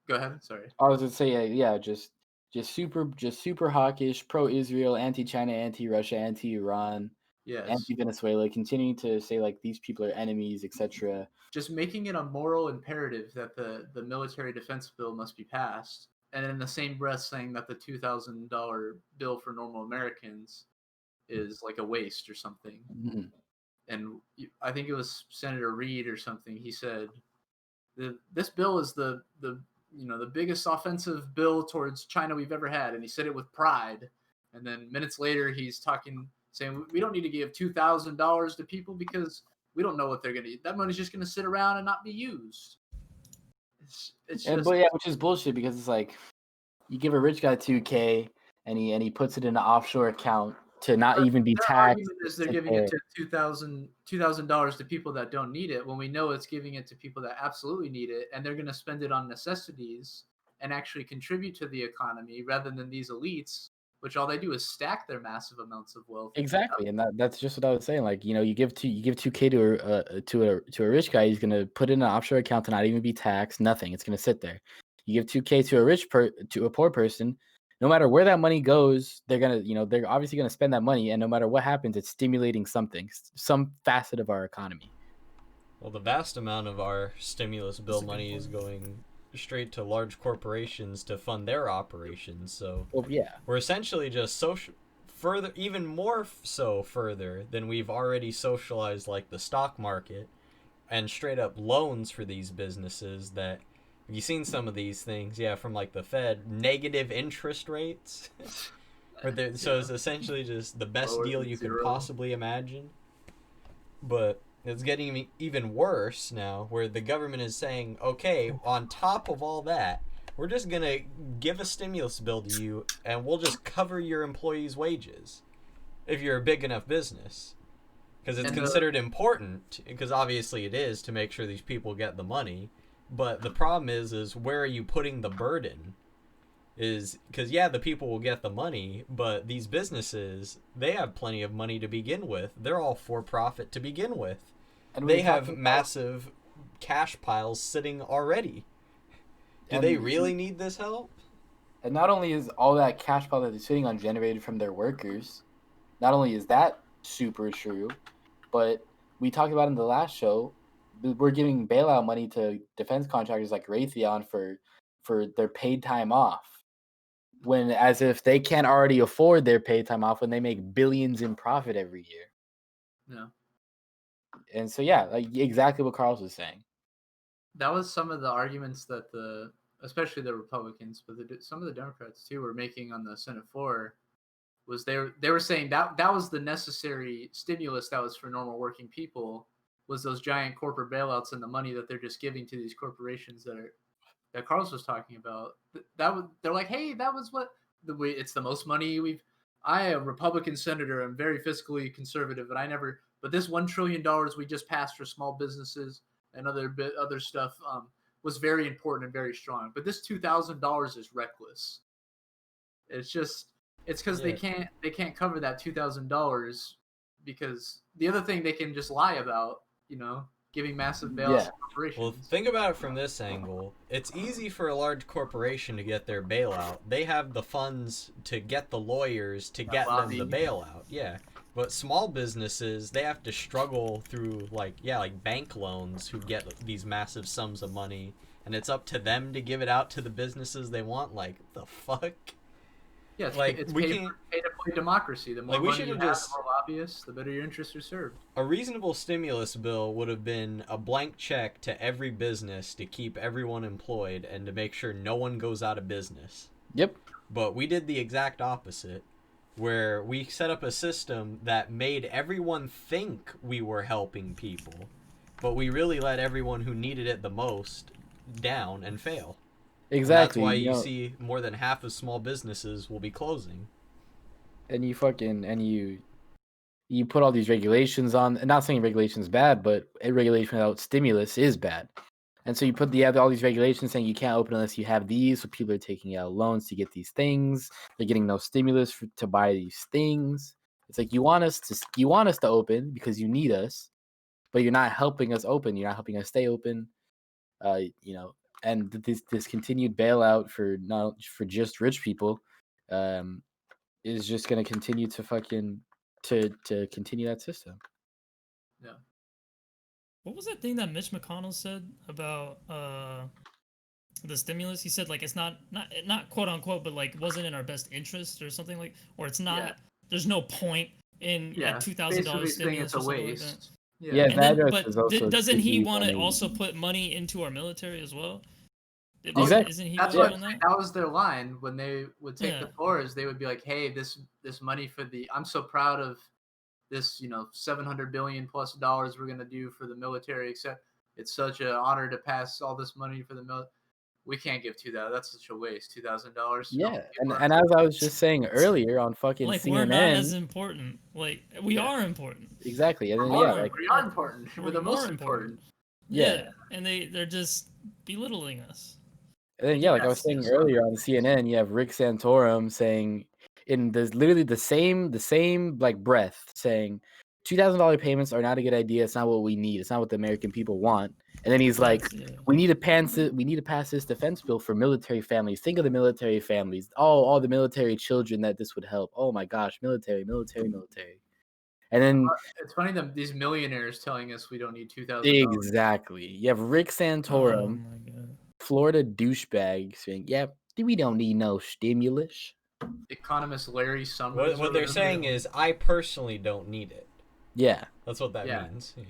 Go ahead. Sorry. I was gonna say, just just super hawkish, pro-Israel, anti-China, anti-Russia, anti-Iran, Yes. anti-Venezuela, continuing to say like these people are enemies, etc. Just making it a moral imperative that the military defense bill must be passed, and in the same breath saying that the $2,000 bill for normal Americans is like a waste or something. Mhm. And I think it was Senator Reid or something. He said, "This bill is the biggest offensive bill towards China we've ever had," and he said it with pride. And then minutes later, he's saying we don't need to give $2,000 to people because we don't know what they're gonna. That money's just gonna sit around and not be used. But yeah, which is bullshit because it's like you give a rich guy $2K and he puts it in an offshore account to not even be Their taxed. argument is they're giving it to $2,000 to people that don't need it, when we know it's giving it to people that absolutely need it, and they're going to spend it on necessities and actually contribute to the economy rather than these elites, which all they do is stack their massive amounts of wealth. Exactly, and that's just what I was saying. Like, you give $2K to a rich guy, he's gonna put it in an offshore account to not even be taxed. Nothing. It's gonna sit there. You give $2K to a poor person. No matter where that money goes, they're they're obviously gonna spend that money, and no matter what happens, it's stimulating something, some facet of our economy. Well, the vast amount of our stimulus bill money is going straight to large corporations to fund their operations. So we're essentially just even more so further than we've already socialized, like the stock market and straight up loans for these businesses. That have you seen some of these things? Yeah, from like the Fed, negative interest rates. So it's essentially just the best deal you could possibly imagine. But it's getting even worse now, where the government is saying, okay, on top of all that, we're just going to give a stimulus bill to you, and we'll just cover your employees' wages if you're a big enough business. Because it's considered important, because obviously it is, to make sure these people get the money. But the problem is where are you putting the burden? Is because, yeah, the people will get the money, but these businesses, they have plenty of money to begin with. They're all for profit to begin with. And they have massive cash piles sitting already. Do they really need this help? And not only is all that cash pile that they're sitting on generated from their workers, not only is that super true, but we talked about in the last show, we're giving bailout money to defense contractors like Raytheon for their paid time off. When as if they can't already afford their paid time off when they make billions in profit every year. Yeah. And so, yeah, like exactly what Carlos was saying. That was some of the arguments that especially the Republicans, but some of the Democrats too, were making on the Senate floor. Was they were saying that was the necessary stimulus that was for normal working people, was those giant corporate bailouts and the money that they're just giving to these corporations that Carlos was talking about. They're like, hey, that was it's the most money I, a Republican senator, am very fiscally conservative, but this $1 trillion we just passed for small businesses and other stuff was very important and very strong. But this $2,000 is reckless. It's because they can't cover that $2,000 because the other thing they can just lie about, giving massive bailouts to corporations. Well, think about it from this angle. It's easy for a large corporation to get their bailout. They have the funds to get the lawyers to get them the bailout. Yeah. But small businesses, they have to struggle through like bank loans who get these massive sums of money, and it's up to them to give it out to the businesses they want. Like, the fuck? Yeah, it's pay-to-play democracy. The more money you have, the more lobbyists, the better your interests are served. A reasonable stimulus bill would have been a blank check to every business to keep everyone employed and to make sure no one goes out of business. Yep. But we did the exact opposite, where we set up a system that made everyone think we were helping people, but we really let everyone who needed it the most down and fail. Exactly. And that's why you see more than half of small businesses will be closing. And you put all these regulations on, and not saying regulation is bad, but a regulation without stimulus is bad. And so you have all these regulations saying you can't open unless you have these, so people are taking out loans to get these things. They're getting no stimulus to buy these things. It's like you want us to open because you need us, but you're not helping us open. You're not helping us stay open. and this continued bailout for just rich people, is just going to continue to fucking to continue that system. Yeah. What was that thing that Mitch McConnell said about the stimulus? He said like it's not quote unquote, but like wasn't in our best interest or something like, or it's not. Yeah. There's no point in $2,000 stimulus it's a or something waste. like that. Yeah, but doesn't he want to also put money into our military as well? Exactly. Isn't he That's what that was their line when they would take the floors. They would be like, "Hey, this money for the I'm so proud of this, $700 billion plus we're gonna do for the military. Except it's such an honor to pass all this money for the military. We can't give $2,000. That's such a waste. $2,000. Yeah, and as I was just saying earlier on fucking like CNN, we're not as important. Like we are important. Exactly, and then we are important. We're the most important. Yeah, and they're just belittling us. And then like I was saying earlier on CNN, you have Rick Santorum saying in literally the same like breath saying $2,000 payments are not a good idea. It's not what we need. It's not what the American people want. And then he's like, we need to pass this defense bill for military families. Think of the military families. All the military children that this would help. Oh my gosh, military. And then it's funny that these millionaires telling us we don't need $2,000. Exactly. You have Rick Santorum, Florida douchebag, saying, "Yep, we don't need no stimulus." Economist Larry Summers. What they're saying is, I personally don't need it. Yeah, that's what that means. Yeah.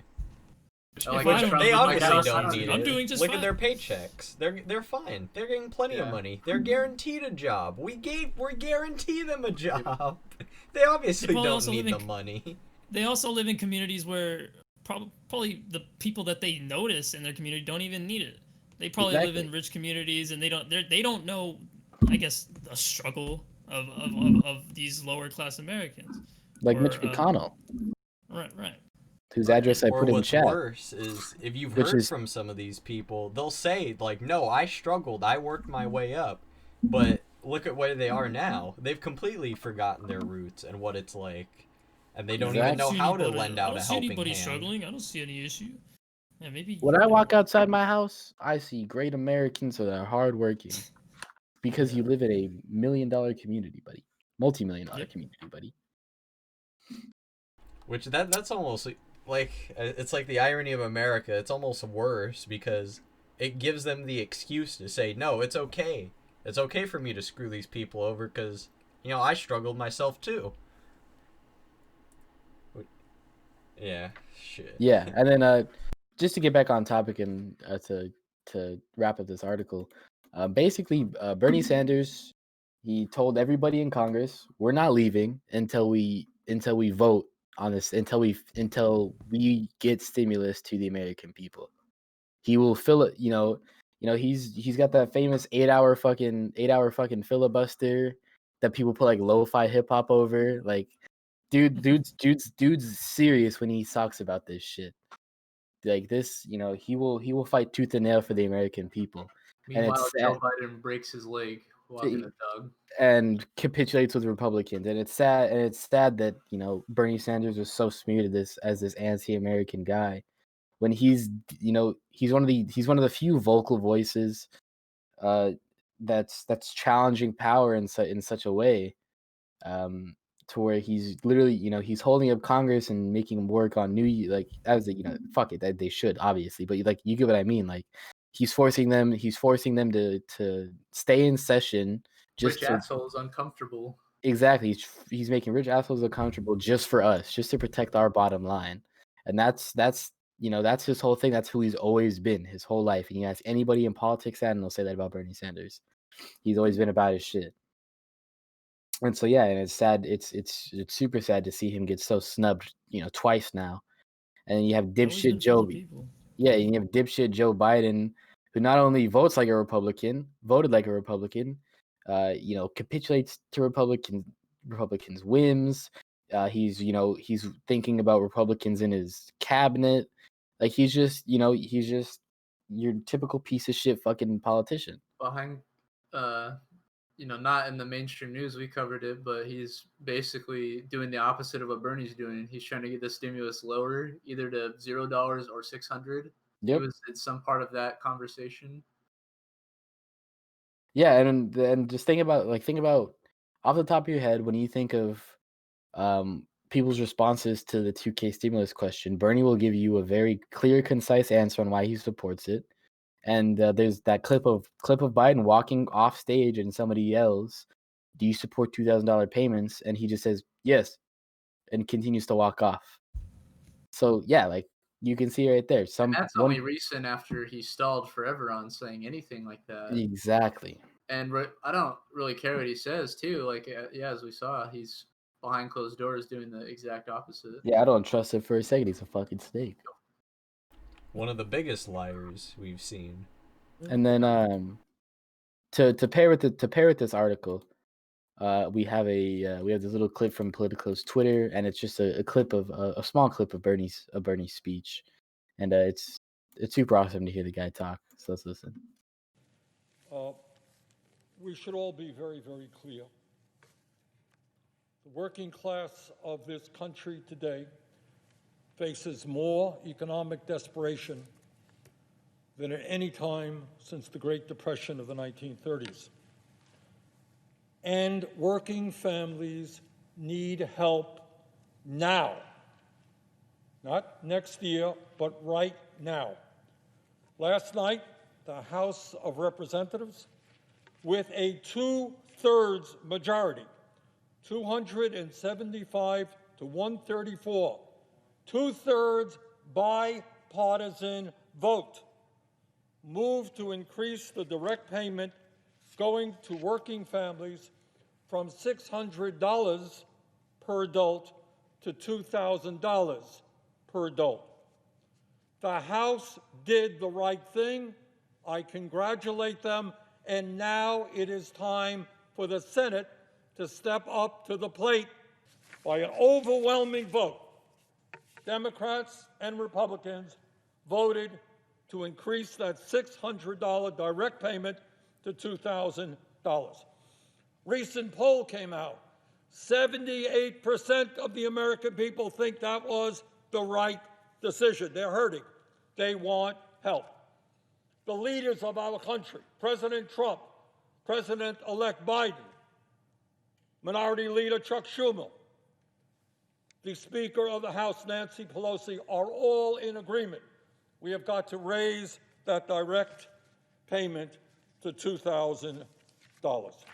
They obviously don't need it. I'm doing just Look fine. at their paychecks. They're fine. They're getting plenty of money. They're guaranteed a job. We're guaranteed them a job. They obviously don't need the money. They also live in communities where probably the people that they notice in their community don't even need it. They probably live in rich communities and they don't know, I guess, the struggle of these lower class Americans. Like Mitch McConnell. Right. Whose address I put in chat. What's worse is if you've heard from some of these people, they'll say like, "No, I struggled. I worked my way up." But look at where they are now. They've completely forgotten their roots and what it's like. And they don't even know how to lend out a helping hand. I don't see anybody struggling. I don't see any issue. Yeah, maybe. When I walk outside my house, I see great Americans that are hardworking. Because you live in a $1 million community, buddy. Multi-million-dollar community, buddy. Which that's almost like it's like the irony of America. It's almost worse because it gives them the excuse to say, "No, it's okay. It's okay for me to screw these people over because I struggled myself too." Yeah, shit. Yeah, and then just to get back on topic and to wrap up this article, basically Bernie Sanders, he told everybody in Congress, "We're not leaving until we vote on this, until we get stimulus to the American people." He will fill it, he's got that famous 8-hour fucking filibuster that people put like lo-fi hip hop over, like. Dude's serious when he talks about this shit. Like this, he will fight tooth and nail for the American people. Meanwhile, Joe Biden breaks his leg walking the dog and capitulates with Republicans. And it's sad that Bernie Sanders was so smeared as this anti-American guy when he's one of the few vocal voices that's challenging power in such a way. To where he's literally, he's holding up Congress and making them work on fuck it, they should obviously, but like you get what I mean. Like he's forcing them to stay in session. Rich assholes uncomfortable. Exactly, he's making rich assholes uncomfortable just for us, just to protect our bottom line, and that's his whole thing. That's who he's always been his whole life. And you ask anybody in politics and they'll say that about Bernie Sanders. He's always been about his shit. And so and it's sad. It's super sad to see him get so snubbed, twice now. And then you have dipshit Joe. Yeah, and you have dipshit Joe Biden, who not only voted like a Republican, capitulates to Republicans' whims. He's thinking about Republicans in his cabinet. Like he's just your typical piece of shit fucking politician. Behind not in the mainstream news, we covered it, but he's basically doing the opposite of what Bernie's doing. He's trying to get the stimulus lower, either to $0 or $600. Yep. He was in some part of that conversation. Yeah, and just think about off the top of your head when you think of people's responses to the 2K stimulus question. Bernie will give you a very clear, concise answer on why he supports it. And there's that clip of Biden walking off stage, and somebody yells, "Do you support $2,000 payments?" And he just says yes, and continues to walk off. So yeah, like you can see right there. And that's only recent after he stalled forever on saying anything like that. Exactly. And I don't really care what he says too. Like yeah, as we saw, he's behind closed doors doing the exact opposite. Yeah, I don't trust him for a second. He's a fucking snake. One of the biggest liars we've seen. And then to pair with this article, we have this little clip from Politico's Twitter, and it's just a clip of a small clip of Bernie's speech, and it's super awesome to hear the guy talk. So let's listen. We should all be very, very clear. The working class of this country today faces more economic desperation than at any time since the Great Depression of the 1930s. And working families need help now. Not next year, but right now. Last night, the House of Representatives, with a 2/3 majority, 275 to 134, 2/3 bipartisan vote, moved to increase the direct payment going to working families from $600 per adult to $2,000 per adult. The House did the right thing. I congratulate them. And now it is time for the Senate to step up to the plate. By an overwhelming vote, Democrats and Republicans voted to increase that $600 direct payment to $2,000. Recent poll came out. 78% of the American people think that was the right decision. They're hurting. They want help. The leaders of our country, President Trump, President-elect Biden, Minority Leader Chuck Schumer, the Speaker of the House, Nancy Pelosi, are all in agreement. We have got to raise that direct payment to $2,000.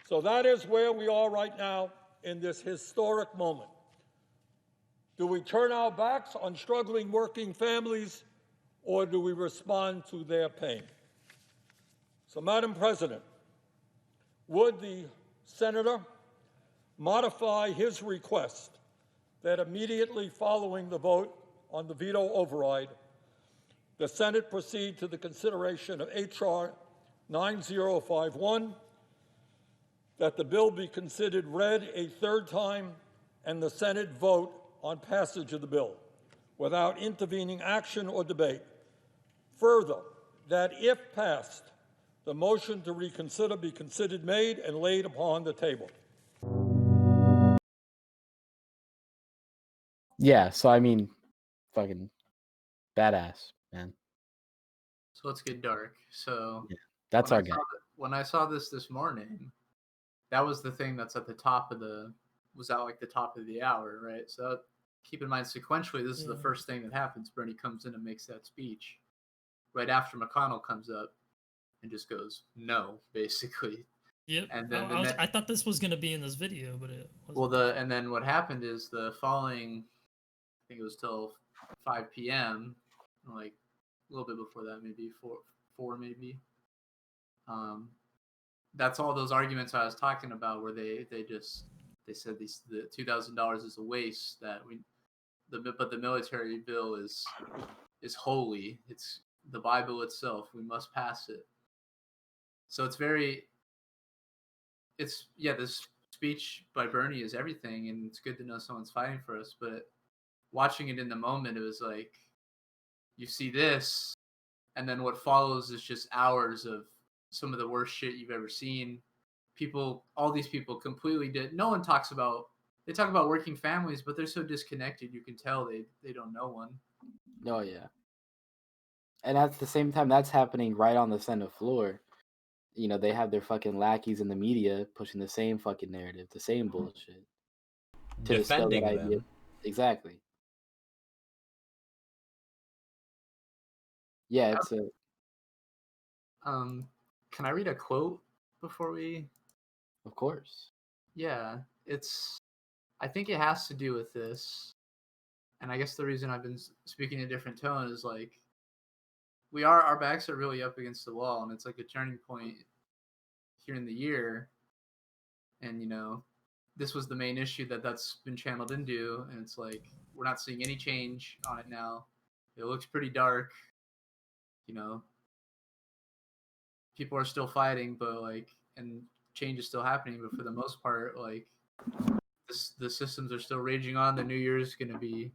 So that is where we are right now in this historic moment. Do we turn our backs on struggling working families, or do we respond to their pain? So, Madam President, would the senator modify his request that immediately following the vote on the veto override, the Senate proceed to the consideration of H.R. 9051, that the bill be considered read a third time, and the Senate vote on passage of the bill without intervening action or debate. Further, that if passed, the motion to reconsider be considered made and laid upon the table. Yeah, so I mean, fucking badass, man. So let's get dark. So yeah, that's our guy. When I saw this morning, that was the thing that's at the top of the top of the hour, right? So keep in mind sequentially, this is the first thing that happens. Bernie comes in and makes that speech. Right after McConnell comes up and just goes, no, basically. Yep. And then I thought this was going to be in this video, but it wasn't. Well, and then what happened is the following, I think it was till 5 p.m., like a little bit before that, maybe 4 maybe. That's all those arguments I was talking about, where they said the $2,000 is a waste, but the military bill is holy. It's the Bible itself. We must pass it. So this speech by Bernie is everything, and it's good to know someone's fighting for us. But watching it in the moment, it was like, you see this, and then what follows is just hours of some of the worst shit you've ever seen. All these people completely no one talks about, they talk about working families, but they're so disconnected. You can tell they don't know one. Oh yeah. And at the same time, that's happening right on the Senate floor. you know, they have their fucking lackeys in the media pushing the same fucking narrative, the same bullshit. To dispel that Defending idea. them. Exactly. Yeah, it's a. Can I read a quote before we? Of course. Yeah, I think it has to do with this, and I guess the reason I've been speaking in a different tone is like, our backs are really up against the wall, and it's like a turning point here in the year, and you know, this was the main issue that's been channeled into, and it's like we're not seeing any change on it now. It looks pretty dark, you know. People are still fighting, but like, and change is still happening, but for the most part, like, the systems are still raging on. The new year is going to be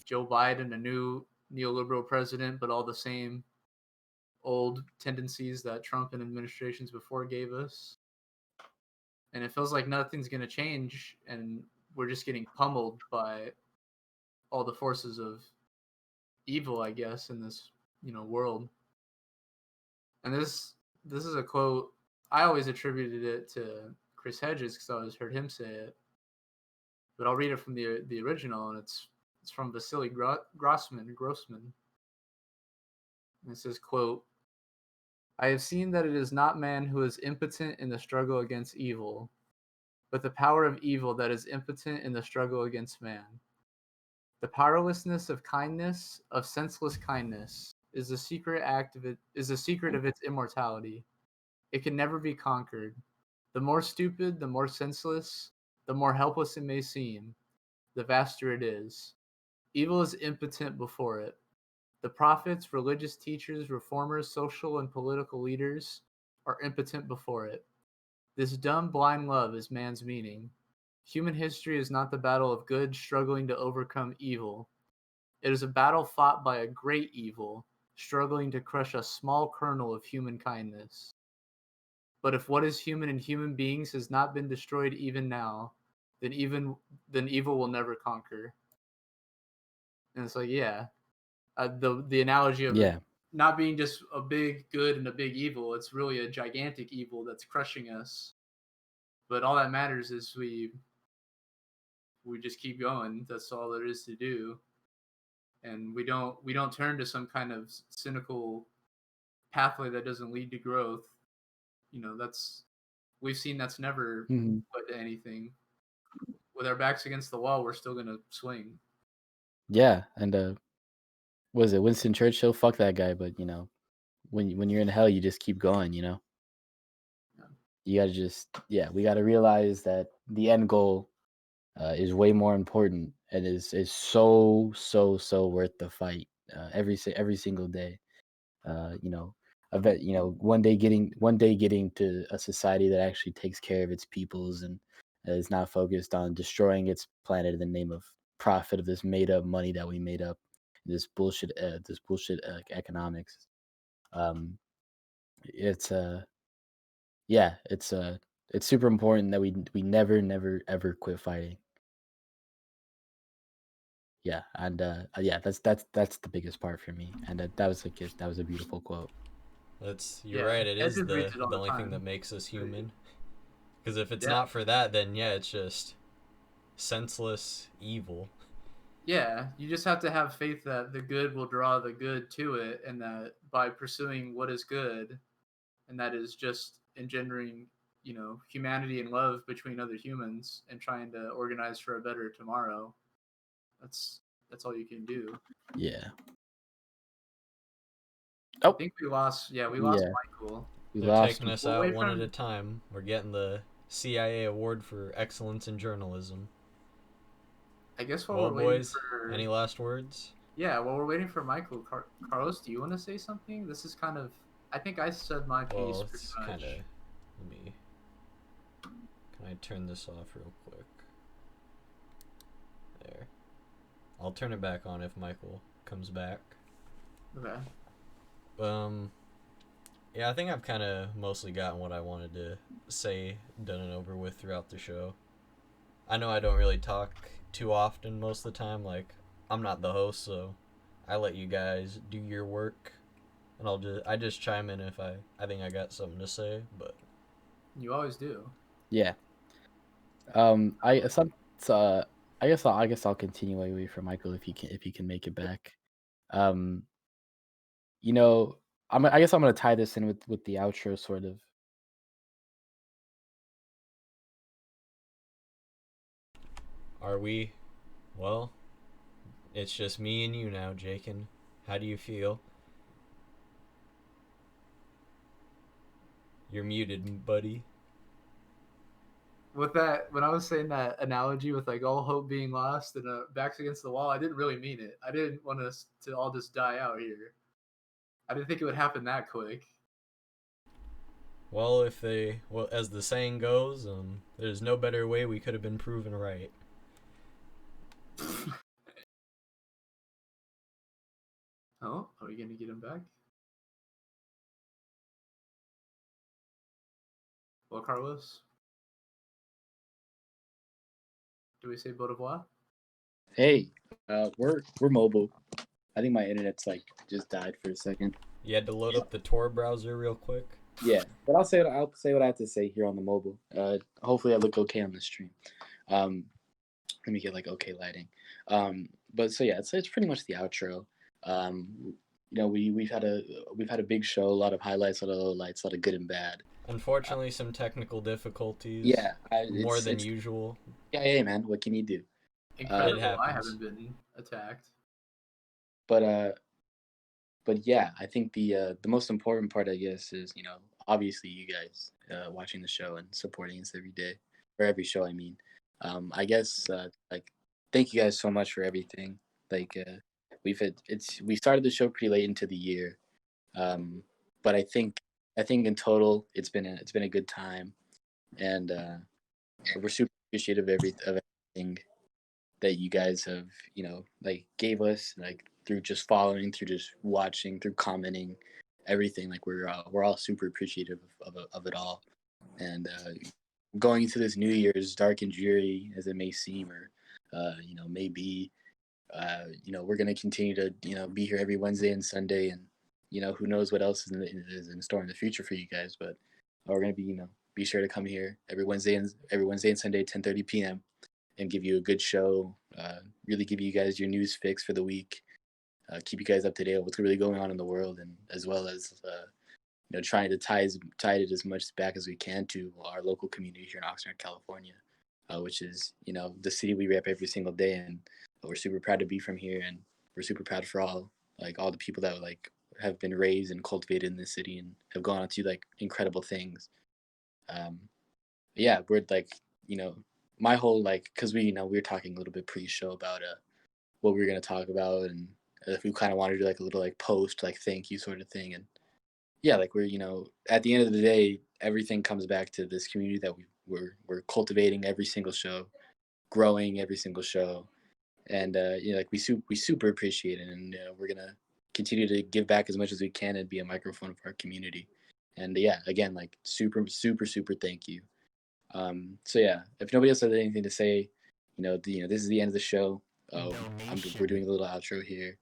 Joe Biden, a new neoliberal president, but all the same old tendencies that Trump and administrations before gave us. And it feels like nothing's going to change, and we're just getting pummeled by all the forces of evil, I guess, in this, you know, world. And this is a quote. I always attributed it to Chris Hedges because I always heard him say it. But I'll read it from the original, and it's from Vasily Grossman. And it says, quote, "I have seen that it is not man who is impotent in the struggle against evil, but the power of evil that is impotent in the struggle against man. The powerlessness of kindness, of senseless kindness, is the secret of its immortality. It can never be conquered. The more stupid, the more senseless, the more helpless it may seem, the vaster it is. Evil is impotent before it. The prophets, religious teachers, reformers, social and political leaders are impotent before it. This dumb, blind love is man's meaning. Human history is not the battle of good struggling to overcome evil. It is a battle fought by a great evil, struggling to crush a small kernel of human kindness. But if what is human in human beings has not been destroyed even now, then evil will never conquer." And it's like, yeah, the analogy of it not being just a big good and a big evil, it's really a gigantic evil that's crushing us. But all that matters is we just keep going. That's all there is to do. And we don't turn to some kind of cynical pathway that doesn't lead to growth. You know, we've seen that's never led to anything. With our backs against the wall, we're still gonna swing. Yeah, and was it Winston Churchill? Fuck that guy, but you know, when you're in hell, you just keep going. You know, you gotta we gotta realize that the end goal is way more important and is so worth the fight every single day. You know, one day getting to a society that actually takes care of its peoples and is not focused on destroying its planet in the name of profit, of this made up money that we made up, this bullshit economics. It's it's super important that we never ever quit fighting. Yeah, and that's the biggest part for me, and that was a beautiful quote. You're right. It is the only thing that makes us human. Because if it's not for that, then it's just senseless evil. Yeah, you just have to have faith that the good will draw the good to it, and that by pursuing what is good, and that is just engendering, you know, humanity and love between other humans and trying to organize for a better tomorrow. That's all you can do. Yeah. I think we lost Michael. They're taking us out one at a time. We're getting the CIA award for excellence in journalism. I guess while we're waiting for... Any last words? Yeah, while we're waiting for Michael, Carlos, do you want to say something? This is kind of... I think I said my piece pretty much. Can I turn this off real quick? There. I'll turn it back on if Michael comes back. Okay. Yeah, I think I've kind of mostly gotten what I wanted to say done and over with throughout the show. I know I don't really talk too often most of the time. Like, I'm not the host, so I let you guys do your work. and I just chime in if I think I got something to say, but You always do. Yeah. I guess I'll continue away from Michael if he can make it back. You know, I guess I'm gonna tie this in with the outro sort of. are we? Well, it's just me and you now, Jacan. How do you feel? You're muted, buddy. With that, when I was saying that analogy with like all hope being lost and backs against the wall, I didn't really mean it. I didn't want us to all just die out here. I didn't think it would happen that quick. Well, as the saying goes, there's no better way we could have been proven right. Oh, are we gonna get him back? Well, Carlos, do we say au revoir? Hey, we're mobile. I think my internet's like just died for a second. You had to load up the Tor browser real quick. Yeah, but I'll say what I have to say here on the mobile. Hopefully I look okay on the stream. Let me get like okay lighting. But so yeah, it's pretty much the outro. You know, we've had a big show, a lot of highlights, a lot of lowlights, a lot of good and bad. Unfortunately, some technical difficulties. Yeah, more than usual. Yeah, hey man, what can you do? Incredible. I haven't been attacked. But yeah, I think the most important part, I guess, is, you know, obviously you guys watching the show and supporting us every day, or every show. I mean, I guess like thank you guys so much for everything. Like we started the show pretty late into the year, but I think in total it's been a good time, and we're super appreciative of everything that you guys have, you know, like gave us, like through just following, through just watching, through commenting, everything. Like we're all super appreciative of it all. And going into this new year, as dark and dreary as it may seem, or you know, may be, you know, we're gonna continue to, you know, be here every Wednesday and Sunday, and you know, who knows what else is in store in the future for you guys. But we're gonna be, you know, be sure to come here every Wednesday and Sunday, 10:30 p.m. and give you a good show. Really give you guys your news fix for the week. Keep you guys up to date on what's really going on in the world, and as well as you know, trying to tie it as much back as we can to our local community here in Oxnard, California, which is, you know, the city we rep every single day, and we're super proud to be from here, and we're super proud for all the people that like have been raised and cultivated in this city and have gone on to like incredible things. Yeah, we're like, you know, my whole like, because we, you know, we were talking a little bit pre-show about what we were going to talk about, and if we kind of wanted to do like a little like post like thank you sort of thing. And yeah, like we're, you know, at the end of the day, everything comes back to this community that we're cultivating every single show, growing every single show, and you know, like we super appreciate it, and we're gonna continue to give back as much as we can and be a microphone for our community. And yeah, again, like super thank you. So yeah, if nobody else has anything to say, you know, this is the end of the show. We're doing a little outro here.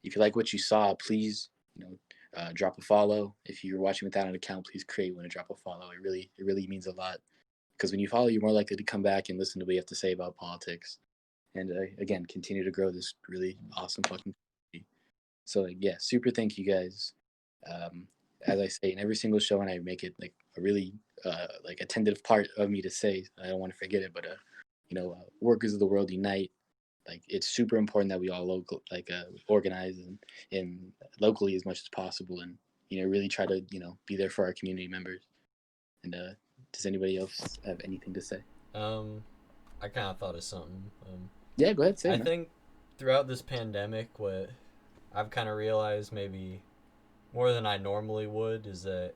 If you like what you saw, please, you know, drop a follow. If you're watching without an account, please create one and drop a follow. It really means a lot, because when you follow, you're more likely to come back and listen to what you have to say about politics. And again, continue to grow this really awesome fucking community. So like, yeah, super thank you guys. As I say in every single show, and I make it like a really like a tentative part of me to say, I don't want to forget it, but you know, workers of the world unite. Like it's super important that we all organize and locally as much as possible, and you know, really try to, you know, be there for our community members. And does anybody else have anything to say? I kind of thought of something. Yeah, go ahead. Say I it, man. think throughout this pandemic, what I've kind of realized, maybe more than I normally would, is that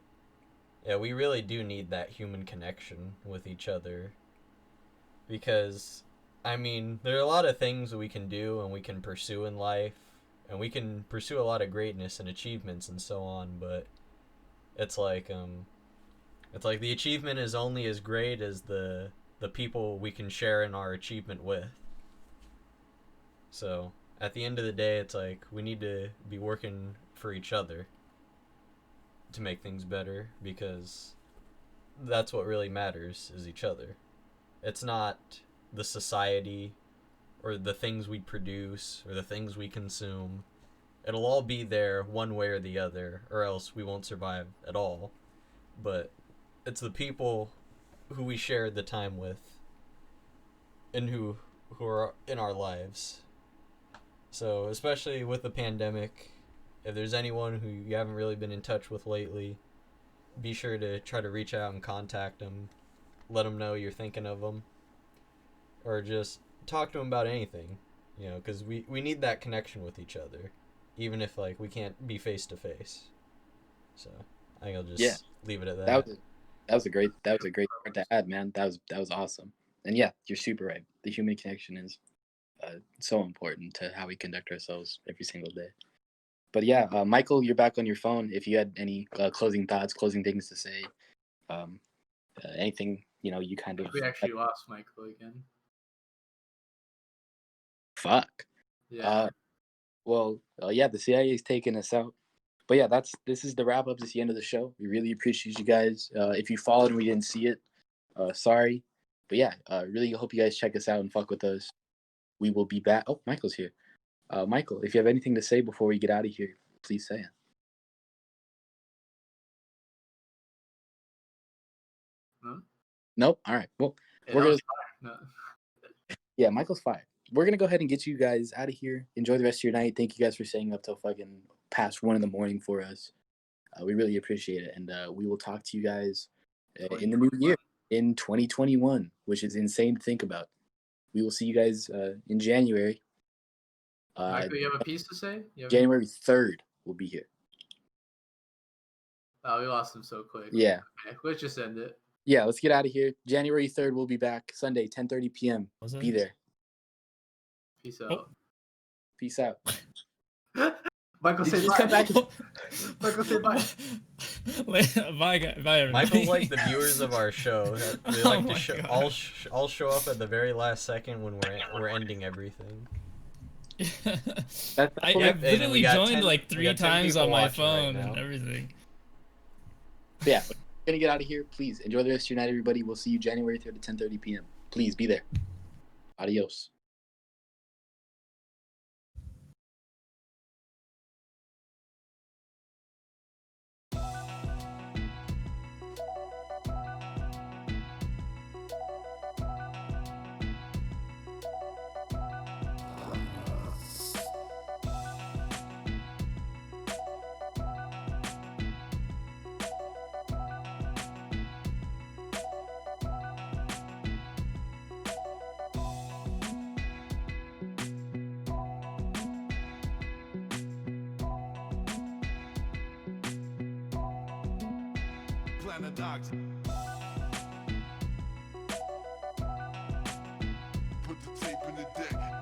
yeah, we really do need that human connection with each other. Because I mean, there are a lot of things that we can do and we can pursue in life, and we can pursue a lot of greatness and achievements and so on, but it's like the achievement is only as great as the people we can share in our achievement with. So at the end of the day, it's like we need to be working for each other. to make things better, because that's what really matters, is each other. It's not the society or the things we produce or the things we consume. It'll all be there one way or the other, or else we won't survive at all. But it's the people who we share the time with and who are in our lives. So especially with the pandemic, if there's anyone who you haven't really been in touch with lately, be sure to try to reach out and contact them. Let them know you're thinking of them. Or just talk to them about anything, you know, because we need that connection with each other, even if, like, we can't be face to face. So I think I'll just leave it at that. That was a great part to add, man. That was awesome. And yeah, you're super right. The human connection is so important to how we conduct ourselves every single day. But yeah, Michael, you're back on your phone. If you had any closing thoughts, closing things to say, anything, you know, you kind of. We actually lost Michael again. Fuck. Yeah. Yeah, the CIA is taking us out. But yeah, this is the wrap up. This is the end of the show. We really appreciate you guys. If you followed and we didn't see it, sorry. But yeah, really hope you guys check us out and fuck with us. We will be back. Oh, Michael's here. Michael, if you have anything to say before we get out of here, please say it. Huh? Nope. All right. Well, yeah, Michael's fired. We're gonna go ahead and get you guys out of here. Enjoy the rest of your night. Thank you guys for staying up till fucking past 1 a.m. for us. We really appreciate it, and we will talk to you guys in the new year in 2021, which is insane to think about. We will see you guys in January. Michael, you have a piece to say? January 3rd, we'll be here. Oh, we lost him so quick. Yeah. Okay, let's just end it. Yeah, let's get out of here. January 3rd, we'll be back. Sunday, 10:30 p.m. Be there. Peace out. Peace out. Michael, say bye. Come back. Michael, say bye. Bye, everybody. Michael's like the viewers of our show. They like to show. I'll show up at the very last second when we're ending everything. I've literally joined like 3 times on my phone and everything. Yeah, we're gonna get out of here. Please enjoy the rest of your night, everybody. We'll see you January 3rd at 10:30 p.m. Please be there. Adios. Dogs. Put the tape in the deck.